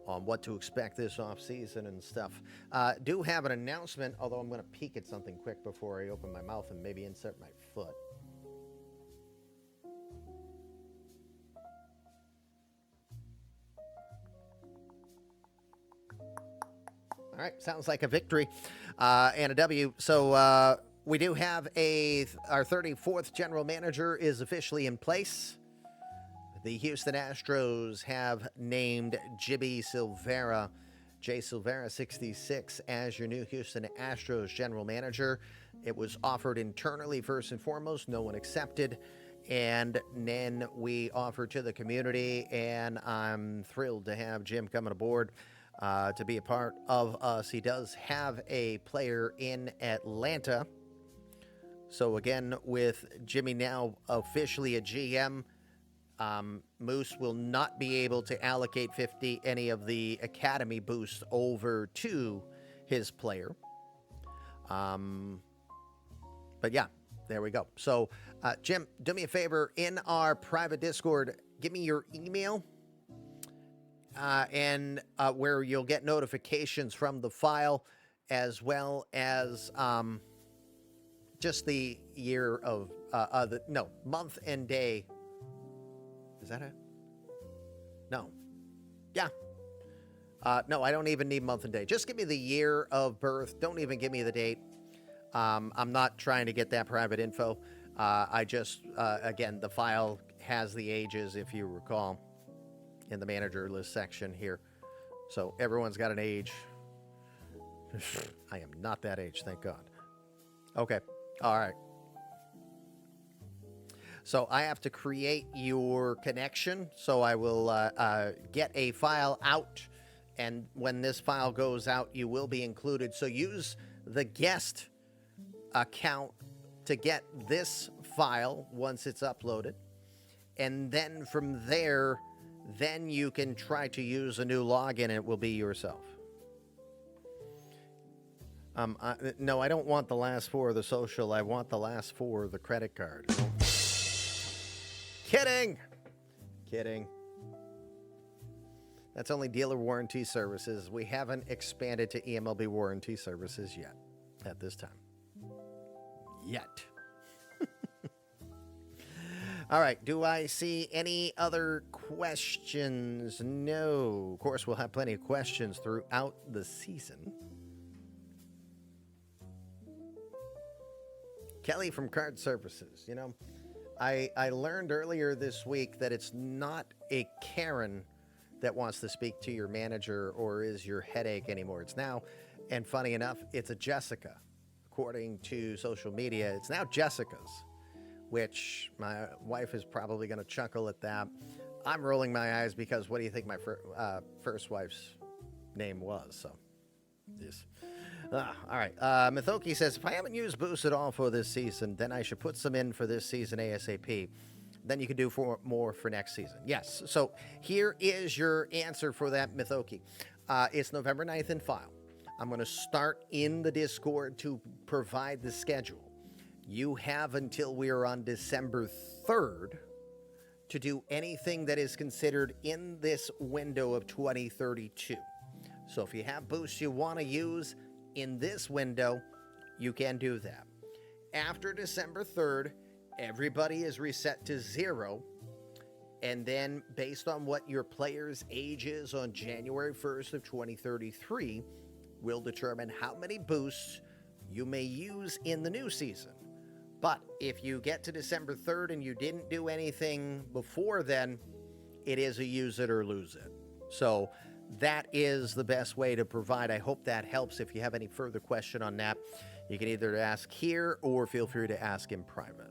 on what to expect this off season and stuff? Do have an announcement, although I'm going to peek at something quick before I open my mouth and maybe insert my foot. All right, sounds like a victory and a W. So we do have our 34th general manager is officially in place. The Houston Astros have named Jimmy Silvera, J. Silvera 66, as your new Houston Astros general manager. It was offered internally first and foremost. No one accepted. And then we offered to the community, and I'm thrilled to have Jim coming aboard to be a part of us. He does have a player in Atlanta. So again, with Jimmy now officially a GM, Moose will not be able to allocate any of the academy boosts over to his player. But yeah, there we go. So, Jim, do me a favor. In our private Discord, give me your email and where you'll get notifications from the file, as well as just the year of, month and day. Is that it? No. Yeah. No, I don't even need month and day. Just give me the year of birth. Don't even give me the date. I'm not trying to get that private info. I just, again, the file has the ages, if you recall, in the manager list section here. So everyone's got an age. I am not that age, thank God. Okay. All right. So I have to create your connection. So I will get a file out. And when this file goes out, you will be included. So use the guest account to get this file once it's uploaded. And then from there, then you can try to use a new login and it will be yourself. No, I don't want the last four of the social. I want the last four of the credit card. Kidding. That's only dealer warranty services. We haven't expanded to eMLB warranty services yet at this time. Yet. All right. Do I see any other questions? No. Of course, we'll have plenty of questions throughout the season. Kelly from Card Services. You know, I learned earlier this week that it's not a Karen that wants to speak to your manager or is your headache anymore. It's now, and funny enough, it's a Jessica. According to social media, it's now Jessica's, which my wife is probably going to chuckle at that. I'm rolling my eyes because what do you think my first wife's name was? So, yes. All right. Mithoki says, if I haven't used boost at all for this season, then I should put some in for this season ASAP. Then you can do more for next season. Yes. So here is your answer for that, Mithoki. It's November 9th in file. I'm going to start in the Discord to provide the schedule. You have until we are on December 3rd to do anything that is considered in this window of 2032. So if you have boosts you want to use in this window, you can do that. After December 3rd, everybody is reset to 0. And then based on what your player's age is on January 1st of 2033, will determine how many boosts you may use in the new season. But if you get to December 3rd and you didn't do anything before then, it is a use it or lose it. So that is the best way to provide. I hope that helps. If you have any further question on that, you can either ask here or feel free to ask in private.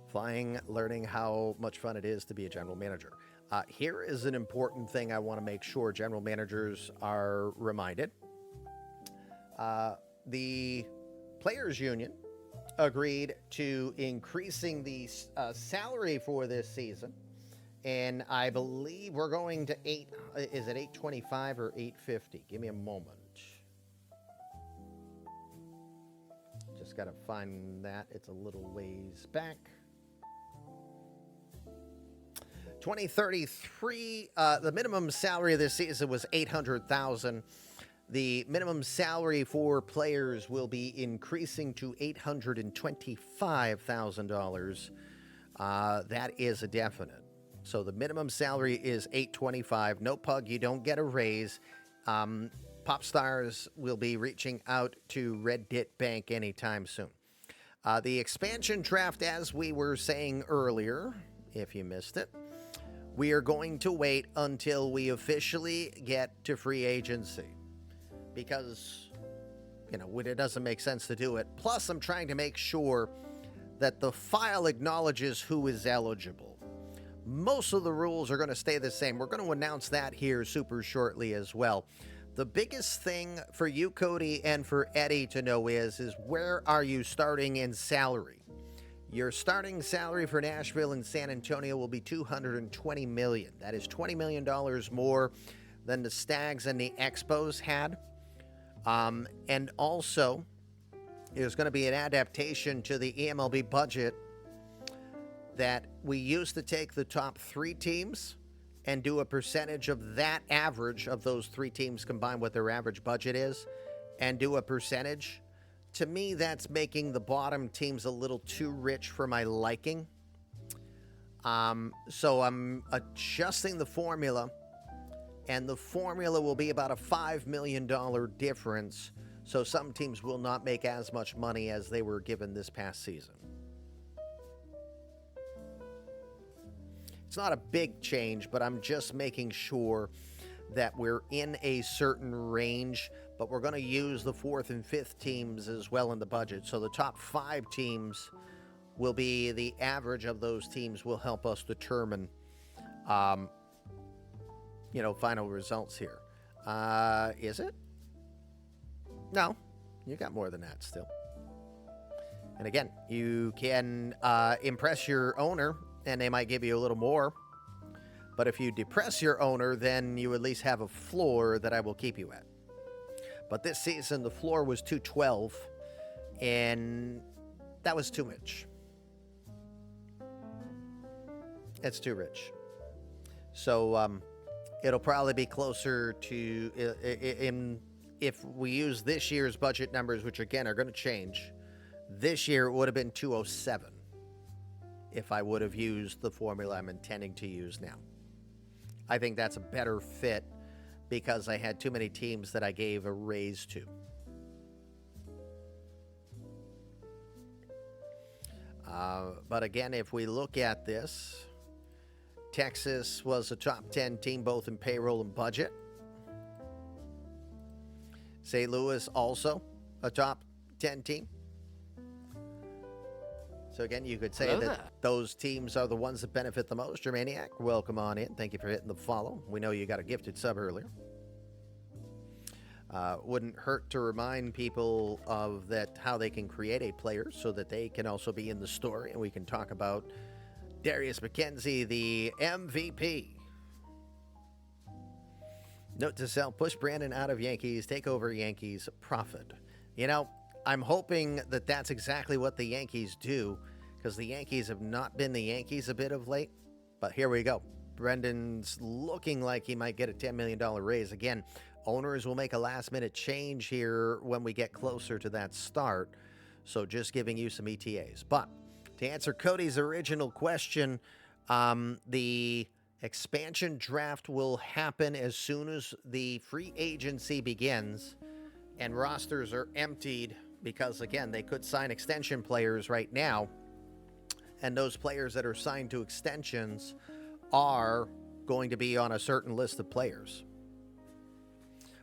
Flying, learning how much fun it is to be a general manager. Here is an important thing I want to make sure general managers are reminded. The Players Union agreed to increasing the salary for this season. And I believe we're going to is it 825 or 850? Give me a moment. Just Just got to find that. It's a little ways back. 2033, the minimum salary this season was $800,000. The minimum salary for players will be increasing to $825,000. That is a definite. So the minimum salary is $825,000. No pug, you don't get a raise. Pop stars will be reaching out to Reddit Bank anytime soon. The expansion draft, as we were saying earlier, if you missed it, we are going to wait until we officially get to free agency. Because, it doesn't make sense to do it. Plus, I'm trying to make sure that the file acknowledges who is eligible. Most of the rules are going to stay the same. We're going to announce that here super shortly as well. The biggest thing for you, Cody, and for Eddie to know is where are you starting in salary? Your starting salary for Nashville and San Antonio will be $220 million. That is $20 million more than the Stags and the Expos had. And also, there's going to be an adaptation to the eMLB budget that we used to take the top 3 teams and do a percentage of that average of those 3 teams combined what their average budget is and do a percentage. To me, that's making the bottom teams a little too rich for my liking. So I'm adjusting the formula. And the formula will be about a $5 million difference. So some teams will not make as much money as they were given this past season. It's not a big change, but I'm just making sure that we're in a certain range. But we're going to use the 4th and 5th teams as well in the budget. So the top 5 teams will be the average of those teams will help us determine final results here. Is it? No, you got more than that still. And again, you can impress your owner, and they might give you a little more. But if you depress your owner, then you at least have a floor that I will keep you at. But this season, the floor was 212, and that was too much. It's too rich. So, it'll probably be closer to, if we use this year's budget numbers, which again are going to change, this year it would have been 207 if I would have used the formula I'm intending to use now. I think that's a better fit because I had too many teams that I gave a raise to. But again, if we look at this, Texas was a top 10 team both in payroll and budget. St. Louis also a top 10 team. So again, you could say that those teams are the ones that benefit the most. Germaniac, welcome on in. Thank you for hitting the follow. We know you got a gifted sub earlier. Wouldn't hurt to remind people of that how they can create a player so that they can also be in the story, and we can talk about Darius McKenzie, the MVP. Note to self, push Brandon out of Yankees, take over Yankees, profit. I'm hoping that that's exactly what the Yankees do, because the Yankees have not been the Yankees a bit of late. But here we go. Brendan's looking like he might get a $10 million raise. Again, owners will make a last-minute change here when we get closer to that start. So just giving you some ETAs. But to answer Cody's original question, the expansion draft will happen as soon as the free agency begins and rosters are emptied because, again, they could sign extension players right now, and those players that are signed to extensions are going to be on a certain list of players.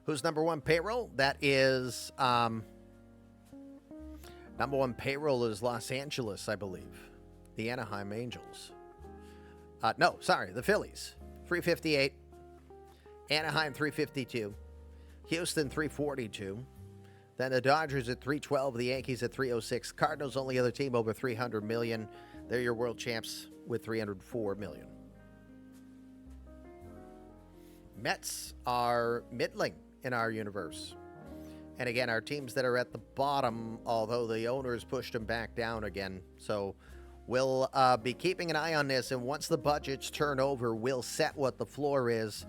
Who's number one payroll? That is number one payroll is Los Angeles, I believe. The Anaheim Angels. The Phillies, 358. Anaheim, 352. Houston, 342. Then the Dodgers at 312. The Yankees at 306. Cardinals, only other team over 300 million. They're your world champs with 304 million. Mets are middling in our universe. And again, our teams that are at the bottom, although the owners pushed them back down again. So we'll be keeping an eye on this. And once the budgets turn over, we'll set what the floor is.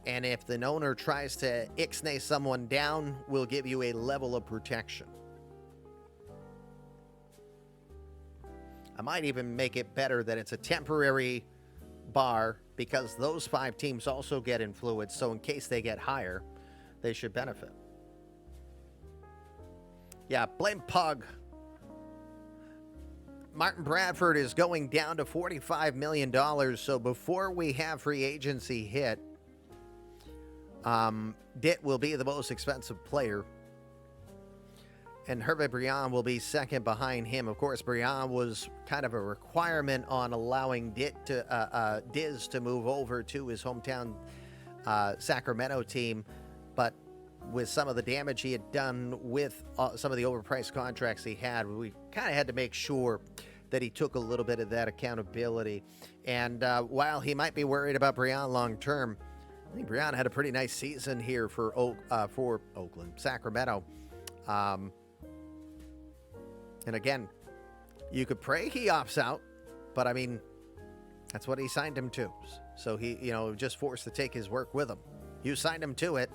And if the owner tries to ixnay someone down, we'll give you a level of protection. I might even make it better that it's a temporary bar because those 5 teams also get influenced. So in case they get higher, they should benefit. Yeah, blame Pug. Martin Bradford is going down to $45 million. So before we have free agency hit, Ditt will be the most expensive player. And Hervé Briand will be second behind him. Of course, Briand was kind of a requirement on allowing Diz to move over to his hometown Sacramento team. But with some of the damage he had done with some of the overpriced contracts he had, we kind of had to make sure that he took a little bit of that accountability. And while he might be worried about Briand long term, I think Briand had a pretty nice season here for Oakland, Sacramento. And again, you could pray he opts out, but I mean, that's what he signed him to. So he, just forced to take his work with him. You signed him to it.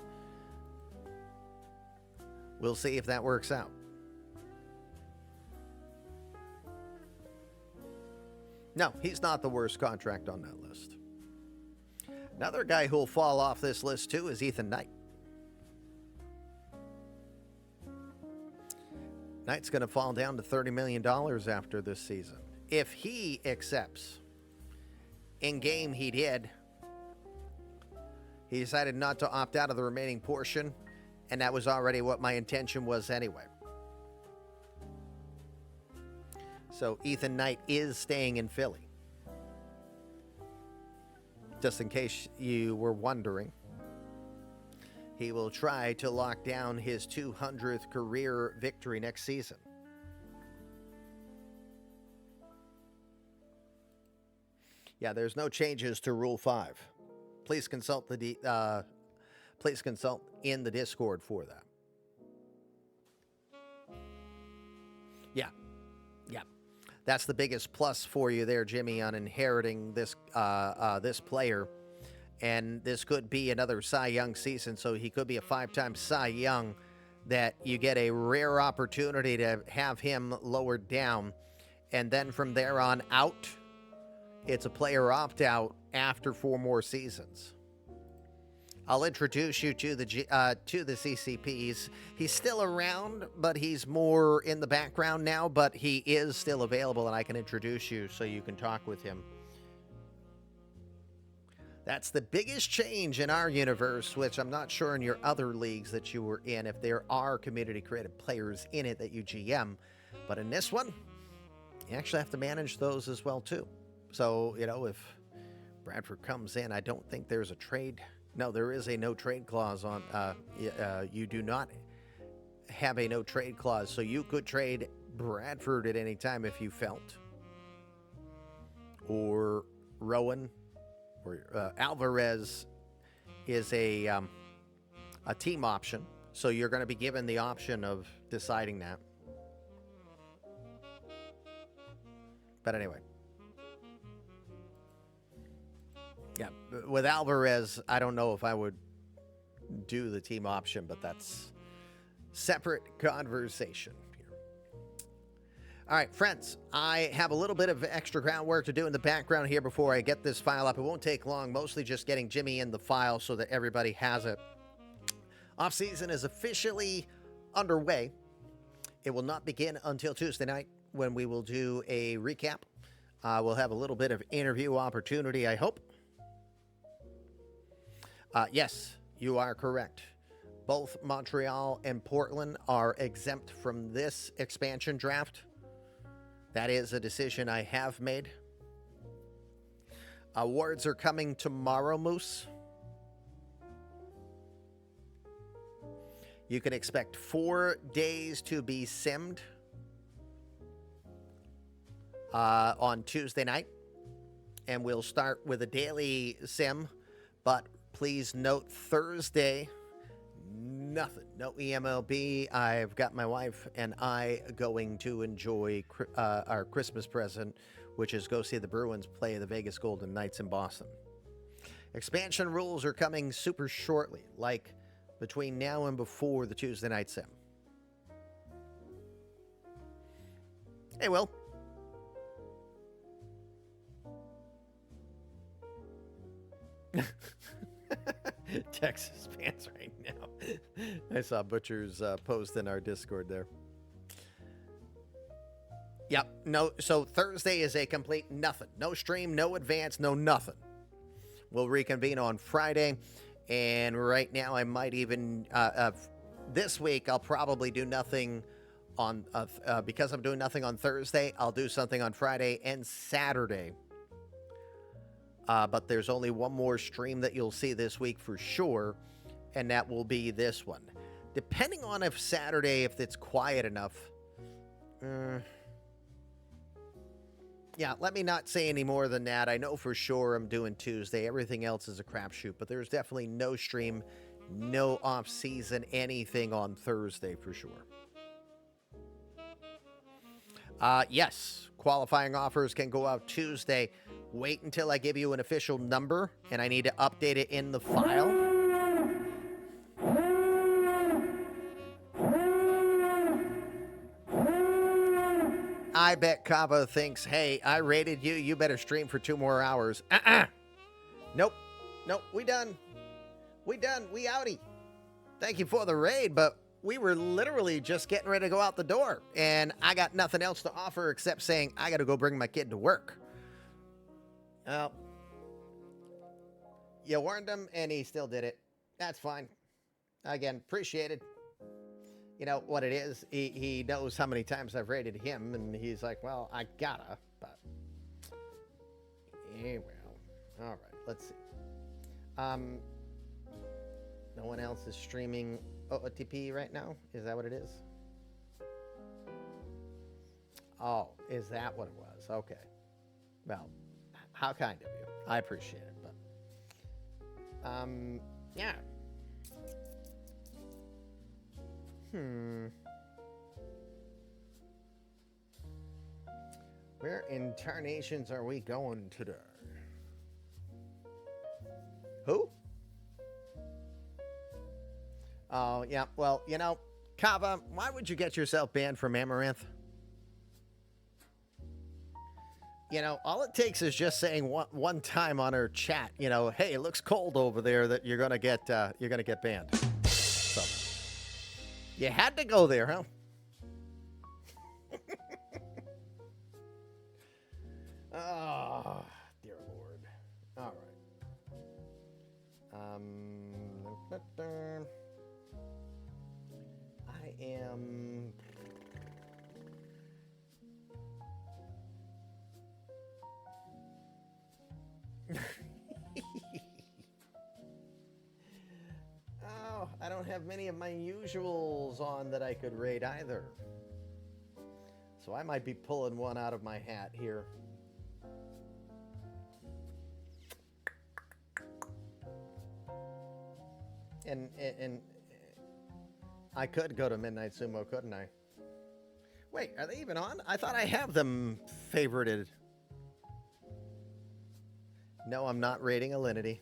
We'll see if that works out. No, he's not the worst contract on that list. Another guy who'll fall off this list too is Ethan Knight. Knight's going to fall down to $30 million after this season. If he accepts, in game he did, he decided not to opt out of the remaining portion, and that was already what my intention was anyway. So Ethan Knight is staying in Philly. Just in case you were wondering. He will try to lock down his 200th career victory next season. Yeah, there's no changes to Rule 5. Please consult please consult in the Discord for that. Yeah. That's the biggest plus for you there, Jimmy, on inheriting this this player. And this could be another Cy Young season, so he could be a 5-time Cy Young, that you get a rare opportunity to have him lowered down. And then from there on out, it's a player opt-out after 4 more seasons. I'll introduce you to the CCPs. He's still around, but he's more in the background now, but he is still available, and I can introduce you so you can talk with him. That's the biggest change in our universe, which I'm not sure in your other leagues that you were in, if there are community-created players in it that you GM. But in this one, you actually have to manage those as well, too. So, if Bradford comes in, I don't think there's a trade. No, there is a no-trade clause on. You do not have a no-trade clause, so you could trade Bradford at any time if you felt. Or Rowan. Or Alvarez is a team option, so you're going to be given the option of deciding that. But anyway. Yeah, with Alvarez, I don't know if I would do the team option, but that's separate conversation. All right, friends, I have a little bit of extra groundwork to do in the background here before I get this file up. It won't take long, mostly just getting Jimmy in the file so that everybody has it. Off-season is officially underway. It will not begin until Tuesday night when we will do a recap. We'll have a little bit of interview opportunity, I hope. Yes, you are correct. Both Montreal and Portland are exempt from this expansion draft. That is a decision I have made. Awards are coming tomorrow, Moose. You can expect 4 days to be simmed on Tuesday night. And we'll start with a daily sim. But please note Thursday, nothing. No eMLB. I've got my wife and I going to enjoy our Christmas present, which is go see the Bruins play the Vegas Golden Knights in Boston. Expansion rules are coming super shortly, like between now and before the Tuesday night sim. Hey, Will. Texas fans right now. I saw Butcher's post in our Discord there. Yep. No. So Thursday is a complete nothing. No stream, no advance, no nothing. We'll reconvene on Friday. And right now I might even, this week I'll probably do nothing on, because I'm doing nothing on Thursday, I'll do something on Friday and Saturday. But there's only one more stream that you'll see this week for sure, and that will be this one. Depending on if Saturday, if it's quiet enough. Yeah, let me not say any more than that. I know for sure I'm doing Tuesday. Everything else is a crapshoot, but there's definitely no stream, no off-season, anything on Thursday for sure. Yes, qualifying offers can go out Tuesday. Wait until I give you an official number, and I need to update it in the file. I bet Kava thinks, hey, I rated you. You better stream for 2 more hours. Nope. We done. We outie. Thank you for the raid, but we were literally just getting ready to go out the door, and I got nothing else to offer except saying I got to go bring my kid to work. Well, you warned him, and he still did it. That's fine. Again, appreciated. You know what it is? He knows how many times I've rated him, and he's like, well, I gotta, but... Yeah, well. All right, let's see. No one else is streaming OTP right now? Is that what it is? Oh, is that what it was? Okay. Well... How kind of you. I appreciate it, but... yeah. Where in tarnations are we going today? Who? Oh, yeah. Well, you know, Kava, why would you get yourself banned from Amaranth? You know, all it takes is just saying one time on her chat, you know, hey, it looks cold over there, that you're gonna get banned. So you had to go there, huh? Oh, dear Lord. All right. I am. Oh, I don't have many of my usuals on that I could raid either. So I might be pulling one out of my hat here. And I could go to Midnight Sumo, couldn't I? Wait, are they even on? I thought I have them favorited. No, I'm not rating Alinity.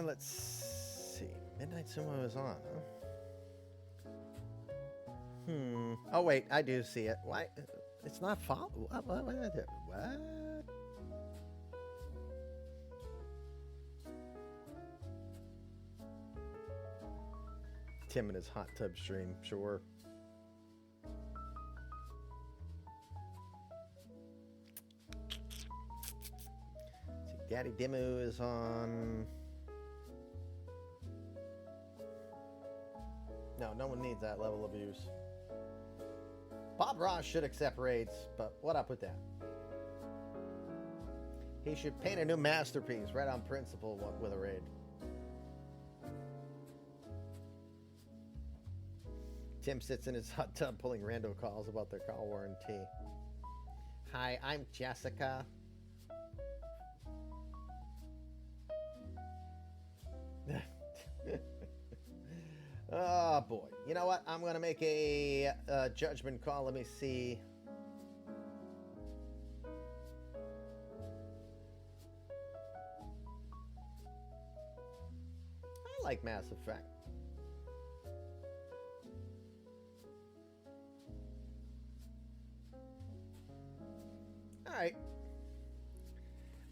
Let's see. Midnight Sumo is on, huh? Oh, wait, I do see it. Why? It's not follow. What did I do? What? Tim and his hot tub stream, sure. See, Daddy Dimu is on. No one needs that level of use. Bob Ross should accept raids, but what up with that? He should paint a new masterpiece right on principle with a raid. Tim sits in his hot tub pulling rando calls about their car warranty. Hi, I'm Jessica. Oh, boy. You know what? I'm going to make a judgment call. Let me see. I like Mass Effect. All right.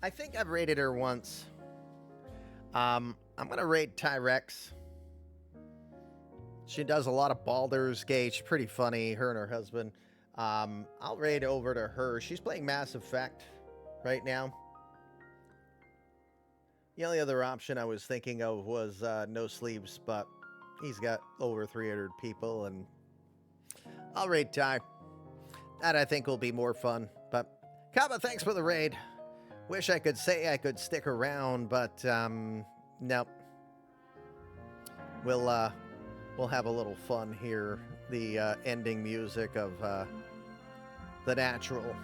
I think I've rated her once. I'm going to rate Tyrex. She does a lot of Baldur's Gate. She's pretty funny, her and her husband. I'll rate over to her. She's playing Mass Effect right now. The only other option I was thinking of was No Sleeves, but he's got over 300 people, and I'll rate Ty. That I think will be more fun. But Kaba, thanks for the raid. Wish I could say I could stick around, but no. We'll have a little fun here. The ending music of The Natural.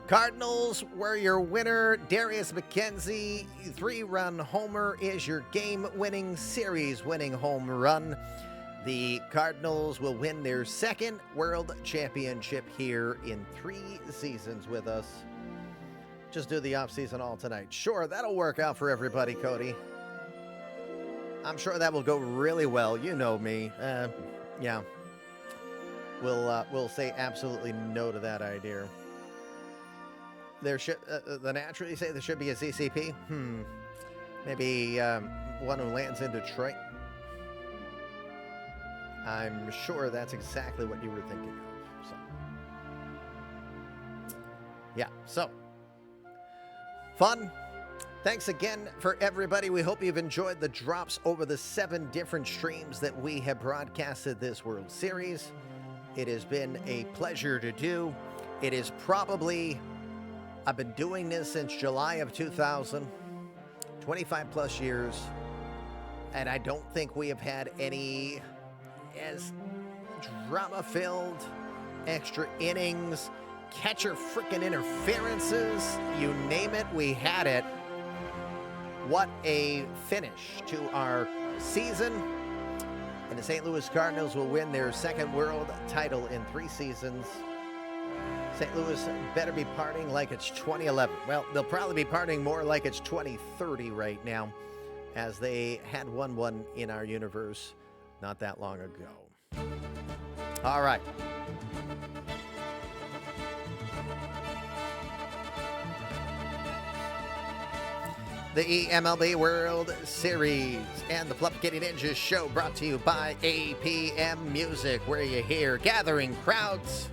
Cardinals were your winner. Darius McKenzie, 3-run homer is your game-winning, series-winning home run. The Cardinals will win their second World Championship here in 3 seasons with us. Just do the offseason all tonight. Sure, that'll work out for everybody, Cody. I'm sure that will go really well. You know me. Yeah. We'll say absolutely no to that idea. There should the naturally say there should be a CCP. Maybe one who lands in Detroit. I'm sure that's exactly what you were thinking of. So. Yeah. So fun. Thanks again for everybody. We hope you've enjoyed the drops over the 7 different streams that we have broadcasted this World Series. It has been a pleasure to do. It is probably, I've been doing this since July of 2000, 25 plus years, and I don't think we have had any as drama-filled, extra innings, catcher frickin' interferences, you name it, we had it. What a finish to our season. And the St. Louis Cardinals will win their second world title in 3 seasons. St. Louis better be partying like it's 2011. Well, they'll probably be partying more like it's 2030 right now, as they had won one in our universe not that long ago. All right. The eMLB World Series and the Fluff Kitty Ninjas show brought to you by APM Music, where you hear gathering crowds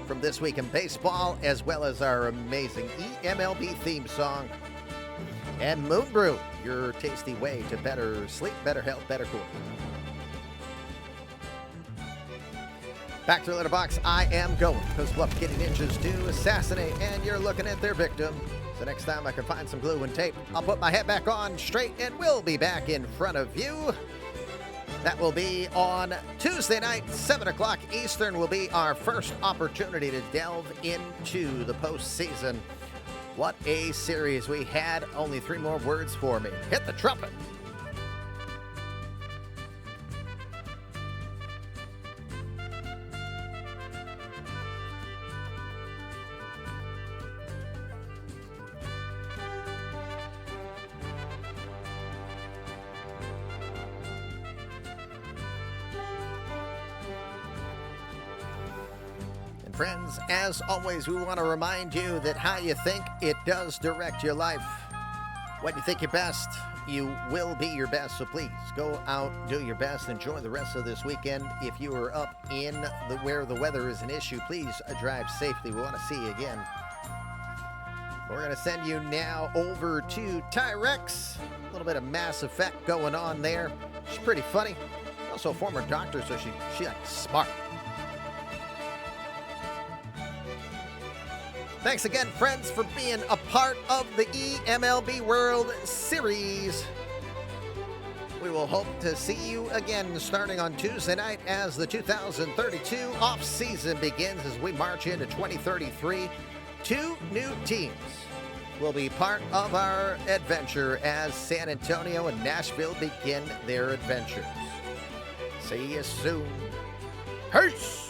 from This Week in Baseball, as well as our amazing eMLB theme song. And Moon Brew, your tasty way to better sleep, better health, better cool. Back to the letterbox, I am going, because Fluff Kitty Ninjas do assassinate, and you're looking at their victim. So next time I can find some glue and tape, I'll put my head back on straight, and we'll be back in front of you. That will be on Tuesday night, 7 o'clock Eastern will be our first opportunity to delve into the postseason. What a series we had. Only 3 more words for me. Hit the trumpet. Friends, as always, we want to remind you that how you think, it does direct your life. When you think your best, you will be your best. So please go out, do your best, enjoy the rest of this weekend. If you are up in where the weather is an issue, please drive safely. We want to see you again. We're going to send you now over to Tyrex. A little bit of Mass Effect going on there. She's pretty funny. Also a former doctor, so she's like smart. Thanks again, friends, for being a part of the eMLB World Series. We will hope to see you again starting on Tuesday night as the 2032 off-season begins as we march into 2033. 2 new teams will be part of our adventure as San Antonio and Nashville begin their adventures. See you soon. Peace!